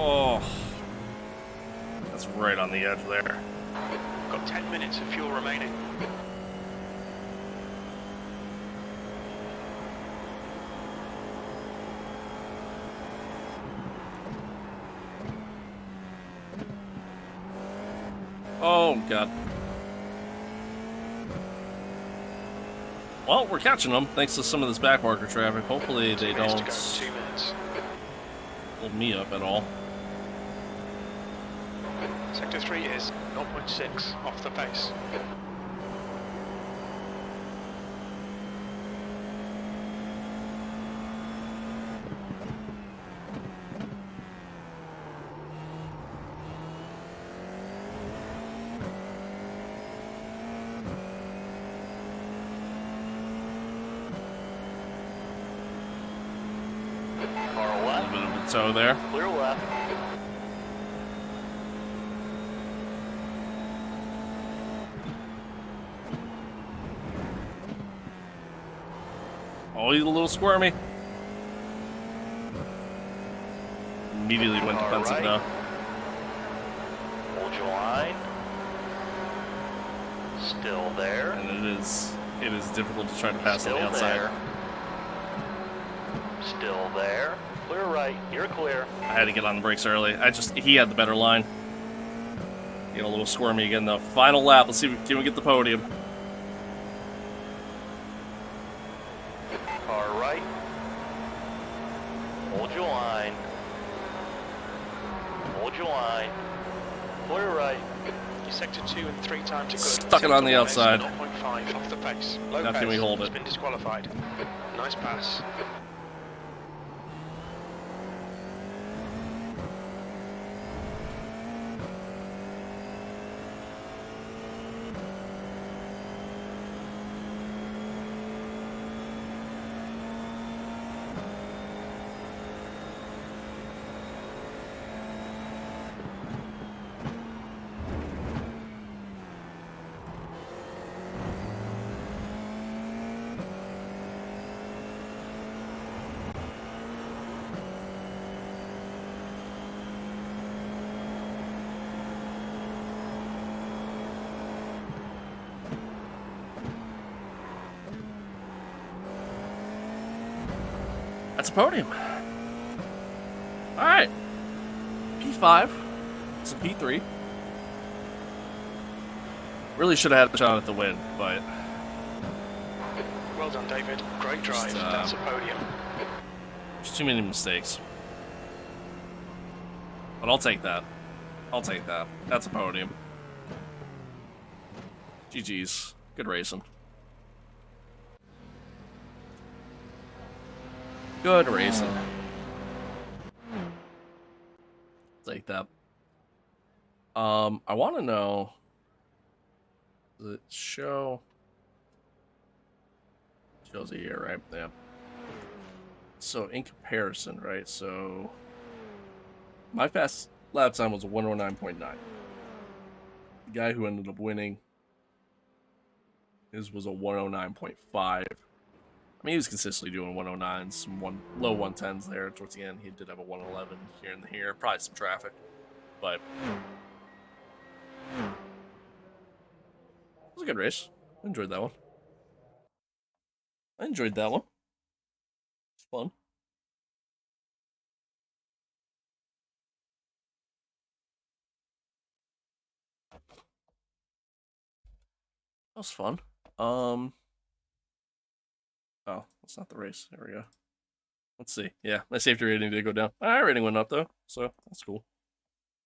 Oh, that's right on the edge there. Got 10 minutes of fuel remaining. Oh, God. Well, we're catching them thanks to some of this backmarker traffic. Hopefully they don't 2 minutes. hold me up at all. Sector 3 is 0.6 off the pace. Car A left. little bit of a toe there. Clear left. Oh, he's a little squirmy. Immediately went All defensive right. now. Hold your line. Still there. And it is difficult to try to pass Still on the outside. there. Still there. Clear right. You're clear. I had to get on the brakes early. He had the better line. Get a little squirmy again though. Final lap. Let's see if can we get the podium. Car right. Hold your line. Hold your line. Clear right. Your sector 2 and 3 time to good. Stuck it on the Sector 1 is outside. 0.5 off the pace. Low Now pace. can we hold Has it? been disqualified. Nice pass. That's a podium. Alright. P5. It's a P3. Really should have had a shot at the win, but Well done, David. Great drive. Just, That's a podium. there's too many mistakes. But I'll take that. I'll take that. That's a podium. GG's. Good racing. Good racing. Take that. I want to know. Does it show? Shows a year, right? Yeah. So in comparison, right? So my fast lap time was 109.9. The guy who ended up winning, his was a 109.5. I mean, he was consistently doing 109s, some low 110s there towards the end. He did have a 111 here and here, probably some traffic, but it was a good race. I enjoyed that one. I enjoyed that one. It's fun. That was fun. Oh, that's not the race. There we go. Let's see. Yeah, my safety rating did go down. My rating went up though, so that's cool.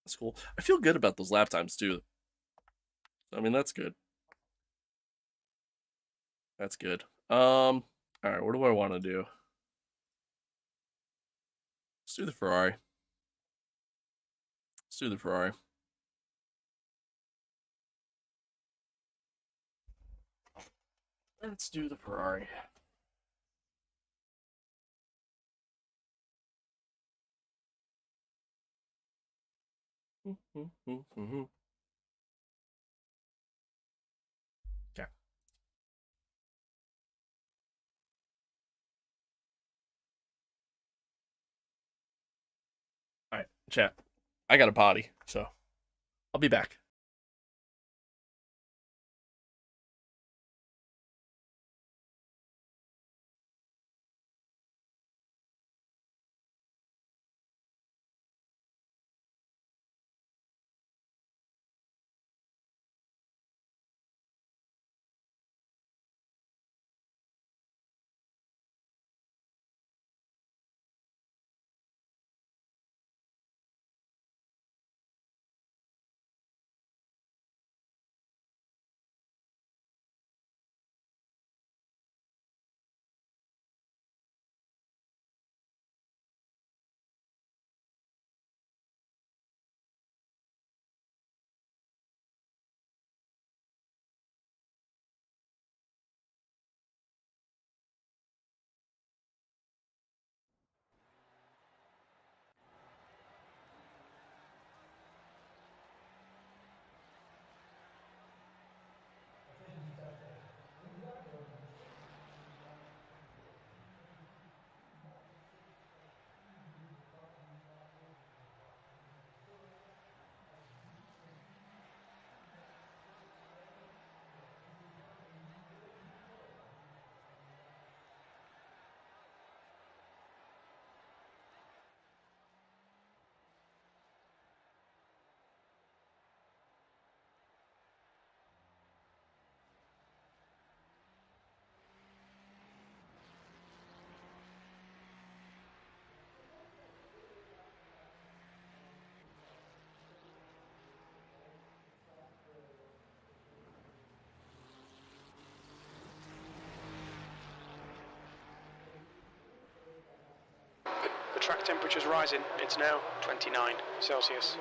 That's cool. I feel good about those lap times too. I mean, that's good. That's good. All right. What do I want to do? Let's do the Ferrari. Let's do the Ferrari. Let's do the Ferrari. Okay. All right, chat. I got a potty, so I'll be back. track temperature's rising. It's now 29 Celsius.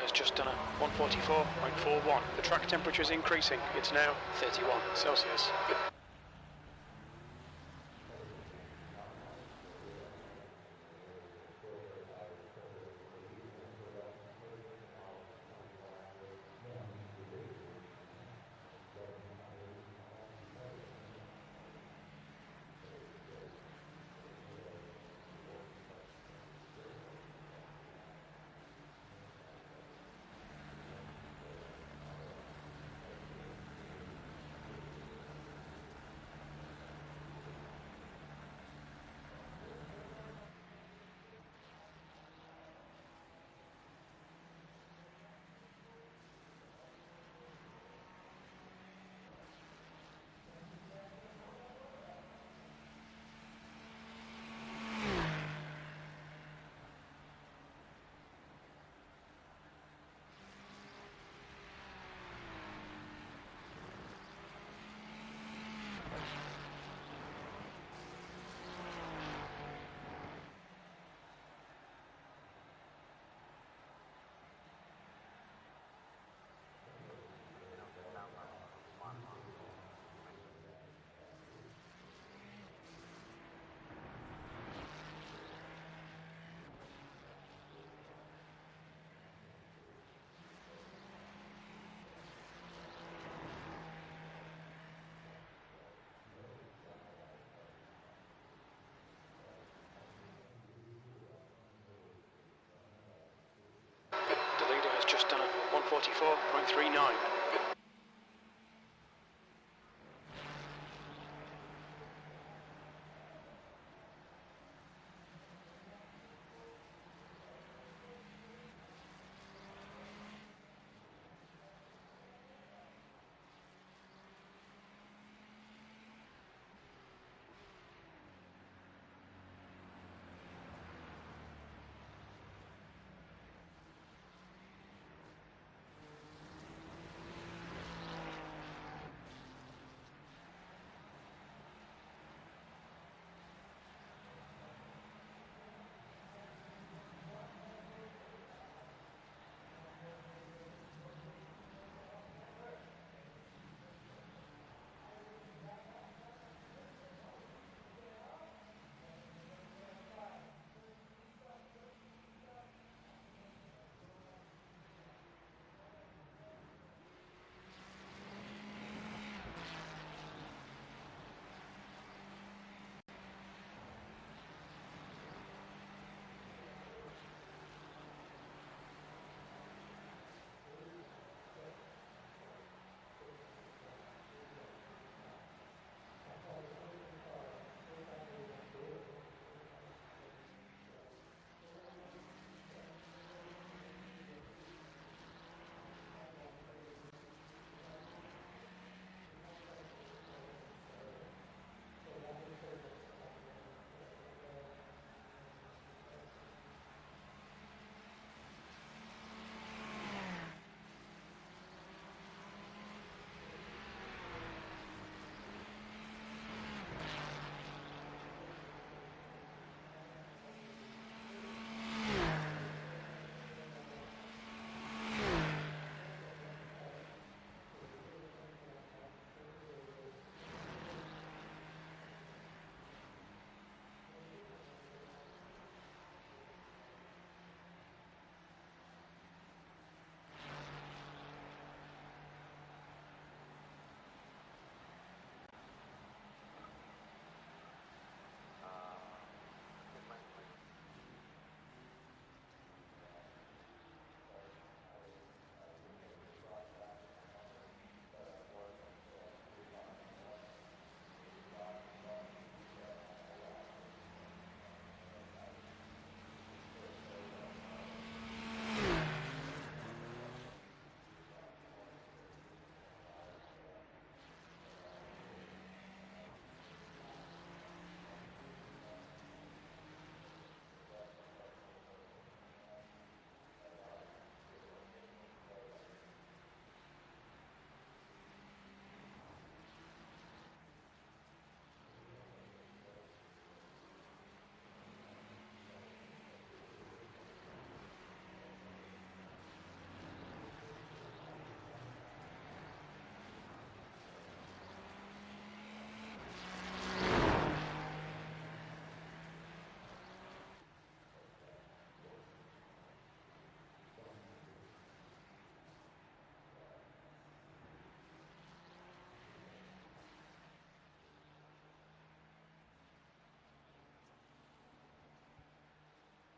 has just done a 144.41. The track temperature is increasing. It's now 31 Celsius. The leader has just done a 144.39.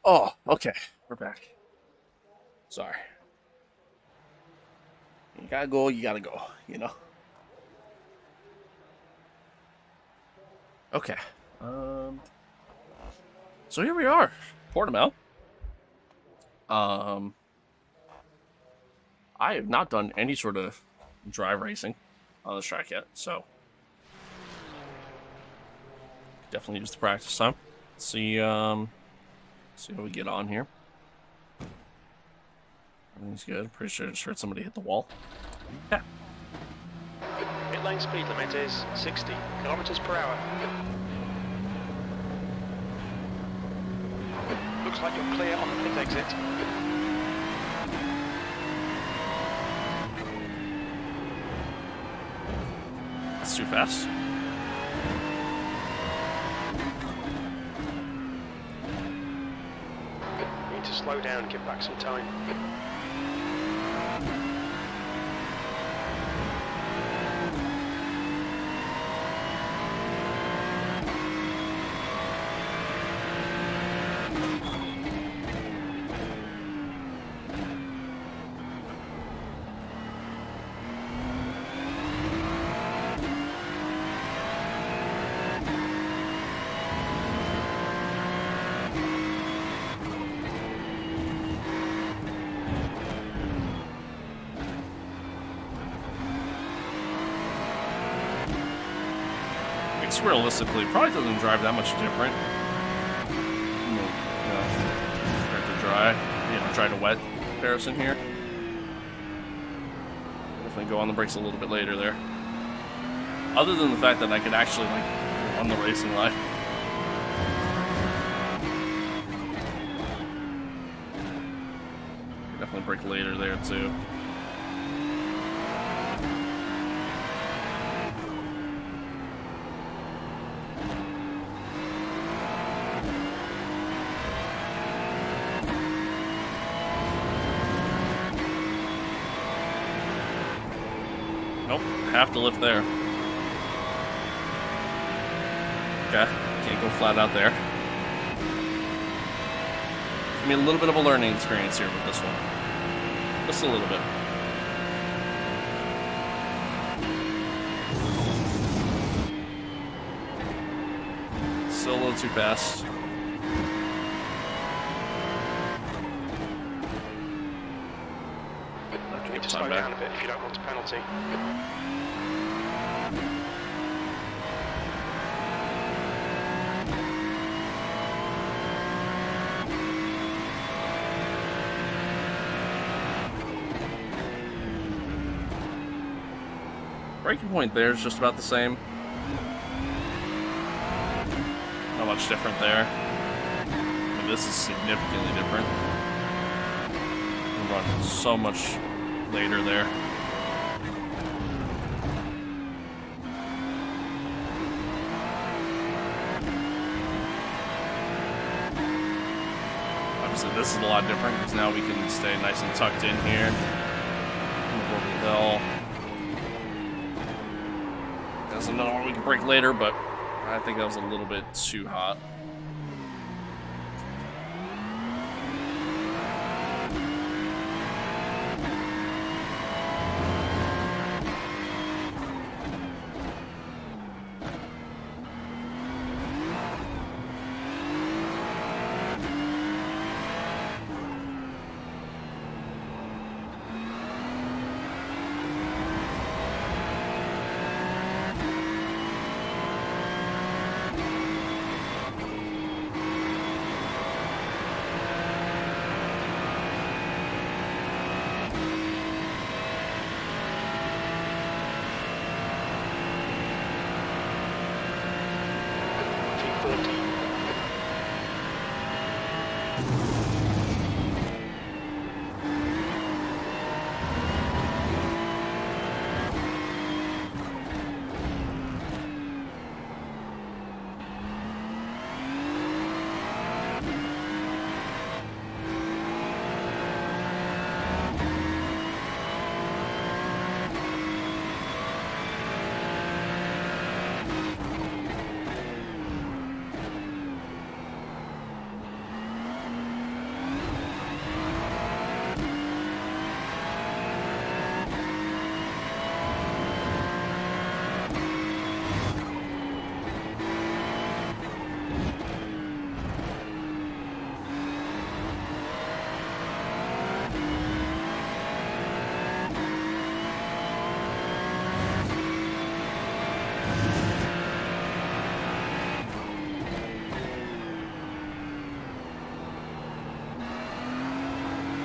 Oh, okay. We're back. Sorry. You gotta go, you know? Okay. So here we are. Portimao. I have not done any sort of drive racing on this track yet, so definitely use the practice time. See how we get on here. Everything's good. Pretty sure I just heard somebody hit the wall. Yeah. Pit lane speed limit is 60 kilometers per hour. Looks like you're clear on the pit exit. That's too fast. Need to slow down and give back some time. Realistically, it probably doesn't drive that much different. Compared to dry to wet comparison here. Definitely go on the brakes a little bit later there. Other than the fact that I could actually like run the racing line. Definitely brake later there too. Nope, have to lift there. Okay, can't go flat out there. It's gonna be a little bit of a learning experience here with this one. Just a little bit. Still a little too fast. You need to slow down a bit if you don't want a penalty. Braking point there is just about the same. Not much different there. I mean, this is significantly different. We run so much later there. Obviously, this is a lot different because now we can stay nice and tucked in here. Move over the hill. There's another one we can break later, but I think that was a little bit too hot.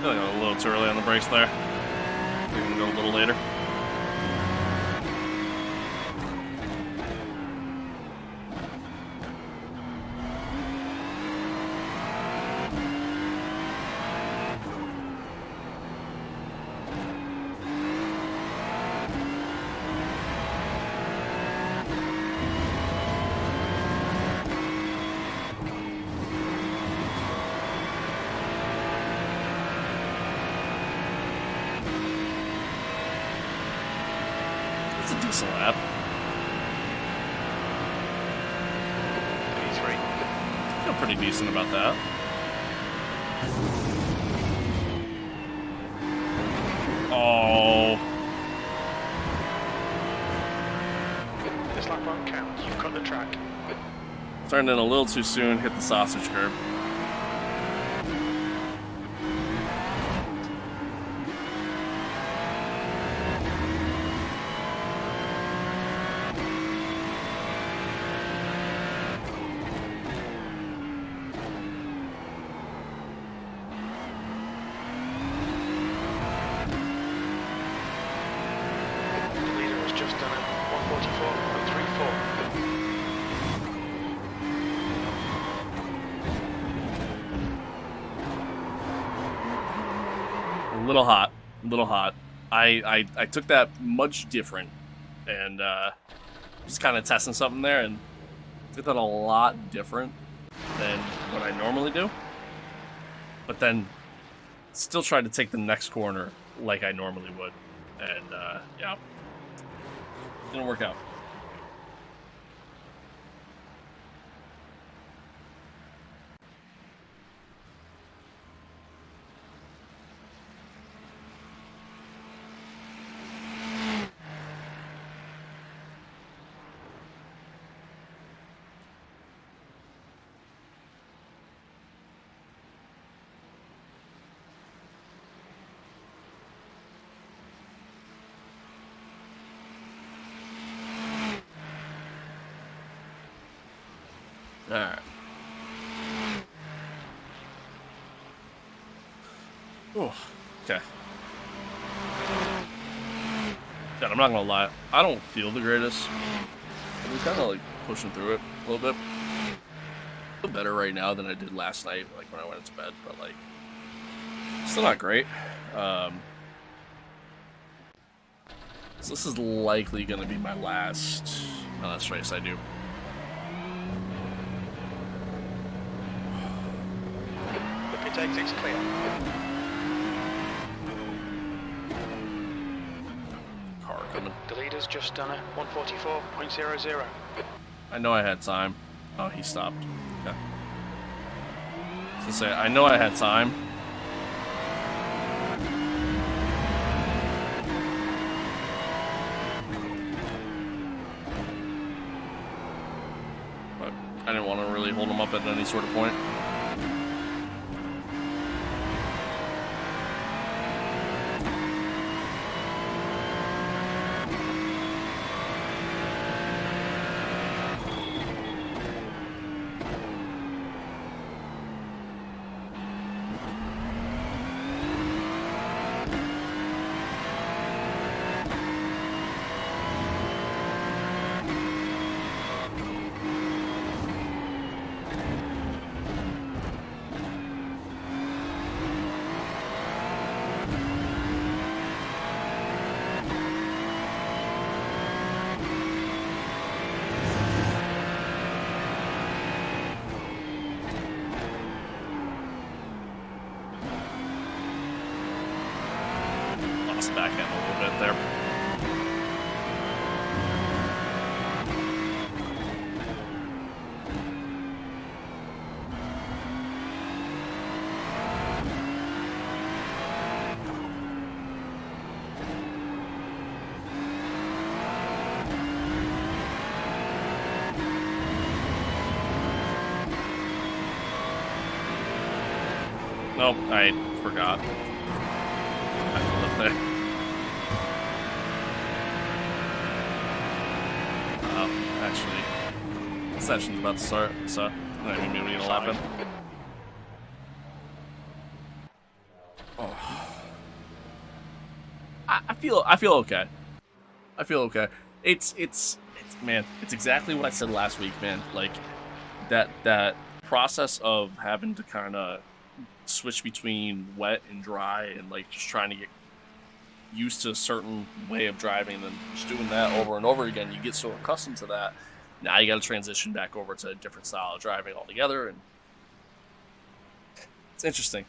I feel like I'm a little too early on the brakes there. We can go a little later. It's a decent lap. 23. I feel pretty decent about that. Oh. This lap won't count. You've cut the track. Turned in a little too soon, hit the sausage curb. The leader has just done a 144.34. A little hot. A little hot. I took that much different and just kind of testing something there and took that a lot different than what I normally do. But then still tried to take the next corner like I normally would. And yeah, didn't work out. Alright. Oh, okay. God, I'm not gonna lie. I don't feel the greatest. I'm kind of like pushing through it a little bit. I feel better right now than I did last night, like when I went to bed, but like, still not great. So this is likely gonna be my last race I do. The pit exit's clear. Car coming. The leader's just done a 144.00. I know I had time. Oh, he stopped. Okay. So say, I know I had time. But I didn't want to really hold him up at any sort of point. Lost back end a little bit there. Nope, I forgot. I have to live there. Actually, the session's about to start, so I'm not even gonna lap in. Oh. feel okay. I feel okay. It's man, it's exactly what I said last week, man. Like that process of having to kind of switch between wet and dry and like just trying to get used to a certain way of driving and then just doing that over and over again, you get so accustomed to that. Now you got to transition back over to a different style of driving altogether, and it's interesting.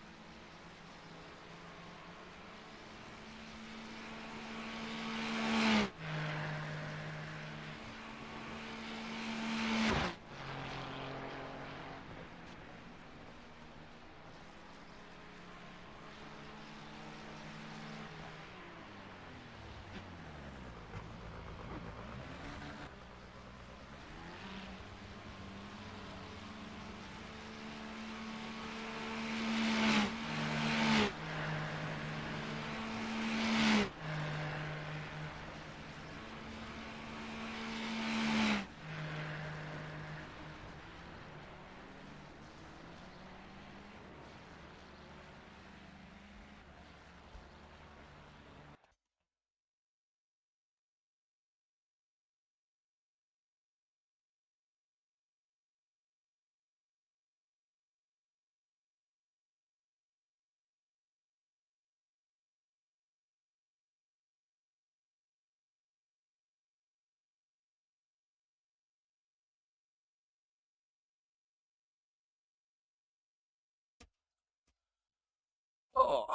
Oh.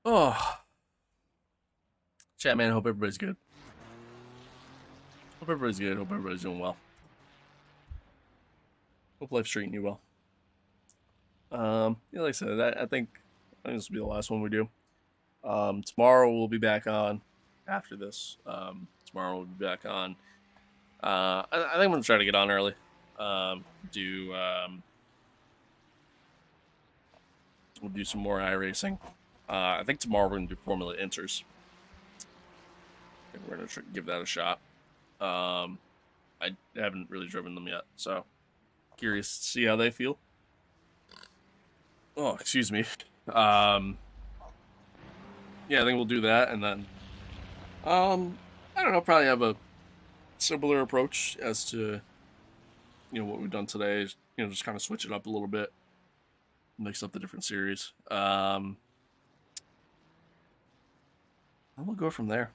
Oh, chat man. Hope everybody's good. Hope everybody's good. Hope everybody's doing well. Hope life's treating you well. Yeah, like I said, I think this will be the last one we do. Tomorrow we'll be back on after this. Tomorrow we'll be back on. I think I'm gonna try to get on early. We'll do some more iRacing. I think tomorrow we're gonna do Formula Inters. I think we're gonna give that a shot. I haven't really driven them yet, so curious to see how they feel. Oh, excuse me. Yeah, I think we'll do that, and then I don't know, probably have a similar approach as to what we've done today. Is, just kind of switch it up a little bit, mix up the different series. And we'll go from there.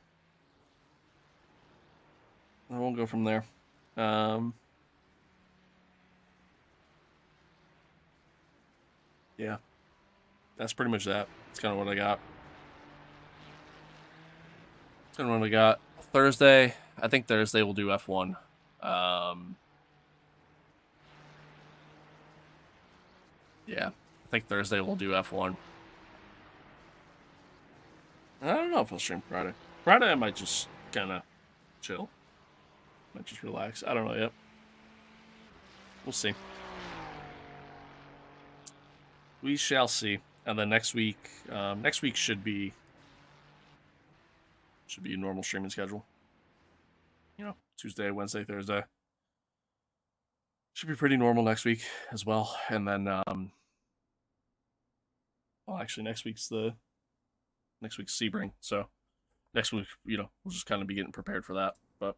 Yeah, that's pretty much that. That's kind of what I got. Thursday, I think Thursday we'll do F1. Yeah, I think Thursday we'll do F1. I don't know if I'll stream Friday. Friday I might just kind of chill. Might just relax. I don't know yet. We'll see. We shall see. And then next week should be a normal streaming schedule. Tuesday, Wednesday, Thursday. Should be pretty normal next week as well. And then actually next week's Sebring. So next week, we'll just kind of be getting prepared for that. But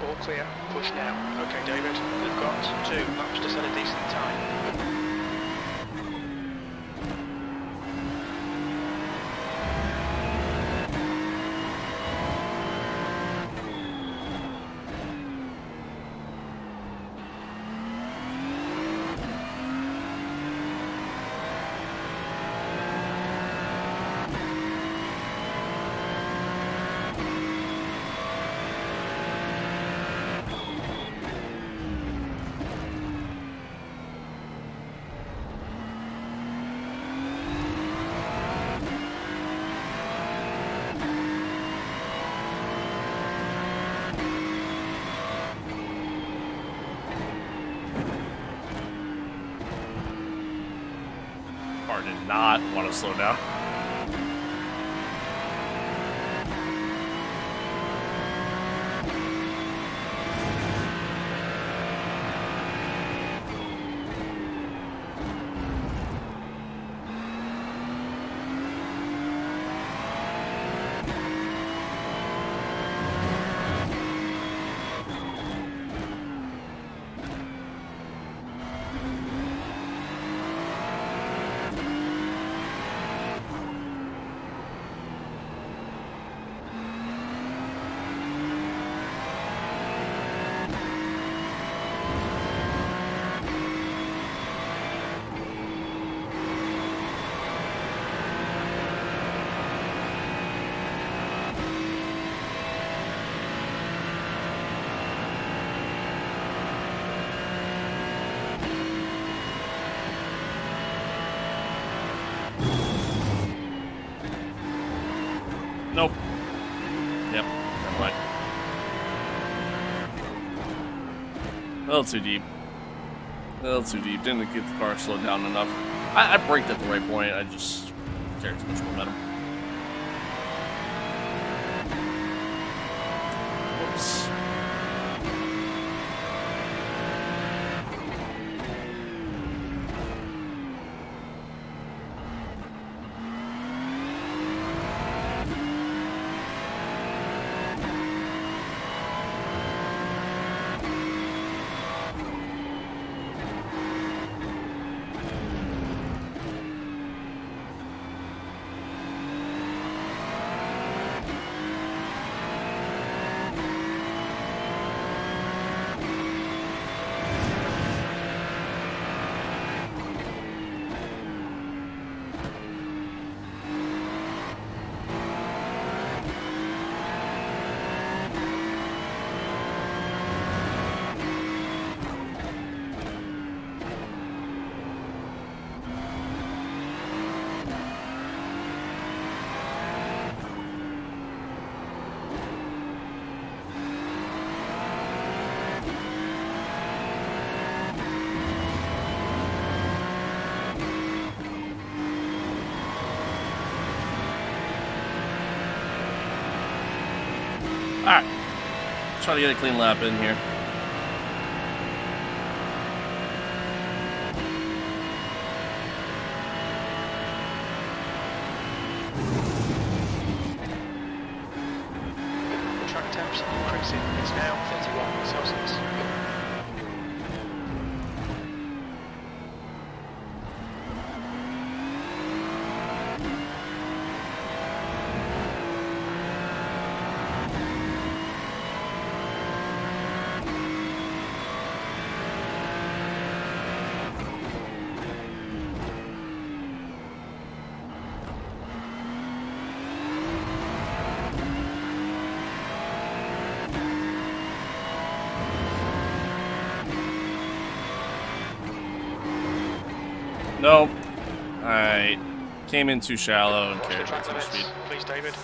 all clear, push now. Okay, David, we've got 2 laps to set a decent time. not want to slow down. Nope. Yep. Never mind. A little too deep. A little too deep. Didn't get the car slowed down enough. I braked at the right point. I just carried too much momentum. Whoops. Alright. Try to get a clean lap in here. The track temps increasing. It's now 31 Celsius. Nope. I came in too shallow and Watch the carried track too much limits, speed. please, David.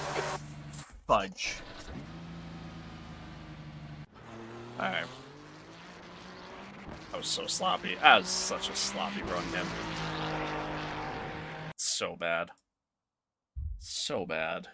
Fudge. Alright. I was so sloppy. That was such a sloppy run, man. So bad. So bad.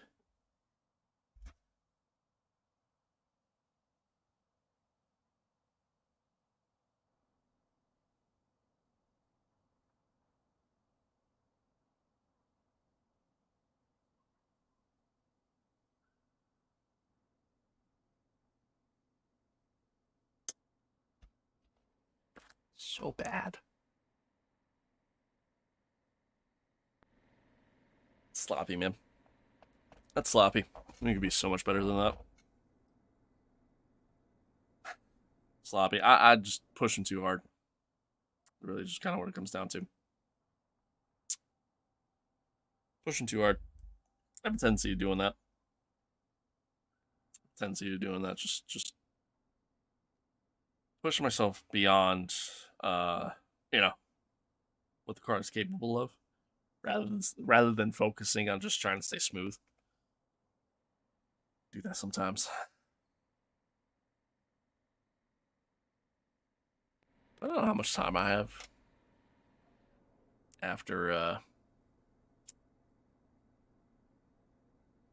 So bad. Sloppy, man. That's sloppy. You could be so much better than that. Sloppy. I just pushing too hard. Really just kind of what it comes down to. Pushing too hard. I have a tendency of doing that. Just pushing myself beyond you know, what the car is capable of. Rather than focusing on just trying to stay smooth. Do that sometimes. I don't know how much time I have after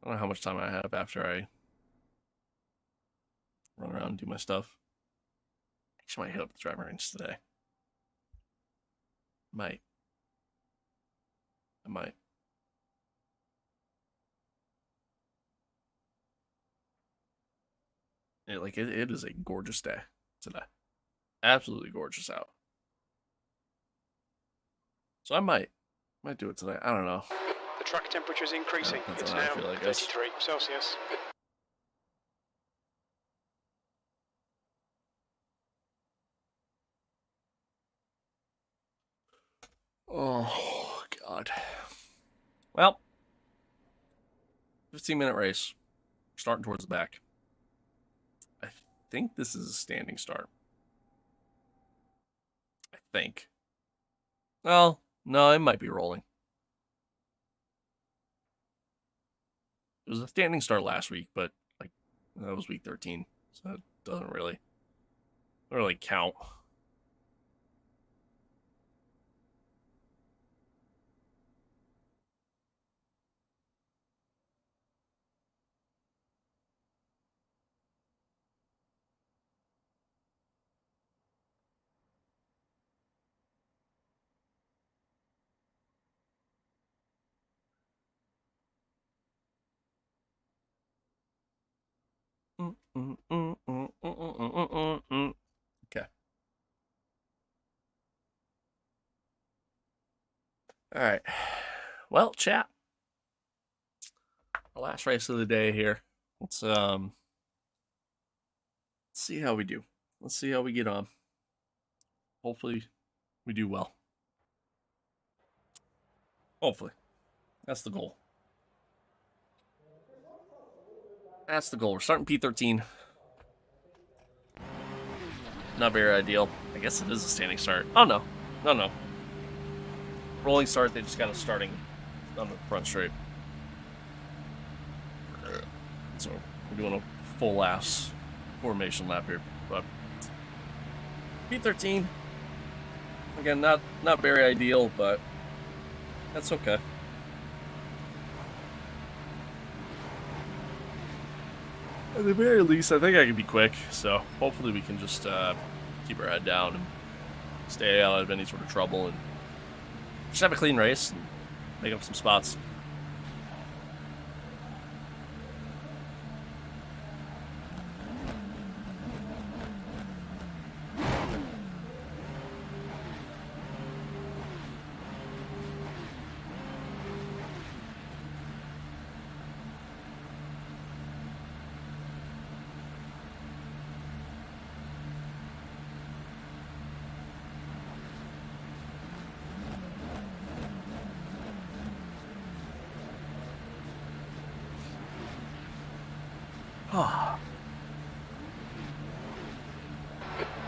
I don't know how much time I have after I run around and do my stuff. Actually, might hit up the driving range today. Might. I might. It is a gorgeous day today. Absolutely gorgeous out. So I might do it today. I don't know. The track temperature is increasing. That's It's how I now feel, I guess. 33 Celsius. Oh God. Well, 15-minute race. Starting towards the back. I think this is a standing start. I think. Well, no, it might be rolling. It was a standing start last week, but like that was week 13, so it doesn't really count. Okay. All right. Well, chat. The last race of the day here. Let's see how we do. Let's see how we get on. Hopefully, we do well. Hopefully. That's the goal. That's the goal. We're starting P13. Not very ideal. I guess it is a standing start. Oh, no. No. Rolling start, they just got us starting on the front straight. So, we're doing a full ass formation lap here. But P13. Again, not very ideal, but that's okay. At the very least, I think I can be quick, so hopefully we can just keep our head down and stay out of any sort of trouble and just have a clean race and make up some spots.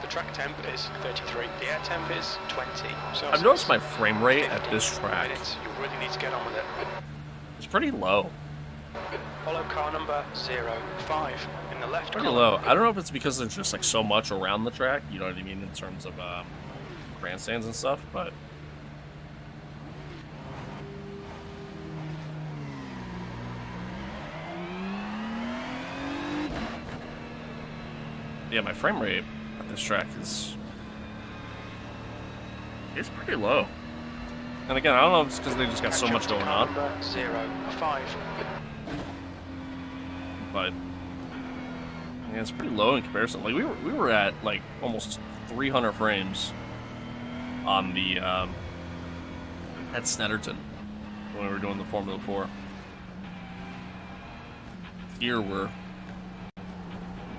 The track temp is 33. The air temp is 20 Celsius. I've noticed my frame rate at this track. You really need to get on with it. It's pretty low. Follow car number 05 in the left. Pretty low. I don't know if it's because there's just like so much around the track, you know what I mean, in terms of grandstands and stuff, but yeah, my frame rate at this track is pretty low. And again, I don't know if it's because they just got so much going on. 05. But yeah, it's pretty low in comparison. Like we were at like almost 300 frames on the at Snetterton when we were doing the Formula 4. Here we're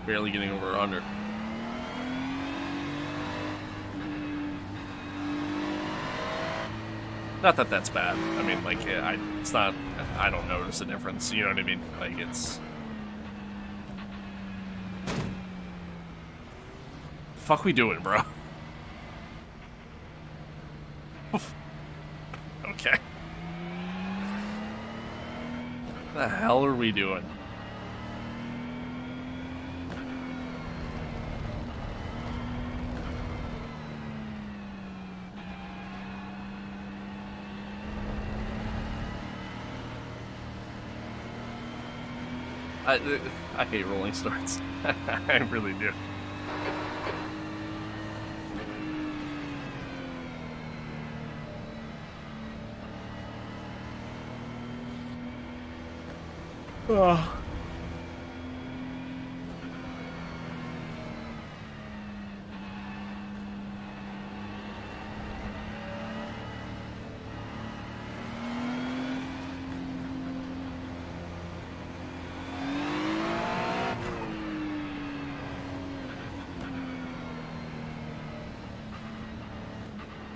barely getting over 100. Not that that's bad. I mean, like, it's not. I don't notice a difference. You know what I mean? Like, it's. The fuck we doing, bro? Okay. What the hell are we doing? I hate rolling starts. I really do. Oh.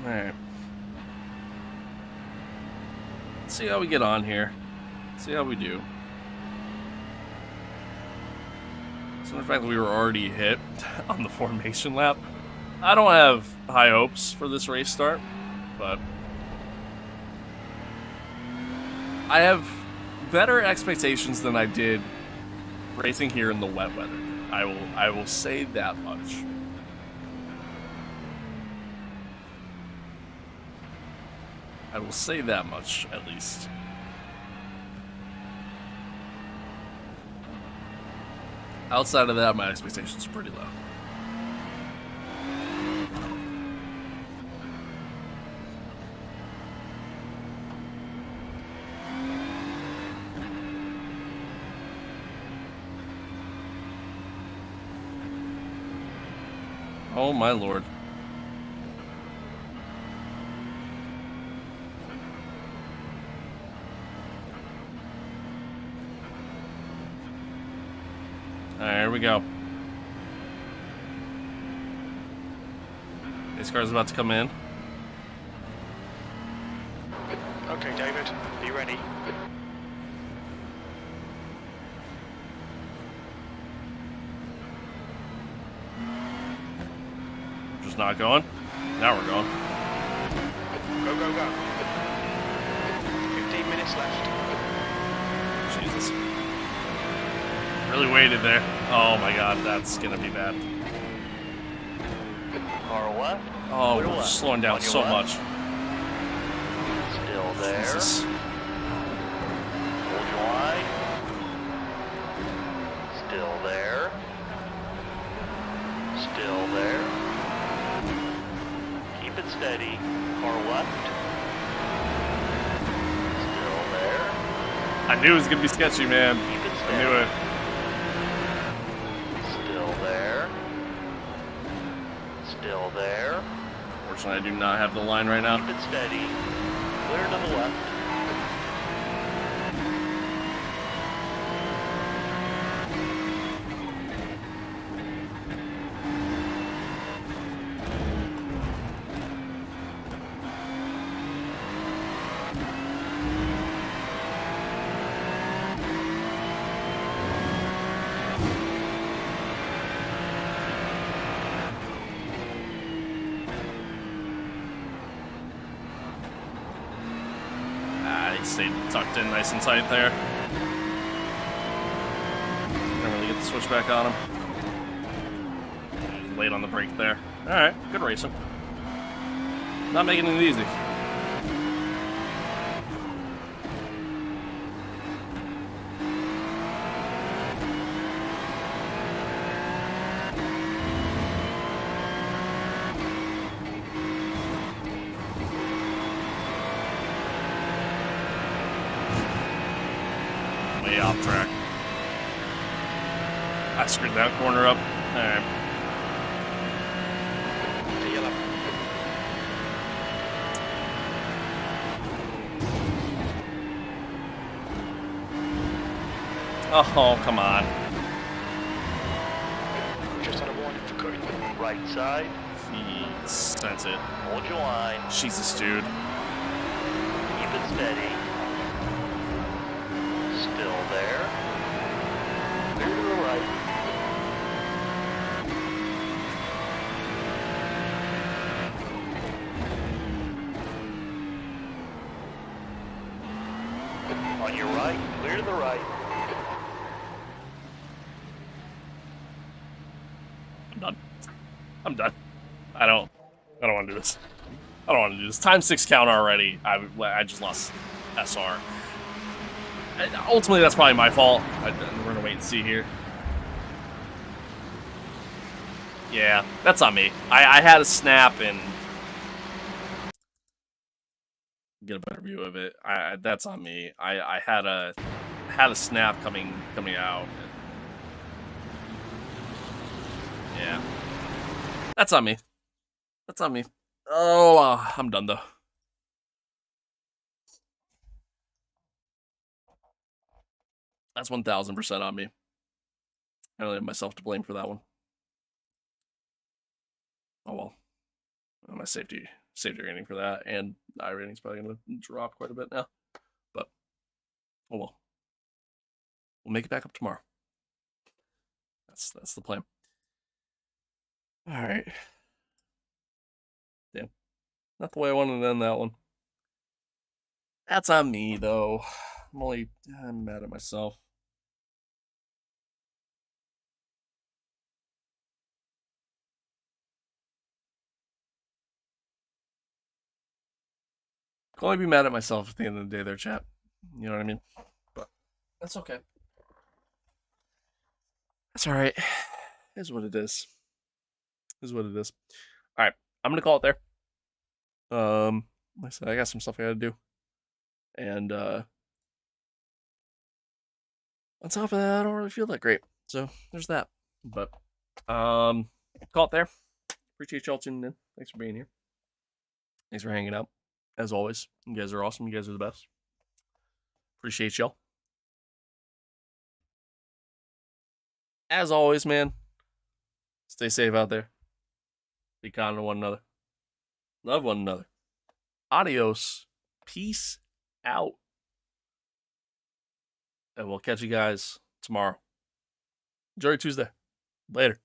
Alright. Let's see how we get on here. See how we do. So the fact that we were already hit on the formation lap. I don't have high hopes for this race start, but I have better expectations than I did racing here in the wet weather. I will say that much. I will say that much, at least. Outside of that, my expectations are pretty low. Oh my lord. Alright, here we go. This car's about to come in. Okay, David, are you ready? Just not going. Now we're going. Go, go, go. 15 minutes left. Jesus. Really waited there. Oh my god, that's gonna be bad. Car left. Oh, Clear we're left. slowing down On your so left. much. Still there. Jesus. Hold your line. Still there. Still there. Keep it steady. Car left. Still there. I knew it was gonna be sketchy, man. Keep it I steady. knew it. Still there. Still there. Fortunately, I do not have the line right now. Keep it steady. Clear to the left. He stayed tucked in nice and tight there. Didn't really get the switch back on him. He's late on the brake there. Alright, good racing. Not making it easy. Way off track. I screwed that corner up. Alright. To yellow. Oh, come on. Just had a warning for cutting. Right side. He sent it. Hold your line. Jesus, dude. Keep it steady. Still there. Clear to the right. On your right. Clear to the right. I'm done. I'm done. I don't want to do this. I don't want to do this. Time 6 counter already. I just lost SR. ultimately, that's probably my fault. We're going to wait and see here. Yeah, that's on me. I had a snap and get a better view of it. That's on me. I had a snap coming out. Yeah, that's on me. That's on me. Oh, I'm done though. That's 1000% on me. I only have myself to blame for that one. Oh well. My safety rating for that, and I rating's probably gonna drop quite a bit now. But oh well. We'll make it back up tomorrow. That's the plan. All right. Damn. Not the way I wanted to end that one. That's on me though. I'm mad at myself. I can only be mad at myself at the end of the day there, chat. You know what I mean? But that's okay. That's alright. Is what it is. Is what it is. Alright. I'm gonna call it there. Like I said, I got some stuff I gotta do. And on top of that, I don't really feel that great. So there's that. But call it there. Appreciate y'all tuning in. Thanks for being here. Thanks for hanging out. As always, you guys are awesome. You guys are the best. Appreciate y'all. As always, man, stay safe out there. Be kind to one another. Love one another. Adios. Peace out. And we'll catch you guys tomorrow. Enjoy your Tuesday. Later.